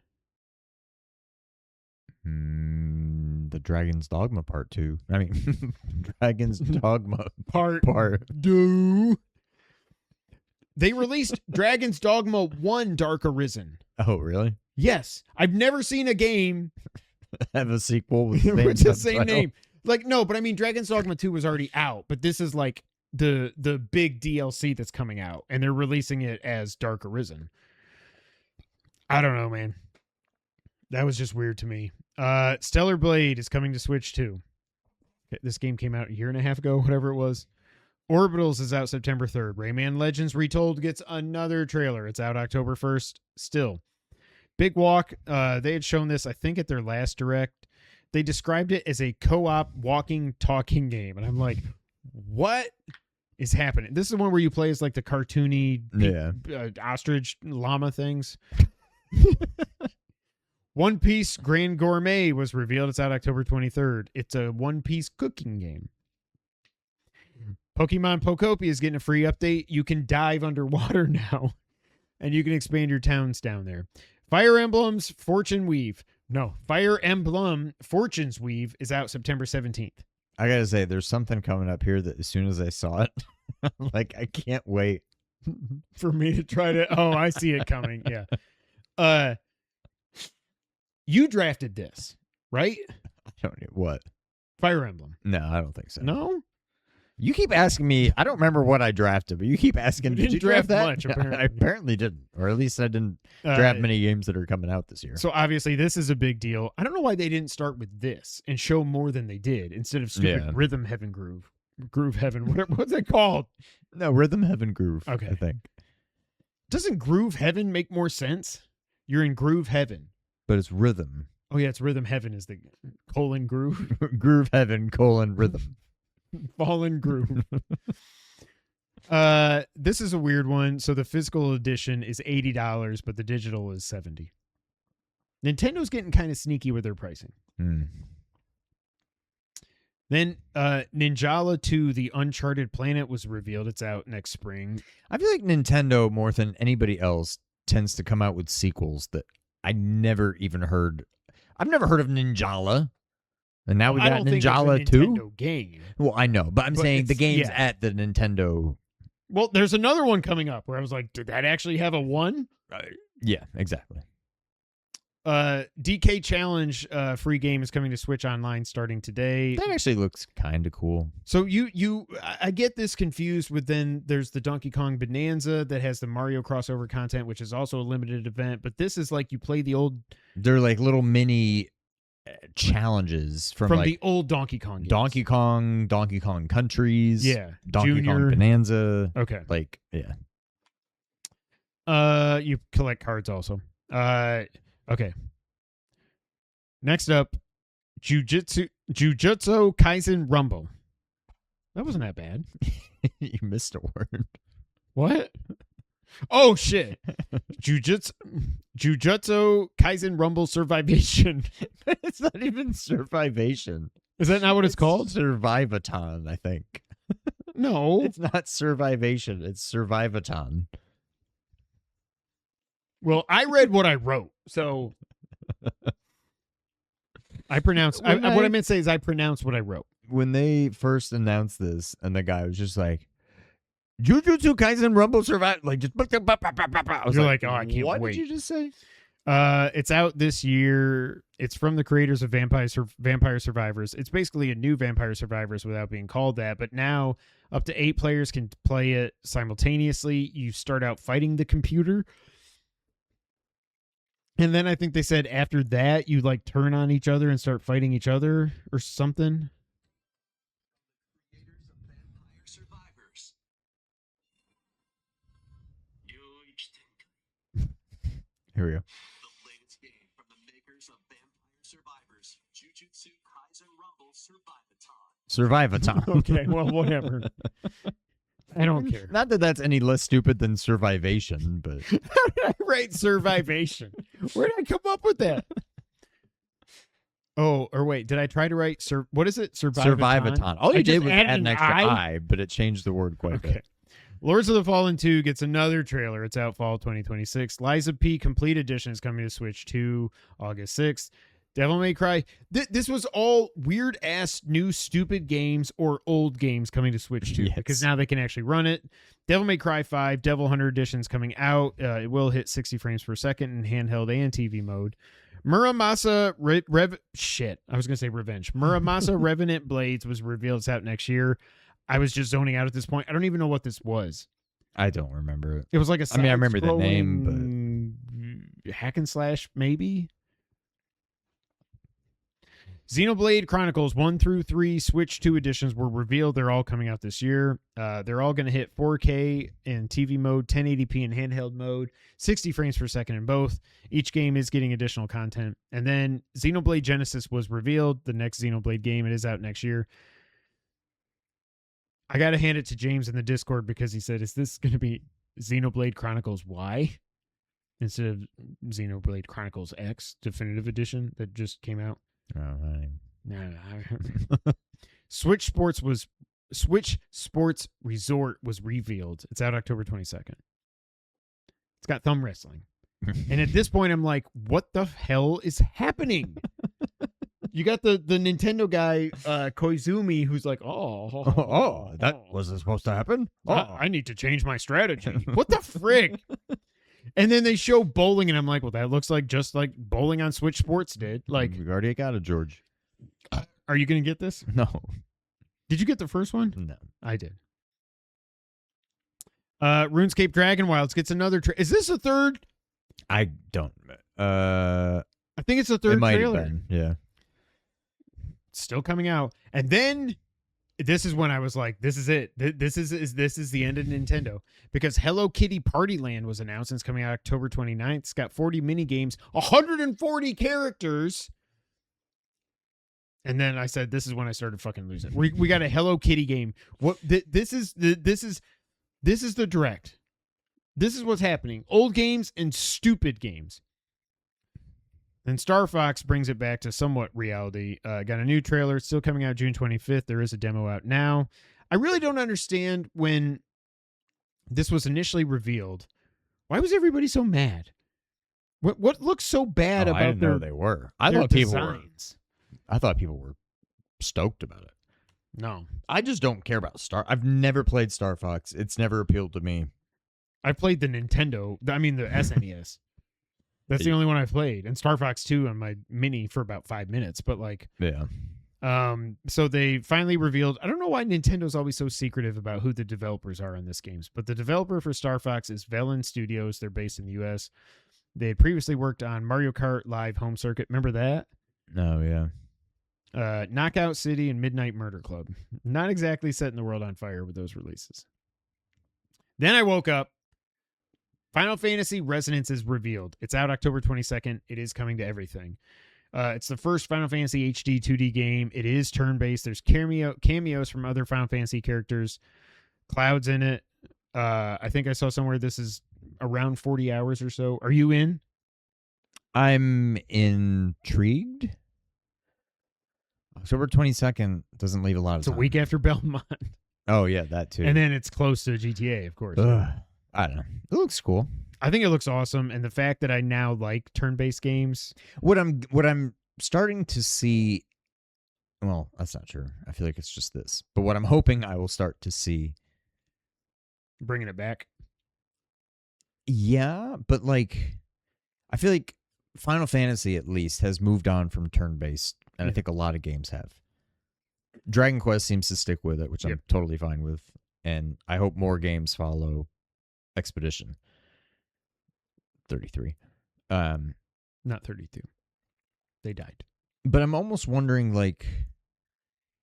The Dragon's Dogma Part 2. I mean, Dragon's Dogma Part 2. They released Dragon's Dogma 1 Dark Arisen. Oh, really? Yes. I've never seen a game Have a sequel with with the same name. Like, no, but I mean, Dragon's Dogma 2 was already out, but this is like the big DLC that's coming out, and they're releasing it as Dark Arisen. I don't know, man. That was just weird to me. Stellar Blade is coming to Switch too. This game came out a year and a half ago, whatever it was. Orbitals is out September 3rd. Rayman Legends Retold gets another trailer. It's out October 1st still. Big Walk, they had shown this, I think, at their last Direct. They described it as a co-op walking, talking game. And I'm like, what is happening? This is the one where you play as like the cartoony ostrich llama things. One Piece Grand Gourmet was revealed. It's out October 23rd. It's a One Piece cooking game. Pokemon Pokopia is getting a free update. You can dive underwater now, and you can expand your towns down there. Fire Emblem's Fortune's Weave is out September 17th. I gotta say, there's something coming up here that as soon as I saw it, like, I can't wait for me to try to. Oh, I see it coming. Yeah. You drafted this, right? I don't know what. Fire Emblem. No, I don't think so. No? You keep asking me. I don't remember what I drafted, but you keep asking. Did you draft that? much? Apparently. I apparently didn't, or at least I didn't draft many games that are coming out this year. So obviously this is a big deal. I don't know why they didn't start with this and show more than they did instead of stupid Rhythm Heaven Groove Heaven. What's it called? No, Rhythm Heaven Groove. Okay, I think. Doesn't Groove Heaven make more sense? You're in Groove Heaven, but it's rhythm. Oh yeah, it's Rhythm Heaven is the : groove. Groove Heaven : rhythm. Fallen Groove. This is a weird one. So the physical edition is $80, but the digital is $70. Nintendo's getting kind of sneaky with their pricing. Then Ninjala 2 The Uncharted Planet was revealed. It's out next spring. I feel like Nintendo, more than anybody else, tends to come out with sequels that I never even heard. I've never heard of Ninjala. And now we got Ninjala 2? Game. Well, I know, but I'm saying the game's at the Nintendo. Well, there's another one coming up where I was like, did that actually have a 1? Yeah, exactly. DK Challenge free game is coming to Switch Online starting today. That actually looks kind of cool. So I get this confused with, then there's the Donkey Kong Bonanza that has the Mario crossover content, which is also a limited event. But this is like you play the old. They're like little mini challenges from like the old Donkey Kong games. Donkey Kong Countries, Yeah. Donkey Junior. Kong Bonanza. Okay. Like, yeah. You collect cards also. Okay. Next up, Jujutsu Kaisen Rumble. That wasn't that bad. You missed a word. What? Oh shit. Jujutsu Kaisen Rumble Survivation. It's not even Survivation. Is that not what it's called? Survivaton, I think. No. It's not Survivation. It's Survivaton. Well, I read what I wrote, so I pronounced. What I meant to say is I pronounced what I wrote. When they first announced this, and the guy was just like, Jujutsu Kaisen Rumble Survive, like just. I was You're like, oh, I can't what wait. What did you just say? It's out this year. It's from the creators of Vampire Survivors. It's basically a new Vampire Survivors without being called that. But now up to 8 players can play it simultaneously. You start out fighting the computer. And then I think they said after that, you like turn on each other and start fighting each other or something. Here we go. The latest game from the makers of Vampire Survivors, Jujutsu Kaisen Rumble Survivaton. Survivaton. Okay, well, whatever. I don't care. Not that that's any less stupid than Survivation, but How did I write Survivation? Where did I come up with that? Oh, or wait, did I try to write what is it? Survivaton. All I you just did was added add an an extra I? I, but it changed the word quite a Okay. bit. Lords of the Fallen 2 gets another trailer. It's out fall 2026. Liza P Complete Edition is coming to Switch 2 August 6th. Devil May Cry. This was all weird ass new stupid games or old games coming to Switch 2 Yes. because now they can actually run it. Devil May Cry 5 Devil Hunter Edition is coming out. It will hit 60 frames per second in handheld and TV mode. Muramasa Revenge. Muramasa Revenant Blades was revealed. It's out next year. I was just zoning out at this point. I don't even know what this was. I don't remember it. It was like a I mean, I remember the name, but hack and slash maybe. Xenoblade Chronicles 1 through 3 Switch 2 editions were revealed. They're all coming out this year. They're all going to hit 4K in TV mode, 1080p in handheld mode, 60 frames per second in both. Each game is getting additional content. And then Xenoblade Genesis was revealed, the next Xenoblade game. It is out next year. I got to hand it to James in the Discord because he said, is this going to be Xenoblade Chronicles Y instead of Xenoblade Chronicles X Definitive Edition that just came out? Oh, No. Switch Sports Resort was revealed. It's out October 22nd. It's got thumb wrestling. And at this point, I'm like, what the hell is happening? You got the Nintendo guy, Koizumi, who's like, that wasn't supposed to happen? I need to change my strategy. What the frig? And then they show bowling, and I'm like, well, that looks like just like bowling on Switch Sports did. Like, You already got it, George. are you going to get this? No. Did you get the first one? No. I did. RuneScape Dragon Wilds gets another is this a third? I don't. I think it's the third it might trailer. have been, yeah. It's still coming out. And then this is when I was like, this is it. This is the end of Nintendo. Because Hello Kitty Party Land was announced and it's coming out October 29th. It's got 40 mini games, 140 characters. And then I said, this is when I started fucking losing. We got a Hello Kitty game. What this is the direct. This is what's happening. Old games and stupid games. Then Star Fox brings it back to somewhat reality. Got a new trailer. It's still coming out June 25th. There is a demo out now. I really don't understand when this was initially revealed. Why was everybody so mad? What looks so bad about I didn't their know they were. I their thought people were. designs? I thought people were stoked about it. No. I just don't care about I've never played Star Fox. It's never appealed to me. I played the Nintendo. I mean the SNES. That's the only one I've played. And Star Fox 2 on my Mini for about 5 minutes. But like, Yeah. so they finally revealed. I don't know why Nintendo's always so secretive about who the developers are on this games, but the developer for Star Fox is Velen Studios. They're based in the U.S. They had previously worked on Mario Kart Live Home Circuit. Remember that? Oh, yeah. Knockout City and Midnight Murder Club. Not exactly setting the world on fire with those releases. Then I woke up. Final Fantasy Resonance is revealed. It's out October 22nd. It is coming to everything. It's the first Final Fantasy HD 2D game. It is turn-based. There's cameos from other Final Fantasy characters. Cloud's in it. I think I saw somewhere this is around 40 hours or so. Are you in? I'm intrigued. October 22nd doesn't leave a lot of It's time. a week after Belmont. Oh, yeah, that too. And then it's close to GTA, of course. I don't know. It looks cool. I think it looks awesome. And the fact that I now like turn-based games. What I'm starting to see, well, that's not true. I feel like it's just this. But what I'm hoping I will start to see. Bringing it back. Yeah, but like, I feel like Final Fantasy at least has moved on from turn-based, and I think a lot of games have. Dragon Quest seems to stick with it, which I'm totally fine with, and I hope more games follow Expedition 33. Not 32. They died. But I'm almost wondering, like,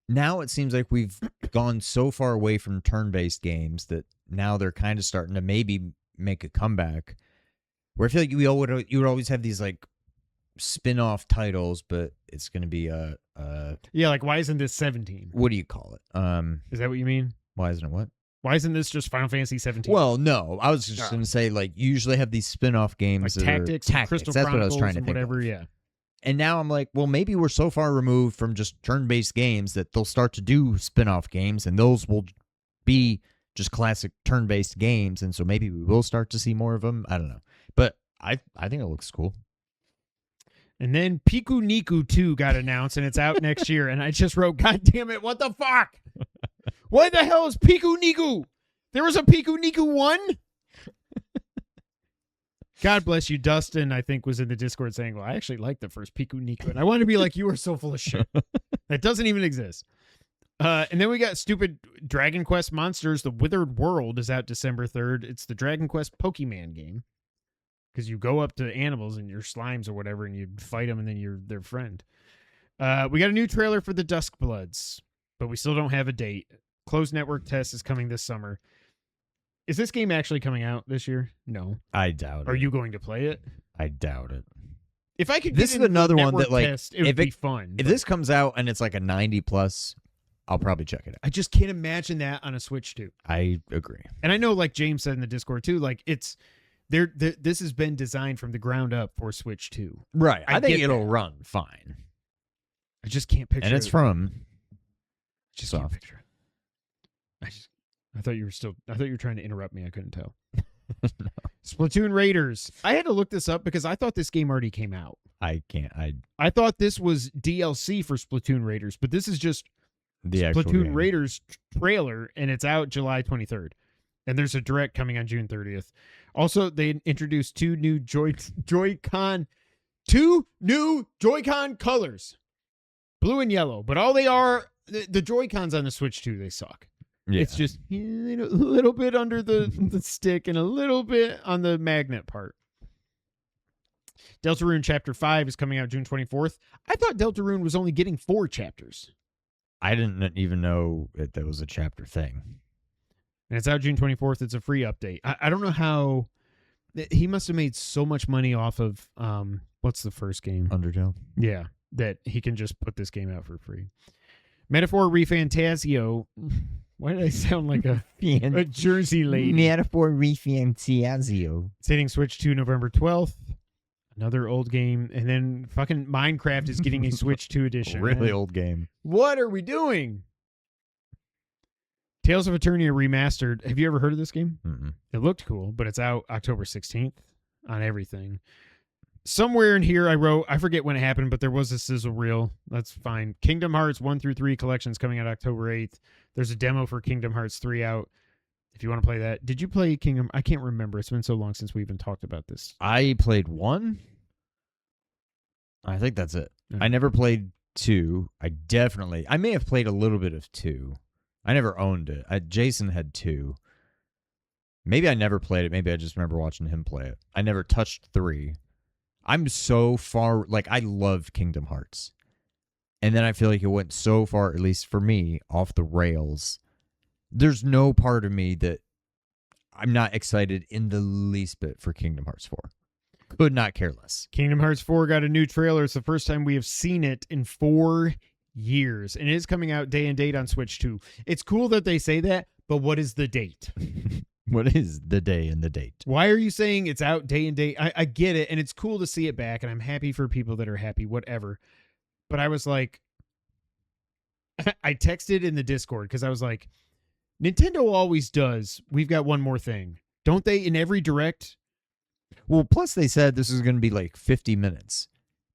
now it seems like we've gone so far away from turn-based games that now they're kind of starting to maybe make a comeback. Where I feel like you would always have these like spin-off titles, but it's going to be yeah, like why isn't this 17? What do you call it? Is that what you mean? Why isn't it what? Why isn't this just Final Fantasy 17? Well, no, I was just going to say like you usually have these spin-off games like that Tactics, are and Crystal That's what I was Chronicles trying to and think whatever. of. Yeah. And now I'm like, well, maybe we're so far removed from just turn-based games that they'll start to do spin-off games, and those will be just classic turn-based games, and so maybe we will start to see more of them. I don't know, but I think it looks cool. And then Piku Niku 2 got announced, and it's out next year. And I just wrote, God damn it, what the fuck? Why the hell is Piku Niku? There was a Piku Niku 1? God bless you. Dustin, I think, was in the Discord saying, well, I actually like the first Piku Niku. And I want to be like, you are so full of shit. That doesn't even exist. And then we got stupid Dragon Quest Monsters. The Withered World is out December 3rd. It's the Dragon Quest Pokemon game. Because you go up to animals and your slimes or whatever, and you fight them, and then you're their friend. We got a new trailer for the Duskbloods, but we still don't have a date. Closed network test is coming this summer. Is this game actually coming out this year? No. I doubt it. Are you going to play it? I doubt it. If I could This get is another one network that, like, test, it would be fun. If this comes out and it's like a 90 plus, I'll probably check it out. I just can't imagine that on a Switch 2. I agree. And I know, like James said in the Discord too, like it's this has been designed from the ground up for Switch 2. Right. I think get it'll that. run fine. I just can't picture. And it's it. from Just Soft. can't picture it. I thought you were trying to interrupt me. I couldn't tell. No. Splatoon Raiders. I had to look this up because I thought this game already came out. I can't. I thought this was DLC for Splatoon Raiders, but this is just The actual Splatoon game. Raiders trailer, and it's out July 23rd. And there's a direct coming on June 30th. Also, they introduced two new Joy-Con colors, blue and yellow. But all they are, the Joy-Cons on the Switch 2, they suck. Yeah. It's just a little bit under the stick and a little bit on the magnet part. Deltarune Chapter 5 is coming out June 24th. I thought Deltarune was only getting 4 chapters. I didn't even know that was a chapter thing. And it's out June 24th. It's a free update. I don't know how... He must have made so much money off of... what's the first game? Undertale? Yeah, that he can just put this game out for free. Metaphor Refantasio... Why did I sound like a Jersey lady? Metaphor Refantasio. It's hitting Switch 2 November 12th. Another old game. And then fucking Minecraft is getting a Switch 2 edition. Really old game. What are we doing? Tales of Eternia Remastered. Have you ever heard of this game? Mm-mm. It looked cool, but it's out October 16th on everything. Somewhere in here I wrote, I forget when it happened, but there was a sizzle reel. That's fine. Kingdom Hearts 1 through 3 collections coming out October 8th. There's a demo for Kingdom Hearts 3 out if you want to play that. Did you play Kingdom? I can't remember. It's been so long since we even talked about this. I played 1. I think that's it. Yeah. I never played 2. I may have played a little bit of 2. I never owned it. Jason had 2. Maybe I never played it. Maybe I just remember watching him play it. I never touched 3. I'm so far, like, I love Kingdom Hearts. And then I feel like it went so far, at least for me, off the rails. There's no part of me that I'm not excited in the least bit for Kingdom Hearts 4. Could not care less. Kingdom Hearts 4 got a new trailer. It's the first time we have seen it in 4 years. And it is coming out day and date on Switch 2. It's cool that they say that, but what is the date? What is the day and the date? Why are you saying it's out day and date? I get it, and it's cool to see it back, and I'm happy for people that are happy, whatever. But I was like, I texted in the Discord because I was like, Nintendo always does. We've got one more thing. Don't they in every direct? Well, plus they said this is going to be like 50 minutes.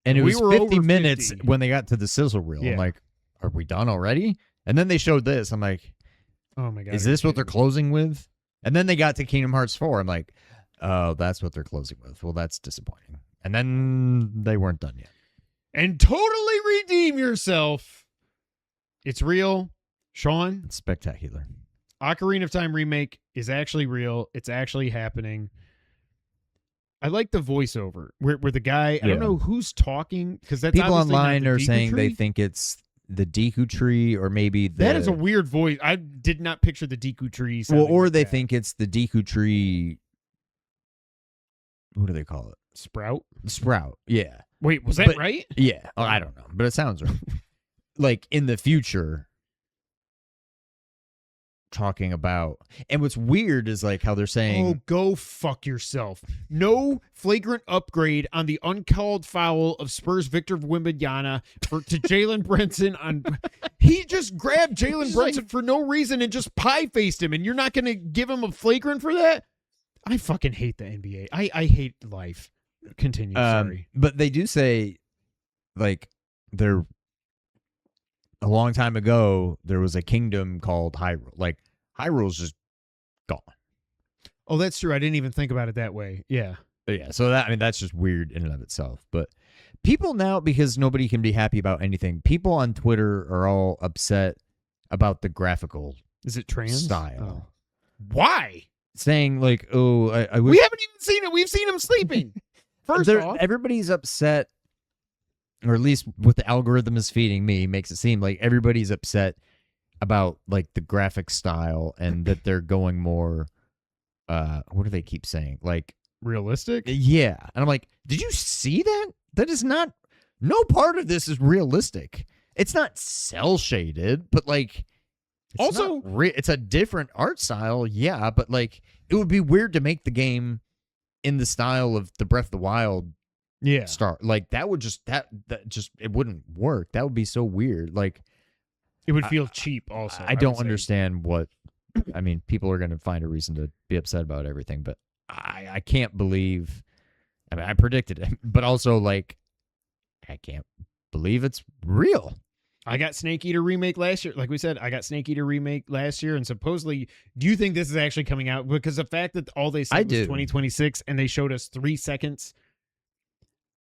And it We was were 50 over minutes 50. when they got to the sizzle reel. Yeah. I'm like, are we done already? And then they showed this. I'm like, Oh my god. is this what they're closing with? And then they got to Kingdom Hearts 4. I'm like, oh, that's what they're closing with. Well, that's disappointing. And then they weren't done yet. And totally redeem yourself. It's real. Sean, It's spectacular. Ocarina of Time remake is actually real. It's actually happening. I like the voiceover where the guy, I don't Yeah. know who's talking because that's People obviously not online the are Deku saying they Tree. think it's the Deku Tree or maybe the... That is a weird voice. I did not picture the Deku Tree. Well, sounding or like they that. think it's the Deku Tree... What do they call it? Sprout. Sprout. Yeah. Wait, was that But- right? Yeah. Oh, I don't know, but it sounds right. Like in the future, talking about, and what's weird is like how they're saying, Oh, go fuck yourself. No flagrant upgrade on the uncalled foul of Spurs Victor Wembanyama to Jalen Brunson. He just grabbed Jalen Brunson for no reason and just pie-faced him, and you're not going to give him a flagrant for that? I fucking hate the NBA. I hate life. Continue, sorry. but they do say, like, they're a long time ago there was a kingdom called Hyrule. Like Hyrule's just gone. Oh, that's true. I didn't even think about it that way. Yeah. But yeah, so that, I mean, that's just weird in and of itself. But people now, because nobody can be happy about anything, people on Twitter are all upset about the graphical Is it trans? style. Oh. Why? Saying like, oh, I wish We haven't even seen it. We've seen him sleeping. First off. everybody's upset, or at least what the algorithm is feeding me makes it seem like everybody's upset about like the graphic style and that they're going more, what do they keep saying? Like, Realistic? yeah. And I'm like, did you see that? That is not, no part of this is realistic. It's not cell shaded, but like, it's Also- not it's a different art style. Yeah. But like, it would be weird to make the game in the style of the Breath of the Wild Yeah. start. Like that would just, that just, it wouldn't work. That would be so weird. Like, It would feel cheap also. I would don't say. understand what, I mean, people are going to find a reason to be upset about everything, but I can't believe, I mean, I predicted it, but also like, I can't believe it's real. I got Snake Eater remake last year. Like we said, I got Snake Eater remake last year, and supposedly, do you think this is actually coming out? Because the fact that all they I said was do. 2026 and they showed us 3 seconds,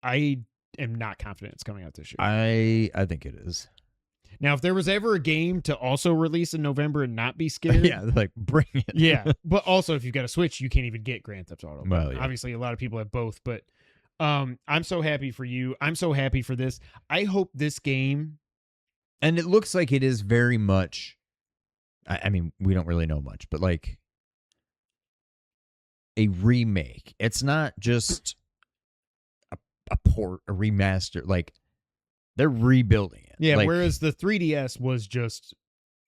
I am not confident it's coming out this year. I think it is. Now, if there was ever a game to also release in November and not be scared, Yeah, like bring it. yeah. But also, if you've got a Switch, you can't even get Grand Theft Auto. Well, yeah. Obviously, a lot of people have both, but I'm so happy for you. I'm so happy for this. I hope this game. And it looks like it is very much, I mean, we don't really know much, but like a remake. It's not just a port, a remaster. Like they're rebuilding it. Yeah, like, whereas the 3DS was just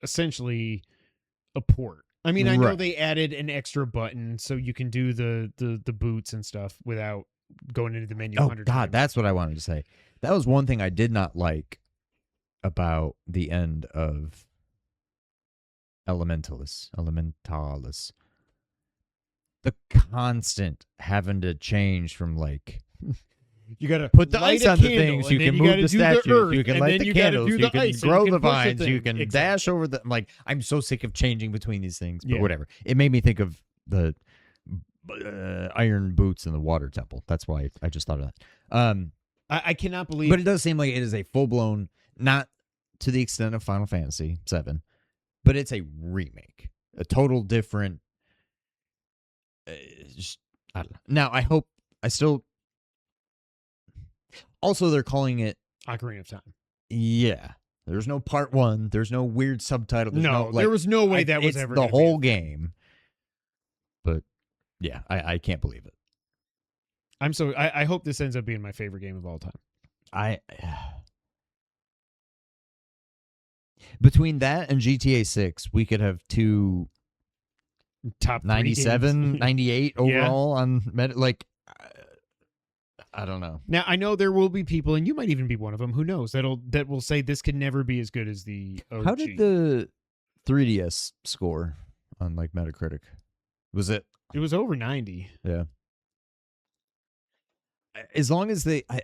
essentially a port. I mean, I know Right. they added an extra button so you can do the boots and stuff without going into the menu. oh 100 God, times. that's what I wanted to say. That was one thing I did not like about the end of Elementallis. The constant having to change from like You gotta put the light ice a on the candle, things, and you then can you move gotta the do statues, earth, you can and light then the you gotta candles, do you the can ice, and grow you the can push vines, you thing. can Exactly. dash over the. I'm like, I'm so sick of changing between these things, but Yeah. whatever. It made me think of the iron boots in the water temple. That's why I just thought of that. I cannot believe. But it does seem like it is a full blown, not to the extent of Final Fantasy VII, but it's a remake, a total different. Just, I don't know. Now I still. Also, they're calling it Ocarina of Time. Yeah. There's no part 1. There's no weird subtitle. There's No, like, there was no way that was it's ever the gonna be whole a thing. game. But yeah, I can't believe it. I hope this ends up being my favorite game of all time. Between that and GTA 6, we could have two Top 97, 98 Yeah. overall on I don't know. Now I know there will be people, and you might even be one of them. Who knows? That will say this can never be as good as the OG. How did the 3DS score on like Metacritic? Was it? It was over 90. Yeah. As long as I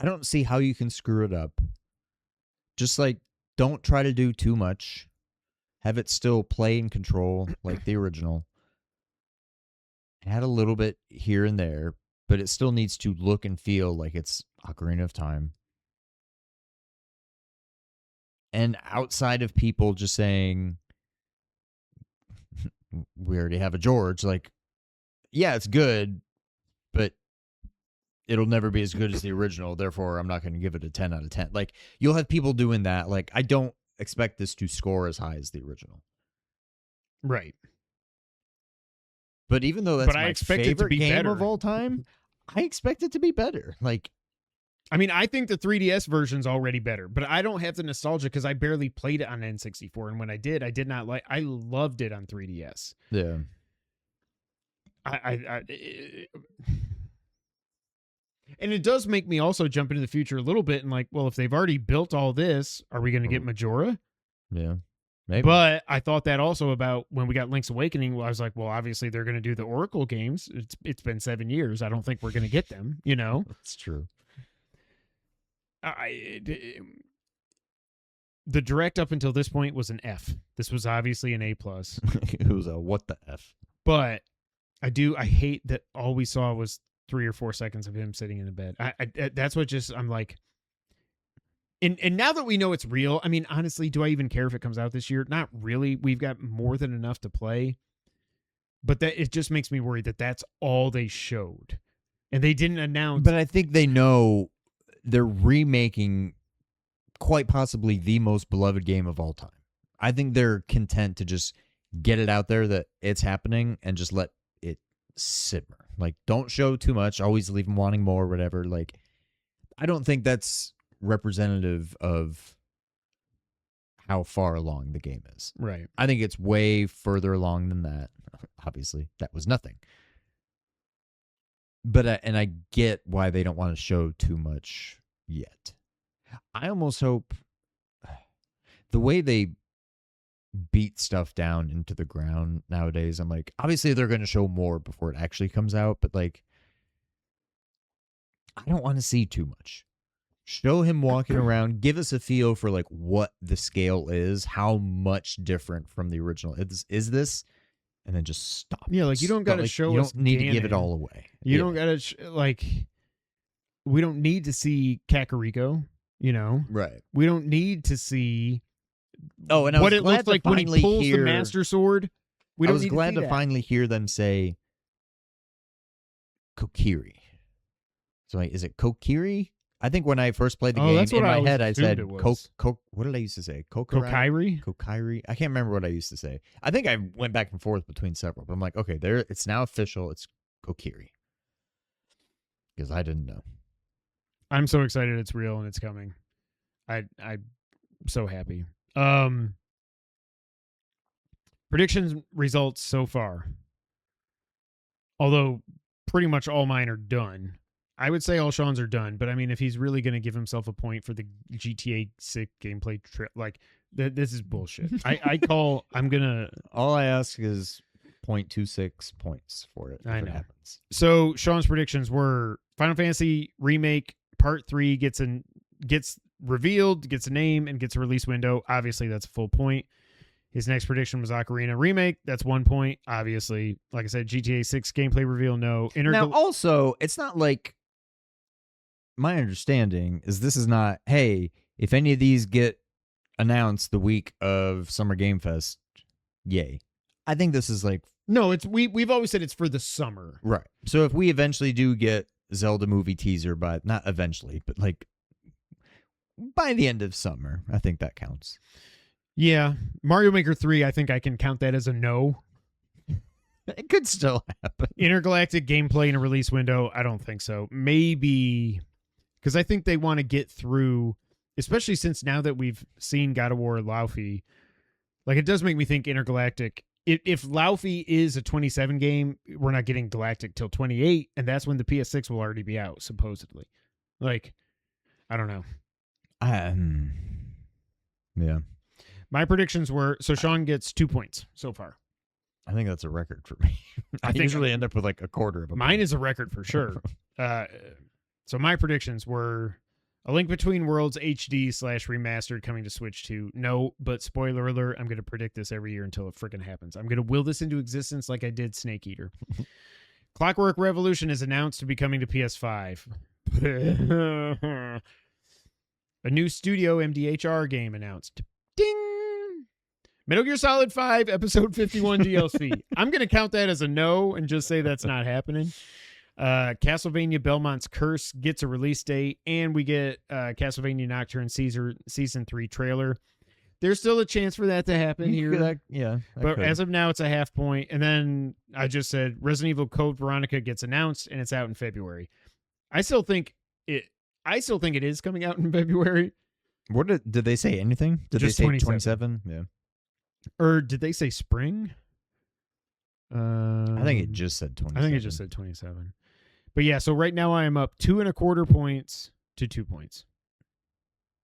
don't see how you can screw it up. Just like don't try to do too much. Have it still play and control like the original. Add a little bit here and there, but it still needs to look and feel like it's Ocarina of Time. And outside of people just saying, we already have a George, like, yeah, it's good, but it'll never be as good as the original. Therefore, I'm not going to give it a 10 out of 10. Like, you'll have people doing that. Like, I don't expect this to score as high as the original. Right. But even though that's I my expect it to favorite be game better. of all time, I expect it to be better. Like, I mean, I think the 3DS version's already better, but I don't have the nostalgia because I barely played it on N64, and when I did not like. I loved it on 3DS. yeah. And it does make me also jump into the future a little bit and like, well, if they've already built all this, are we going to get Majora? Yeah. Maybe. But I thought that also about when we got Link's Awakening. I was like, well, obviously they're going to do the Oracle games. It's been 7 years. I don't think we're going to get them, you know? That's true. The direct up until this point was an F. This was obviously an A+. It was a what the F. But I hate that all we saw was 3 or 4 seconds of him sitting in a bed. That's what just, I'm like, and now that we know it's real, I mean, honestly, do I even care if it comes out this year? Not really. We've got more than enough to play. But that it just makes me worried that that's all they showed. And they didn't announce. But I think they know they're remaking quite possibly the most beloved game of all time. I think they're content to just get it out there that it's happening and just let it simmer. Like, don't show too much. Always leave them wanting more, whatever. Like, I don't think that's representative of how far along the game is. Right. I think it's way further along than that. Obviously, that was nothing. But I get why they don't want to show too much yet. I almost hope the way they beat stuff down into the ground nowadays, I'm like, obviously they're going to show more before it actually comes out, but like, I don't want to see too much. Show him walking around, give us a feel for like what the scale is, how much different from the original is this, and then just stop. Yeah, like you don't got to like, show you us. don't need to give it Ganon. all away. You don't got to like. We don't need to see Kakariko. You know, right. We don't need to see. Oh, and I what was it glad looks to like when he finally pulls hear, the Master Sword. We I don't was need glad to, to see that. finally hear them say Kokiri. So is it Kokiri? I think when I first played the game, that's in what I my always head I said assumed it was. what did I used to say? Kokiri. Kokiri? I can't remember what I used to say. I think I went back and forth between several, but I'm like, okay, there it's now official. It's Kokiri. Because I didn't know. I'm so excited it's real and it's coming. I'm so happy. Predictions results so far. Although pretty much all mine are done. I would say all Sean's are done, but I mean, if he's really going to give himself a point for the GTA 6 gameplay trip, like this is bullshit. I'm going to. All I ask is 0.26 points for it. I if know. It happens. So Sean's predictions were Final Fantasy Remake Part 3 gets revealed, gets a name, and gets a release window. Obviously, that's a full point. His next prediction was Ocarina Remake. That's 1 point. Obviously, like I said, GTA 6 gameplay reveal, no. Now, also, it's not like my understanding is this is not, hey, if any of these get announced the week of Summer Game Fest, yay. I think this is like... No, it's we've always said it's for the summer. Right. So if we eventually do get Zelda movie teaser, but not eventually, but like by the end of summer. I think that counts. Yeah. Mario Maker 3, I think I can count that as a no. It could still happen. Intergalactic gameplay in a release window, I don't think so. Maybe because I think they want to get through, especially since now that we've seen God of War Laufey, like it does make me think Intergalactic. If Laufey is a 27 game, we're not getting Galactic till 28, and that's when the PS6 will already be out, supposedly. Like, I don't know. Yeah. My predictions were, so Sean gets 2 points so far. I think that's a record for me. I think usually end up with like a quarter of a Mine point. is a record for sure. So my predictions were A Link Between Worlds HD / remastered coming to Switch 2. No, but spoiler alert, I'm going to predict this every year until it freaking happens. I'm going to will this into existence like I did Snake Eater. Clockwork Revolution is announced to be coming to PS5. A new Studio MDHR game announced. Ding! Metal Gear Solid 5 Episode 51 DLC. I'm going to count that as a no and just say that's not happening. Castlevania Belmont's Curse gets a release date, and we get Castlevania Nocturne Season 3 trailer. There's still a chance for that to happen here. But As of now, it's a half point. And then I just said Resident Evil Code Veronica gets announced, and it's out in February. I still think it is coming out in February. What did they say anything? Did Just they say 27? 27? Yeah. Or did they say spring? I think it just said 27. I think it just said 27. But yeah, so right now I am up 2.25 points to 2 points.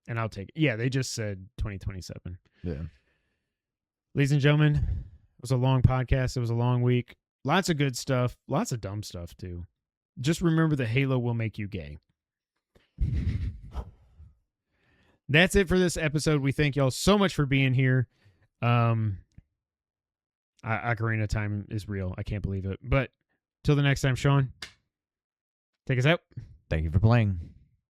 And I'll take it. Yeah, they just said 2027. Yeah. Ladies and gentlemen, it was a long podcast. It was a long week. Lots of good stuff. Lots of dumb stuff, too. Just remember that Halo will make you gay. That's it for this episode. We thank y'all so much for being here. Ocarina of Time is real. I can't believe it. But till the next time, Sean, take us out. Thank you for playing.